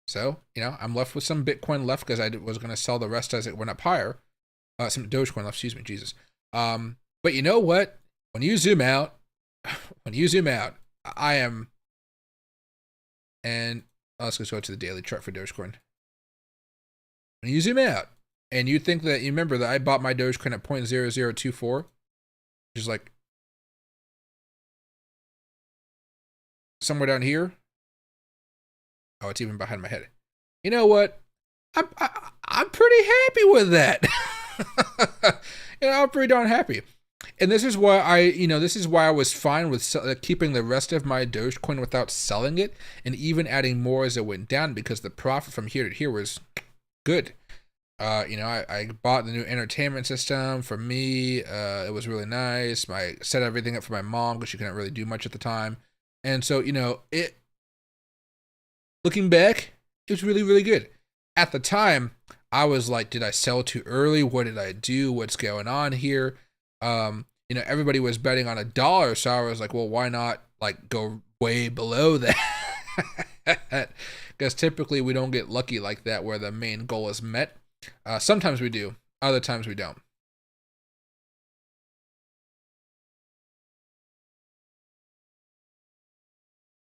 So, you know, I'm left with some Bitcoin left because I was going to sell the rest as it went up higher. Some Dogecoin left, excuse me, Jesus. But you know what? When you zoom out, I am, and let's go to the daily chart for Dogecoin. When you zoom out, and you think that, you remember that I bought my Dogecoin at 0.0024, which is like somewhere down here. Oh, it's even behind my head. You know what? I'm pretty happy with that. You know, I'm pretty darn happy. And this is why I was fine with keeping the rest of my Dogecoin without selling it, and even adding more as it went down, because the profit from here to here was good. You know, I bought the new entertainment system for me. It was really nice. I set everything up for my mom because she couldn't really do much at the time. And so, you know, looking back, it was really, really good. At the time, I was like, did I sell too early? What did I do? What's going on here? You know, everybody was betting on $1, so I was like, well, why not like go way below that? Because typically we don't get lucky like that where the main goal is met. Sometimes we do, other times we don't.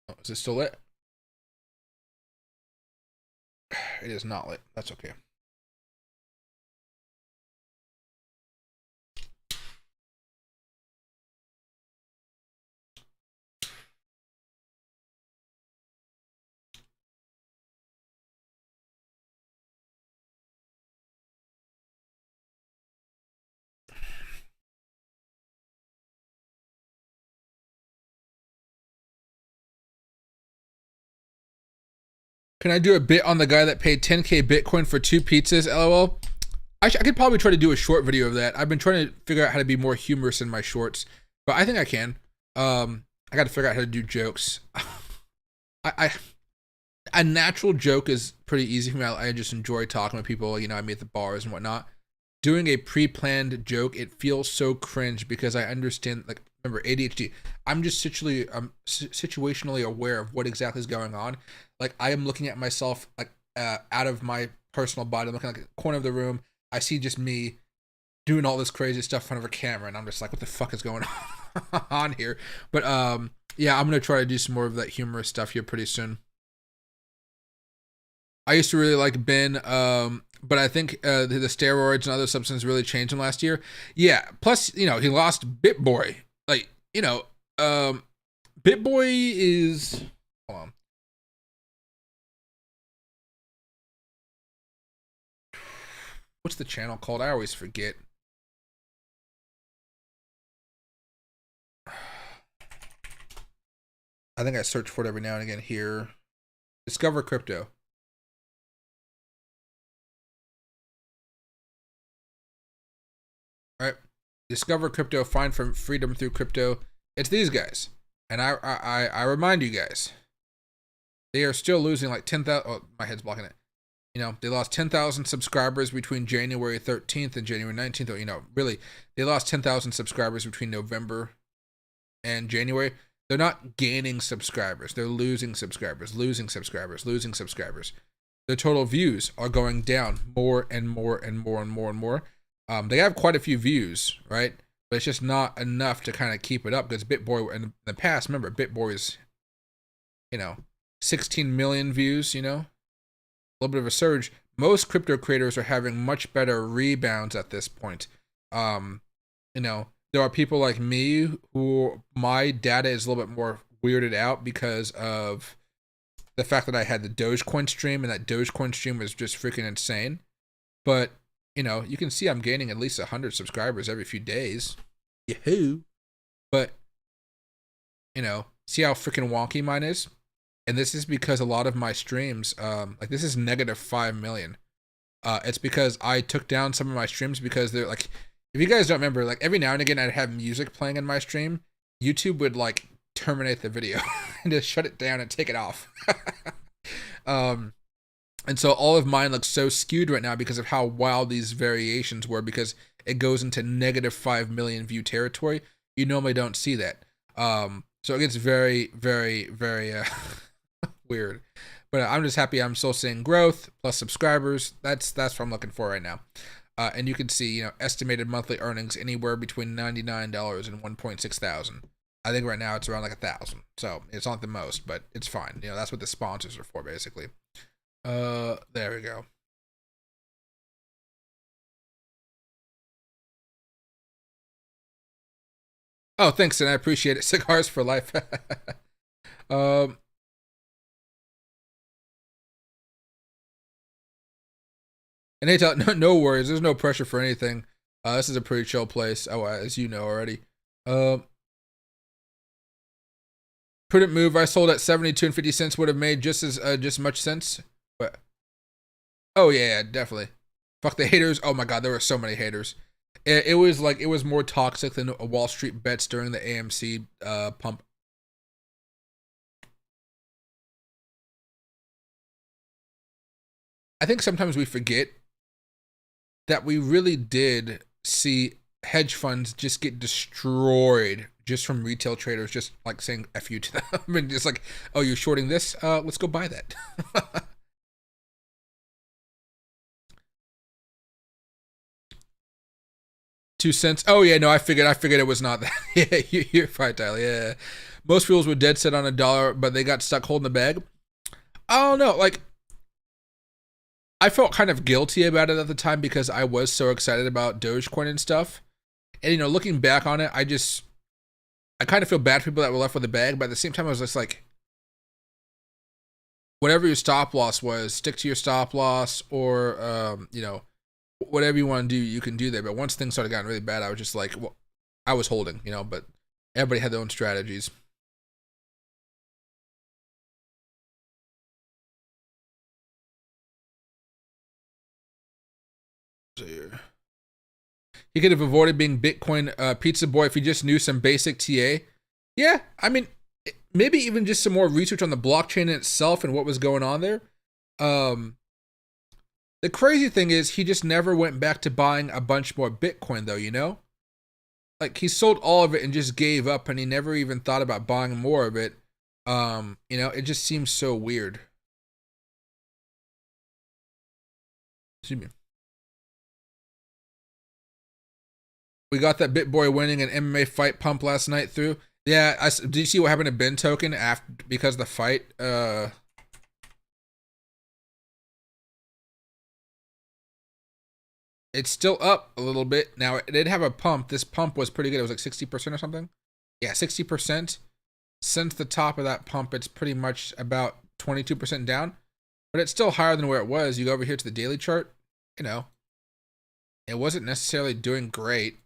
Oh, is it still lit? It is not lit. That's okay. Can I do a bit on the guy that paid 10K Bitcoin for 2 pizzas? LOL. I could probably try to do a short video of that. I've been trying to figure out how to be more humorous in my shorts, but I think I can. I got to figure out how to do jokes. A natural joke is pretty easy for me. I just enjoy talking with people. You know, I meet at the bars and whatnot. Doing a pre-planned joke, it feels so cringe because I understand, like, remember, ADHD. I'm just situationally aware of what exactly is going on. Like, I am looking at myself, like, out of my personal body. I'm looking at the corner of the room. I see just me doing all this crazy stuff in front of a camera, and I'm just like, what the fuck is going on here? But, yeah, I'm going to try to do some more of that humorous stuff here pretty soon. I used to really like Ben, but I think the steroids and other substances really changed him last year. Yeah, plus, you know, he lost BitBoy. Like, you know, BitBoy is... Hold on. What's the channel called? I always forget. I think I search for it every now and again here. Discover Crypto. All right, discover crypto, find from freedom through crypto. It's these guys, and I remind you guys, they are still losing like 10,000. Oh, my head's blocking it. You know, they lost 10,000 subscribers between January 13th and January 19th. Or, you know, really, they lost 10,000 subscribers between November and January. They're not gaining subscribers. They're losing subscribers, losing subscribers, losing subscribers. Their total views are going down more and more and more and more and more. They have quite a few views, right? But it's just not enough to kind of keep it up because BitBoy, in the past, remember, BitBoy's, you know, 16 million views, you know? A little bit of a surge. Most crypto creators are having much better rebounds at this point. You know, there are people like me who my data is a little bit more weirded out because of the fact that I had the Dogecoin stream, and that Dogecoin stream was just freaking insane. But you know, you can see I'm gaining at least 100 subscribers every few days. Yahoo! But, you know, see how freaking wonky mine is? And this is because a lot of my streams, like this is -5 million. It's because I took down some of my streams because they're like, if you guys don't remember, like every now and again I'd have music playing in my stream. YouTube would like terminate the video and just shut it down and take it off. And so all of mine looks so skewed right now because of how wild these variations were, because it goes into negative 5 million view territory. You normally don't see that. So it gets very, very, very weird. But I'm just happy I'm still seeing growth plus subscribers. That's what I'm looking for right now. And you can see, you know, estimated monthly earnings anywhere between $99 and 1.6 thousand. I think right now it's around like 1,000. So it's not the most, but it's fine. You know, that's what the sponsors are for, basically. There we go. Oh, thanks, and I appreciate it. Cigars for life. um, and hey, no worries. There's no pressure for anything. This is a pretty chill place. Oh, as you know already. Prudent move. I sold at 72 and 50 cents. Would have made just much sense. But oh yeah, definitely. Fuck the haters. Oh my god, there were so many haters. It was like, it was more toxic than Wall Street bets during the AMC pump. I think sometimes we forget that we really did see hedge funds just get destroyed just from retail traders just like saying F you to them. And just like, oh, you're shorting this? Let's go buy that. 2 cents. Oh yeah, no, I figured it was not that. Yeah, you're right, Tyler. Yeah, most fools were dead set on $1, but they got stuck holding the bag. I don't know. Like, I felt kind of guilty about it at the time because I was so excited about Dogecoin and stuff. And you know, looking back on it, I kind of feel bad for people that were left with a bag. But at the same time, I was just like, whatever your stop loss was, stick to your stop loss, or you know, whatever you want to do, you can do there. But once things started getting really bad, I was just like, well, I was holding, you know, but everybody had their own strategies. So he could have avoided being Bitcoin pizza boy if he just knew some basic TA. Yeah, I mean, maybe even just some more research on the blockchain itself and what was going on there. The crazy thing is he just never went back to buying a bunch more Bitcoin, though, you know? Like, he sold all of it and just gave up, and he never even thought about buying more of it. You know, it just seems so weird. Excuse me. We got that BitBoy winning an MMA fight pump last night through. Yeah, did you see what happened to Ben Token after, because of the fight? It's still up a little bit. Now, it did have a pump. This pump was pretty good. It was like 60% or something. Yeah, 60%. Since the top of that pump, it's pretty much about 22% down. But it's still higher than where it was. You go over here to the daily chart. You know, it wasn't necessarily doing great.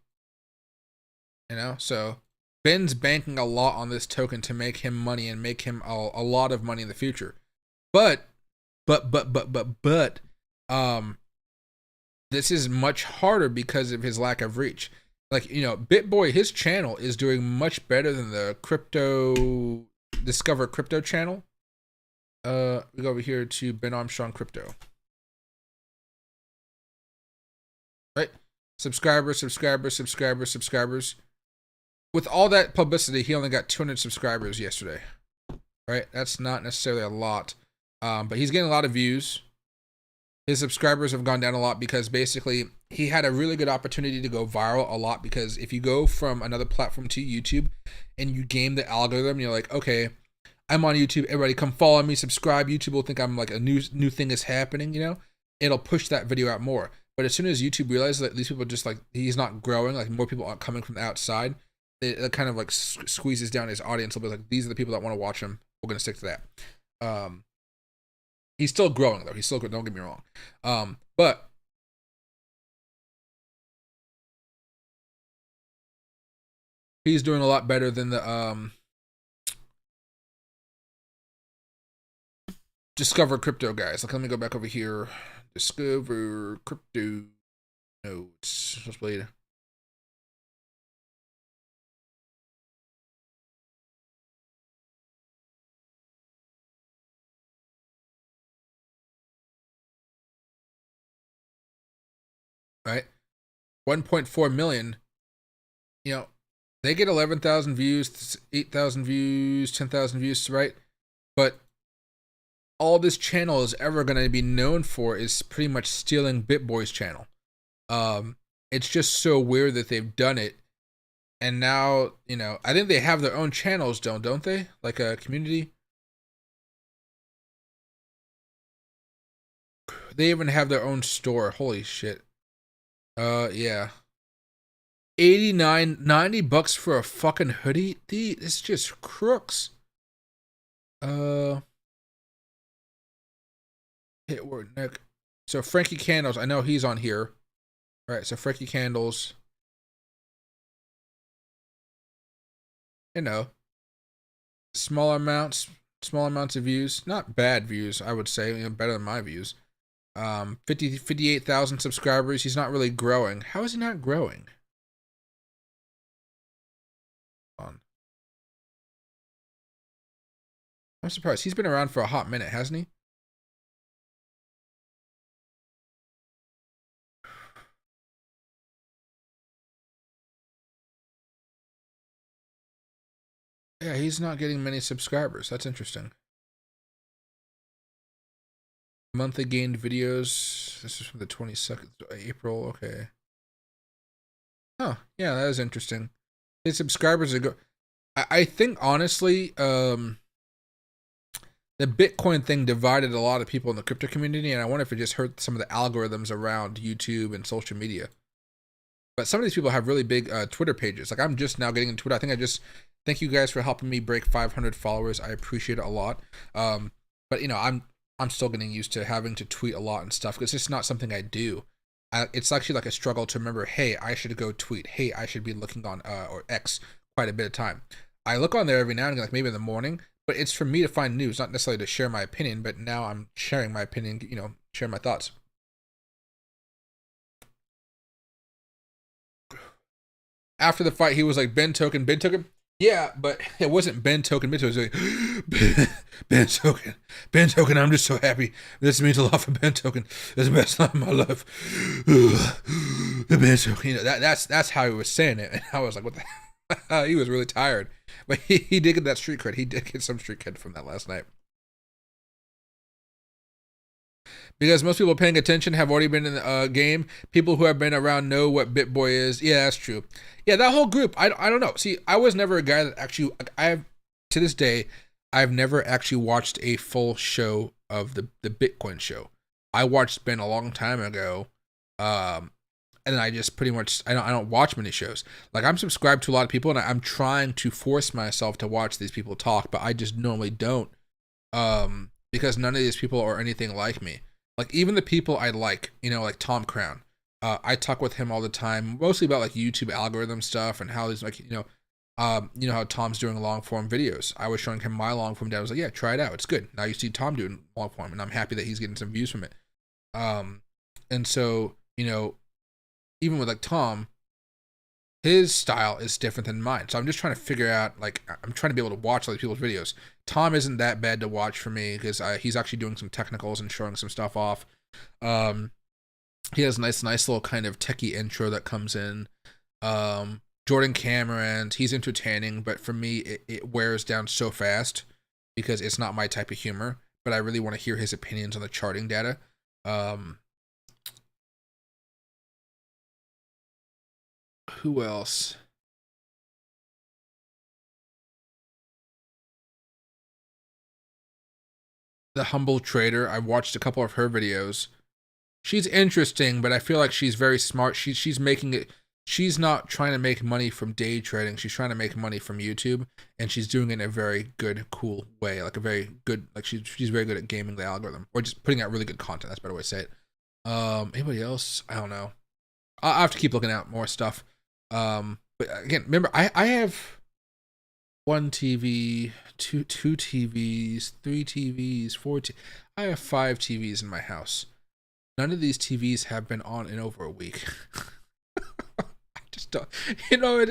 You know, so Ben's banking a lot on this token to make him money and make him a lot of money in the future. But, this is much harder because of his lack of reach. Like, you know, BitBoy, his channel is doing much better than the Discover Crypto channel. We go over here to Ben Armstrong Crypto. Right? Subscribers. With all that publicity, he only got 200 subscribers yesterday. Right? That's not necessarily a lot. But he's getting a lot of views. His subscribers have gone down a lot because basically he had a really good opportunity to go viral a lot, because if you go from another platform to YouTube and you game the algorithm, you're like, okay, I'm on YouTube, everybody come follow me, subscribe. YouTube will think I'm like a new thing is happening, you know? It'll push that video out more. But as soon as YouTube realizes that these people just like, he's not growing, like more people aren't coming from the outside, it kind of like squeezes down his audience a little bit. Like, these are the people that want to watch him. We're going to stick to that. He's still growing though. He's still good. Don't get me wrong. But he's doing a lot better than the Discover Crypto guys. Like, let me go back over here. Discover crypto notes. Let's play it. Right? 1.4 million. You know, they get 11,000 views, 8,000 views, 10,000 views, right? But all this channel is ever going to be known for is pretty much stealing BitBoy's channel. It's just so weird that they've done it. And now, you know, I think they have their own channels, don't they? Like a community. They even have their own store. Holy shit. Yeah. 89, 90 bucks for a fucking hoodie? It's just crooks. Hit word Nick. So Frankie Candles, I know he's on here. All right, so Frankie Candles. You know, small amounts of views. Not bad views, I would say. You know, better than my views. 58,000 subscribers. He's not really growing. How is he not growing? On. I'm surprised. He's been around for a hot minute, hasn't he? Yeah, he's not getting many subscribers. That's interesting. Monthly gained videos. This is from the 22nd of April. Okay. Oh, yeah, that is interesting. His subscribers are I think honestly, the Bitcoin thing divided a lot of people in the crypto community, and I wonder if it just hurt some of the algorithms around YouTube and social media. But some of these people have really big Twitter pages. Like I'm just now getting into Twitter. Thank you guys for helping me break 500 followers. I appreciate it a lot. But you know, I'm still getting used to having to tweet a lot and stuff because it's just not something I do. It's actually like a struggle to remember, hey, I should go tweet. Hey, I should be looking on or X quite a bit of time. I look on there every now and again, like maybe in the morning, but it's for me to find news, not necessarily to share my opinion, but now I'm sharing my opinion, you know, sharing my thoughts. After the fight, he was like, Ben Token. Yeah, but it wasn't Ben Token. It was like, Ben Token. Ben Token, I'm just so happy. This means a lot for Ben Token. It's the best time of my life. Ben Token. You know, that's how he was saying it. And I was like, what the he was really tired. But he did get that street cred. He did get some street cred from that last night. Because most people paying attention have already been in the game. People who have been around know what BitBoy is. Yeah, that's true. Yeah, that whole group. I don't know. See, I was never a guy that actually. To this day, I've never actually watched a full show of the Bitcoin show. I watched Ben a long time ago, and I just pretty much I don't watch many shows. Like I'm subscribed to a lot of people, and I'm trying to force myself to watch these people talk, but I just normally don't, because none of these people are anything like me. Like even the people I like, you know, like Tom Crown. I talk with him all the time, mostly about like YouTube algorithm stuff and how he's like, you know how Tom's doing long form videos. I was showing him my long form dad. I was like, yeah, try it out. It's good. Now you see Tom doing long form, and I'm happy that he's getting some views from it. And so, you know, even with like Tom, his style is different than mine. So I'm just trying to figure out, like, I'm trying to be able to watch other people's videos. Tom isn't that bad to watch for me because he's actually doing some technicals and showing some stuff off. He has a nice little kind of techie intro that comes in. Jordan Cameron, he's entertaining, but for me, it wears down so fast because it's not my type of humor. But I really want to hear his opinions on the charting data. Who else? The Humble Trader. I watched a couple of her videos. She's interesting, but I feel like she's very smart. She's making it. She's not trying to make money from day trading. She's trying to make money from YouTube, and she's doing it in a very good, cool way. Like a very good, like she's very good at gaming the algorithm, or just putting out really good content. That's a better way to say it. Anybody else? I don't know. I have to keep looking at more stuff. But again, remember, I have one TV, two TVs, three TVs, I have 5 TVs in my house. None of these TVs have been on in over a week. I just don't, you know,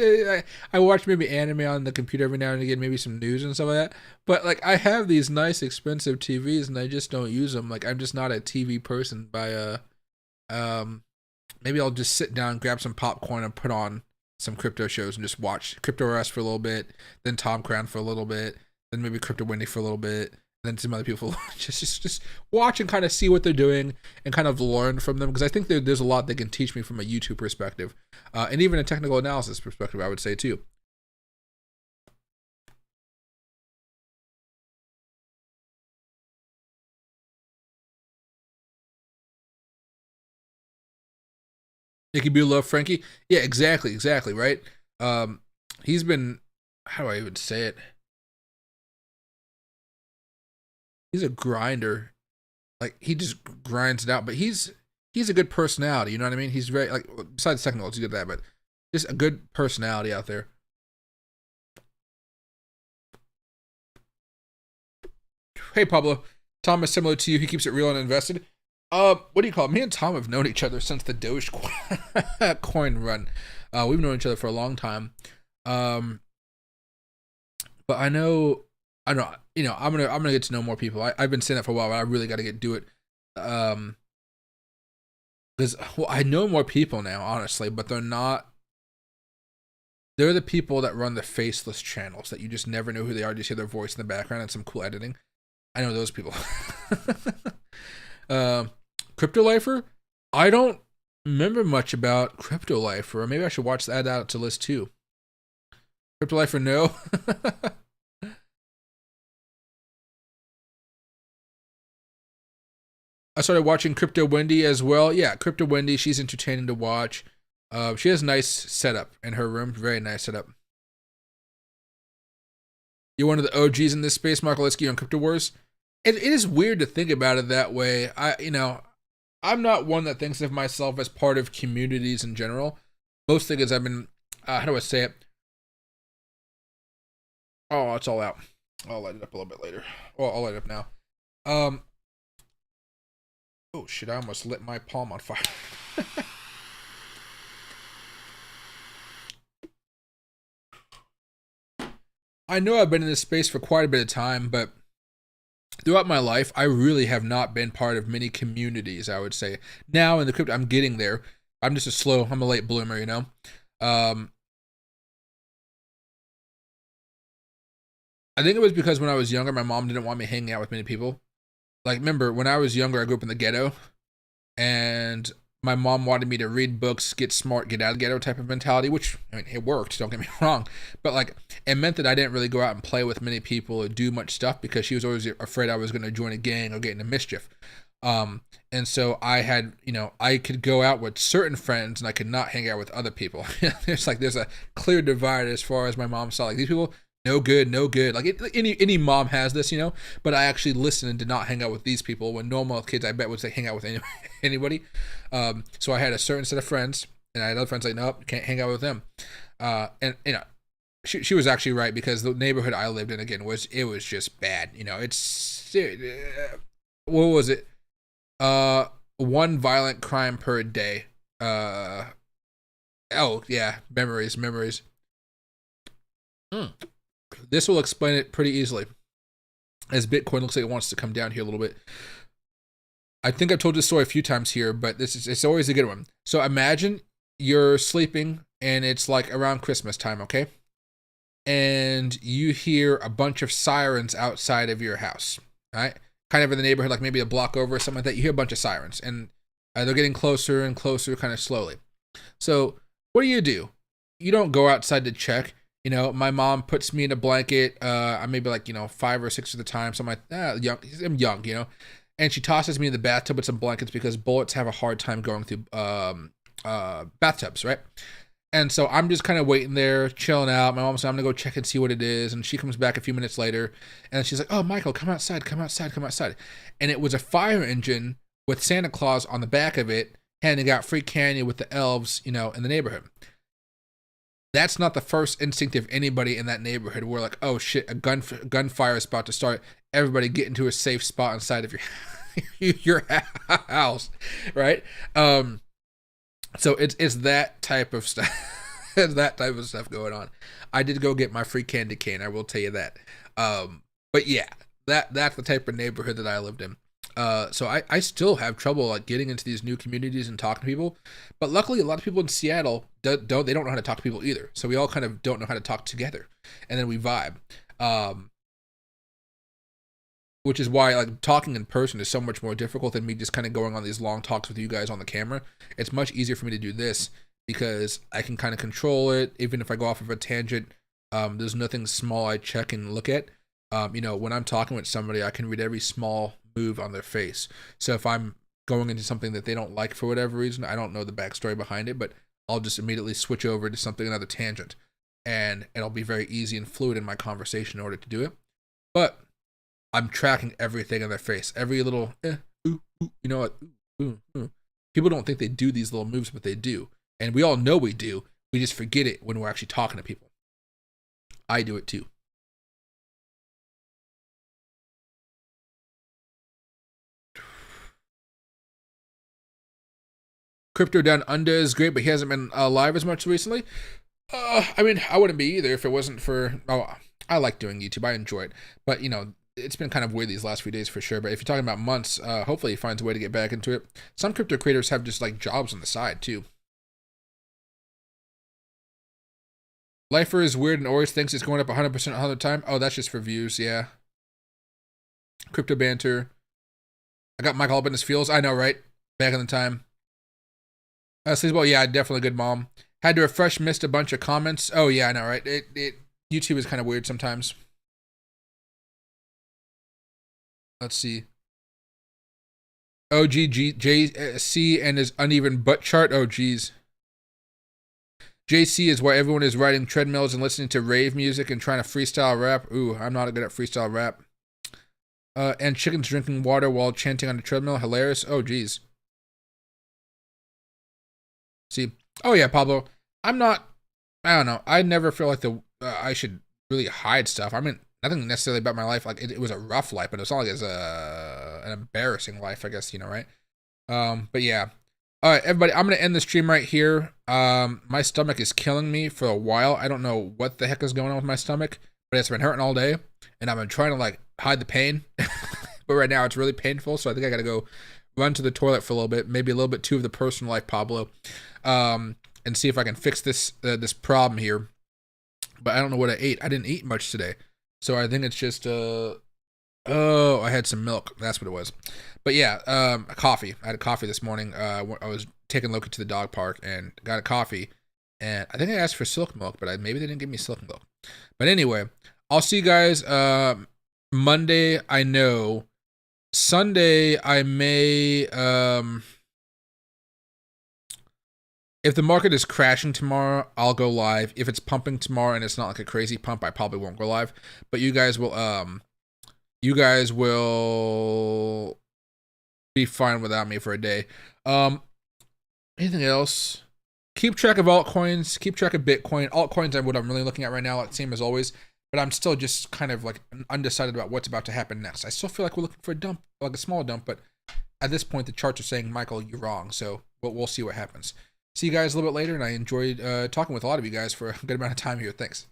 I watch maybe anime on the computer every now and again, maybe some news and stuff like that. But like, I have these nice, expensive TVs, and I just don't use them. Like, I'm just not a TV person. Maybe I'll just sit down, grab some popcorn, and put on some crypto shows and just watch Crypto RS for a little bit, then Tom Crown for a little bit, then maybe Crypto Wendy for a little bit, then some other people. just watch and kind of see what they're doing and kind of learn from them, because I think there's a lot they can teach me from a YouTube perspective, and even a technical analysis perspective, I would say too. Nicky B love Frankie. Yeah, exactly, right. He's been, how do I even say it? He's a grinder. Like, he just grinds it out, but he's a good personality. You know what I mean? He's very, like, besides technical, he's good at that, but just a good personality out there. Hey Pablo, Tom is similar to you. He keeps it real and invested. What do you call it? Me and Tom have known each other since the Dogecoin run. We've known each other for a long time. But I know, you know, I'm gonna get to know more people. I've been saying that for a while, but I really got to do it. Because, well, I know more people now, honestly, but they're the people that run the faceless channels that you just never know who they are. Just hear their voice in the background and some cool editing. I know those people. Crypto Lifer? I don't remember much about Crypto Lifer. Or maybe I should add that to list too. Crypto Lifer, no. I started watching Crypto Wendy as well. Yeah, Crypto Wendy, she's entertaining to watch. She has nice setup in her room. Very nice setup. You're one of the OGs in this space, Michael Whitman on Crypto Wars. It is weird to think about it that way. I'm not one that thinks of myself as part of communities in general. Most things I've been, how do I say it? Oh, it's all out. I'll light it up a little bit later. Well, I'll light it up now. Oh shit, I almost lit my palm on fire. I know I've been in this space for quite a bit of time, but throughout my life, I really have not been part of many communities, I would say. Now in the crypto, I'm getting there. I'm a late bloomer, you know? I think it was because when I was younger, my mom didn't want me hanging out with many people. Like, remember, when I was younger, I grew up in the ghetto, and my mom wanted me to read books, get smart, get out of the ghetto type of mentality, which, I mean, it worked, don't get me wrong. But, like, it meant that I didn't really go out and play with many people or do much stuff because she was always afraid I was going to join a gang or get into mischief. And so I had, I could go out with certain friends and I could not hang out with other people. There's a clear divide as far as my mom saw. Like, these people, no good. Like, any mom has this, but I actually listened and did not hang out with these people when normal kids, I bet, would say hang out with anybody. So I had a certain set of friends, and I had other friends like, nope, can't hang out with them. And she was actually right, because the neighborhood I lived in, again, was just bad. What was it? One violent crime per day. Oh yeah, memories. This will explain it pretty easily, as Bitcoin looks like it wants to come down here a little bit. I think I've told this story a few times here, but it's always a good one. So imagine you're sleeping and it's like around Christmas time, okay? And you hear a bunch of sirens outside of your house, right? Kind of in the neighborhood, like maybe a block over or something like that. You hear a bunch of sirens, and they're getting closer and closer, kind of slowly. So what do? You don't go outside to check. My mom puts me in a blanket. I maybe 5 or 6 at the time. So I'm like, I'm young, and she tosses me in the bathtub with some blankets because bullets have a hard time going through bathtubs, right? And so I'm just kind of waiting there, chilling out. My mom said, I'm going to go check and see what it is. And she comes back a few minutes later, and she's like, oh, Michael, come outside. And it was a fire engine with Santa Claus on the back of it, handing out free candy with the elves, in the neighborhood. That's not the first instinct of anybody in that neighborhood. We're like, oh shit, a gunfire is about to start. Everybody get into a safe spot inside of your house, right? So it's that type of stuff. It's that type of stuff going on. I did go get my free candy cane, I will tell you that. But yeah, that's the type of neighborhood that I lived in. So I still have trouble like getting into these new communities and talking to people, but luckily a lot of people in Seattle don't know how to talk to people either. So we all kind of don't know how to talk together, and then we vibe. Which is why like talking in person is so much more difficult than me just kind of going on these long talks with you guys on the camera. It's much easier for me to do this because I can kind of control it. Even if I go off of a tangent, there's nothing small I check and look at. When I'm talking with somebody, I can read every small move on their face. So if I'm going into something that they don't like for whatever reason, I don't know the backstory behind it, but I'll just immediately switch over to something, another tangent, and it'll be very easy and fluid in my conversation in order to do it. But I'm tracking everything in their face, every little ooh, you know what, ooh, ooh. People don't think they do these little moves, but they do, and we all know we do. We just forget it when we're actually talking to people. I do it too. Crypto down under is great, but he hasn't been live as much recently. I mean, I wouldn't be either if it wasn't for. Oh, I like doing YouTube. I enjoy it, but it's been kind of weird these last few days for sure. But if you're talking about months, hopefully he finds a way to get back into it. Some crypto creators have just like jobs on the side too. Lifer is weird and always thinks it's going up 100% all the time. Oh, that's just for views, yeah. Crypto banter. I got Michael up in his feels. I know, right? Back in the time. Sleazeball, yeah, definitely good mom. Had to refresh, missed a bunch of comments. Oh yeah, I know, right? YouTube is kind of weird sometimes. Let's see. JC and his uneven butt chart. Oh geez. JC is why everyone is riding treadmills and listening to rave music and trying to freestyle rap. Ooh, I'm not good at freestyle rap. And chickens drinking water while chanting on the treadmill. Hilarious. Oh geez. See, oh yeah, Pablo. I don't know. I never feel like I should really hide stuff. I mean, nothing necessarily about my life. Like it was a rough life, but it's not like it's an embarrassing life, I guess, right? But yeah. All right, everybody, I'm going to end the stream right here. My stomach is killing me for a while. I don't know what the heck is going on with my stomach, but it's been hurting all day, and I've been trying to like hide the pain. But right now it's really painful, so I think I got to go run to the toilet for a little bit, maybe a little bit too of the personal life, Pablo, and see if I can fix this problem here. But I don't know what I ate. I didn't eat much today, so I think it's just oh, I had some milk. That's what it was. But yeah, a coffee. I had a coffee this morning. I was taking Loki to the dog park and got a coffee, and I think I asked for silk milk, but maybe they didn't give me silk milk. But anyway, I'll see you guys Monday. I know. Sunday, I may, if the market is crashing tomorrow, I'll go live. If it's pumping tomorrow and it's not like a crazy pump, I probably won't go live. But you guys will be fine without me for a day. Anything else? Keep track of altcoins. Keep track of Bitcoin. Altcoins are what I'm really looking at right now. Same as always. But I'm still just kind of like undecided about what's about to happen next. I still feel like we're looking for a dump, like a small dump, but at this point the charts are saying, Michael, you're wrong. So we'll see what happens. See you guys a little bit later, and I enjoyed talking with a lot of you guys for a good amount of time here. Thanks.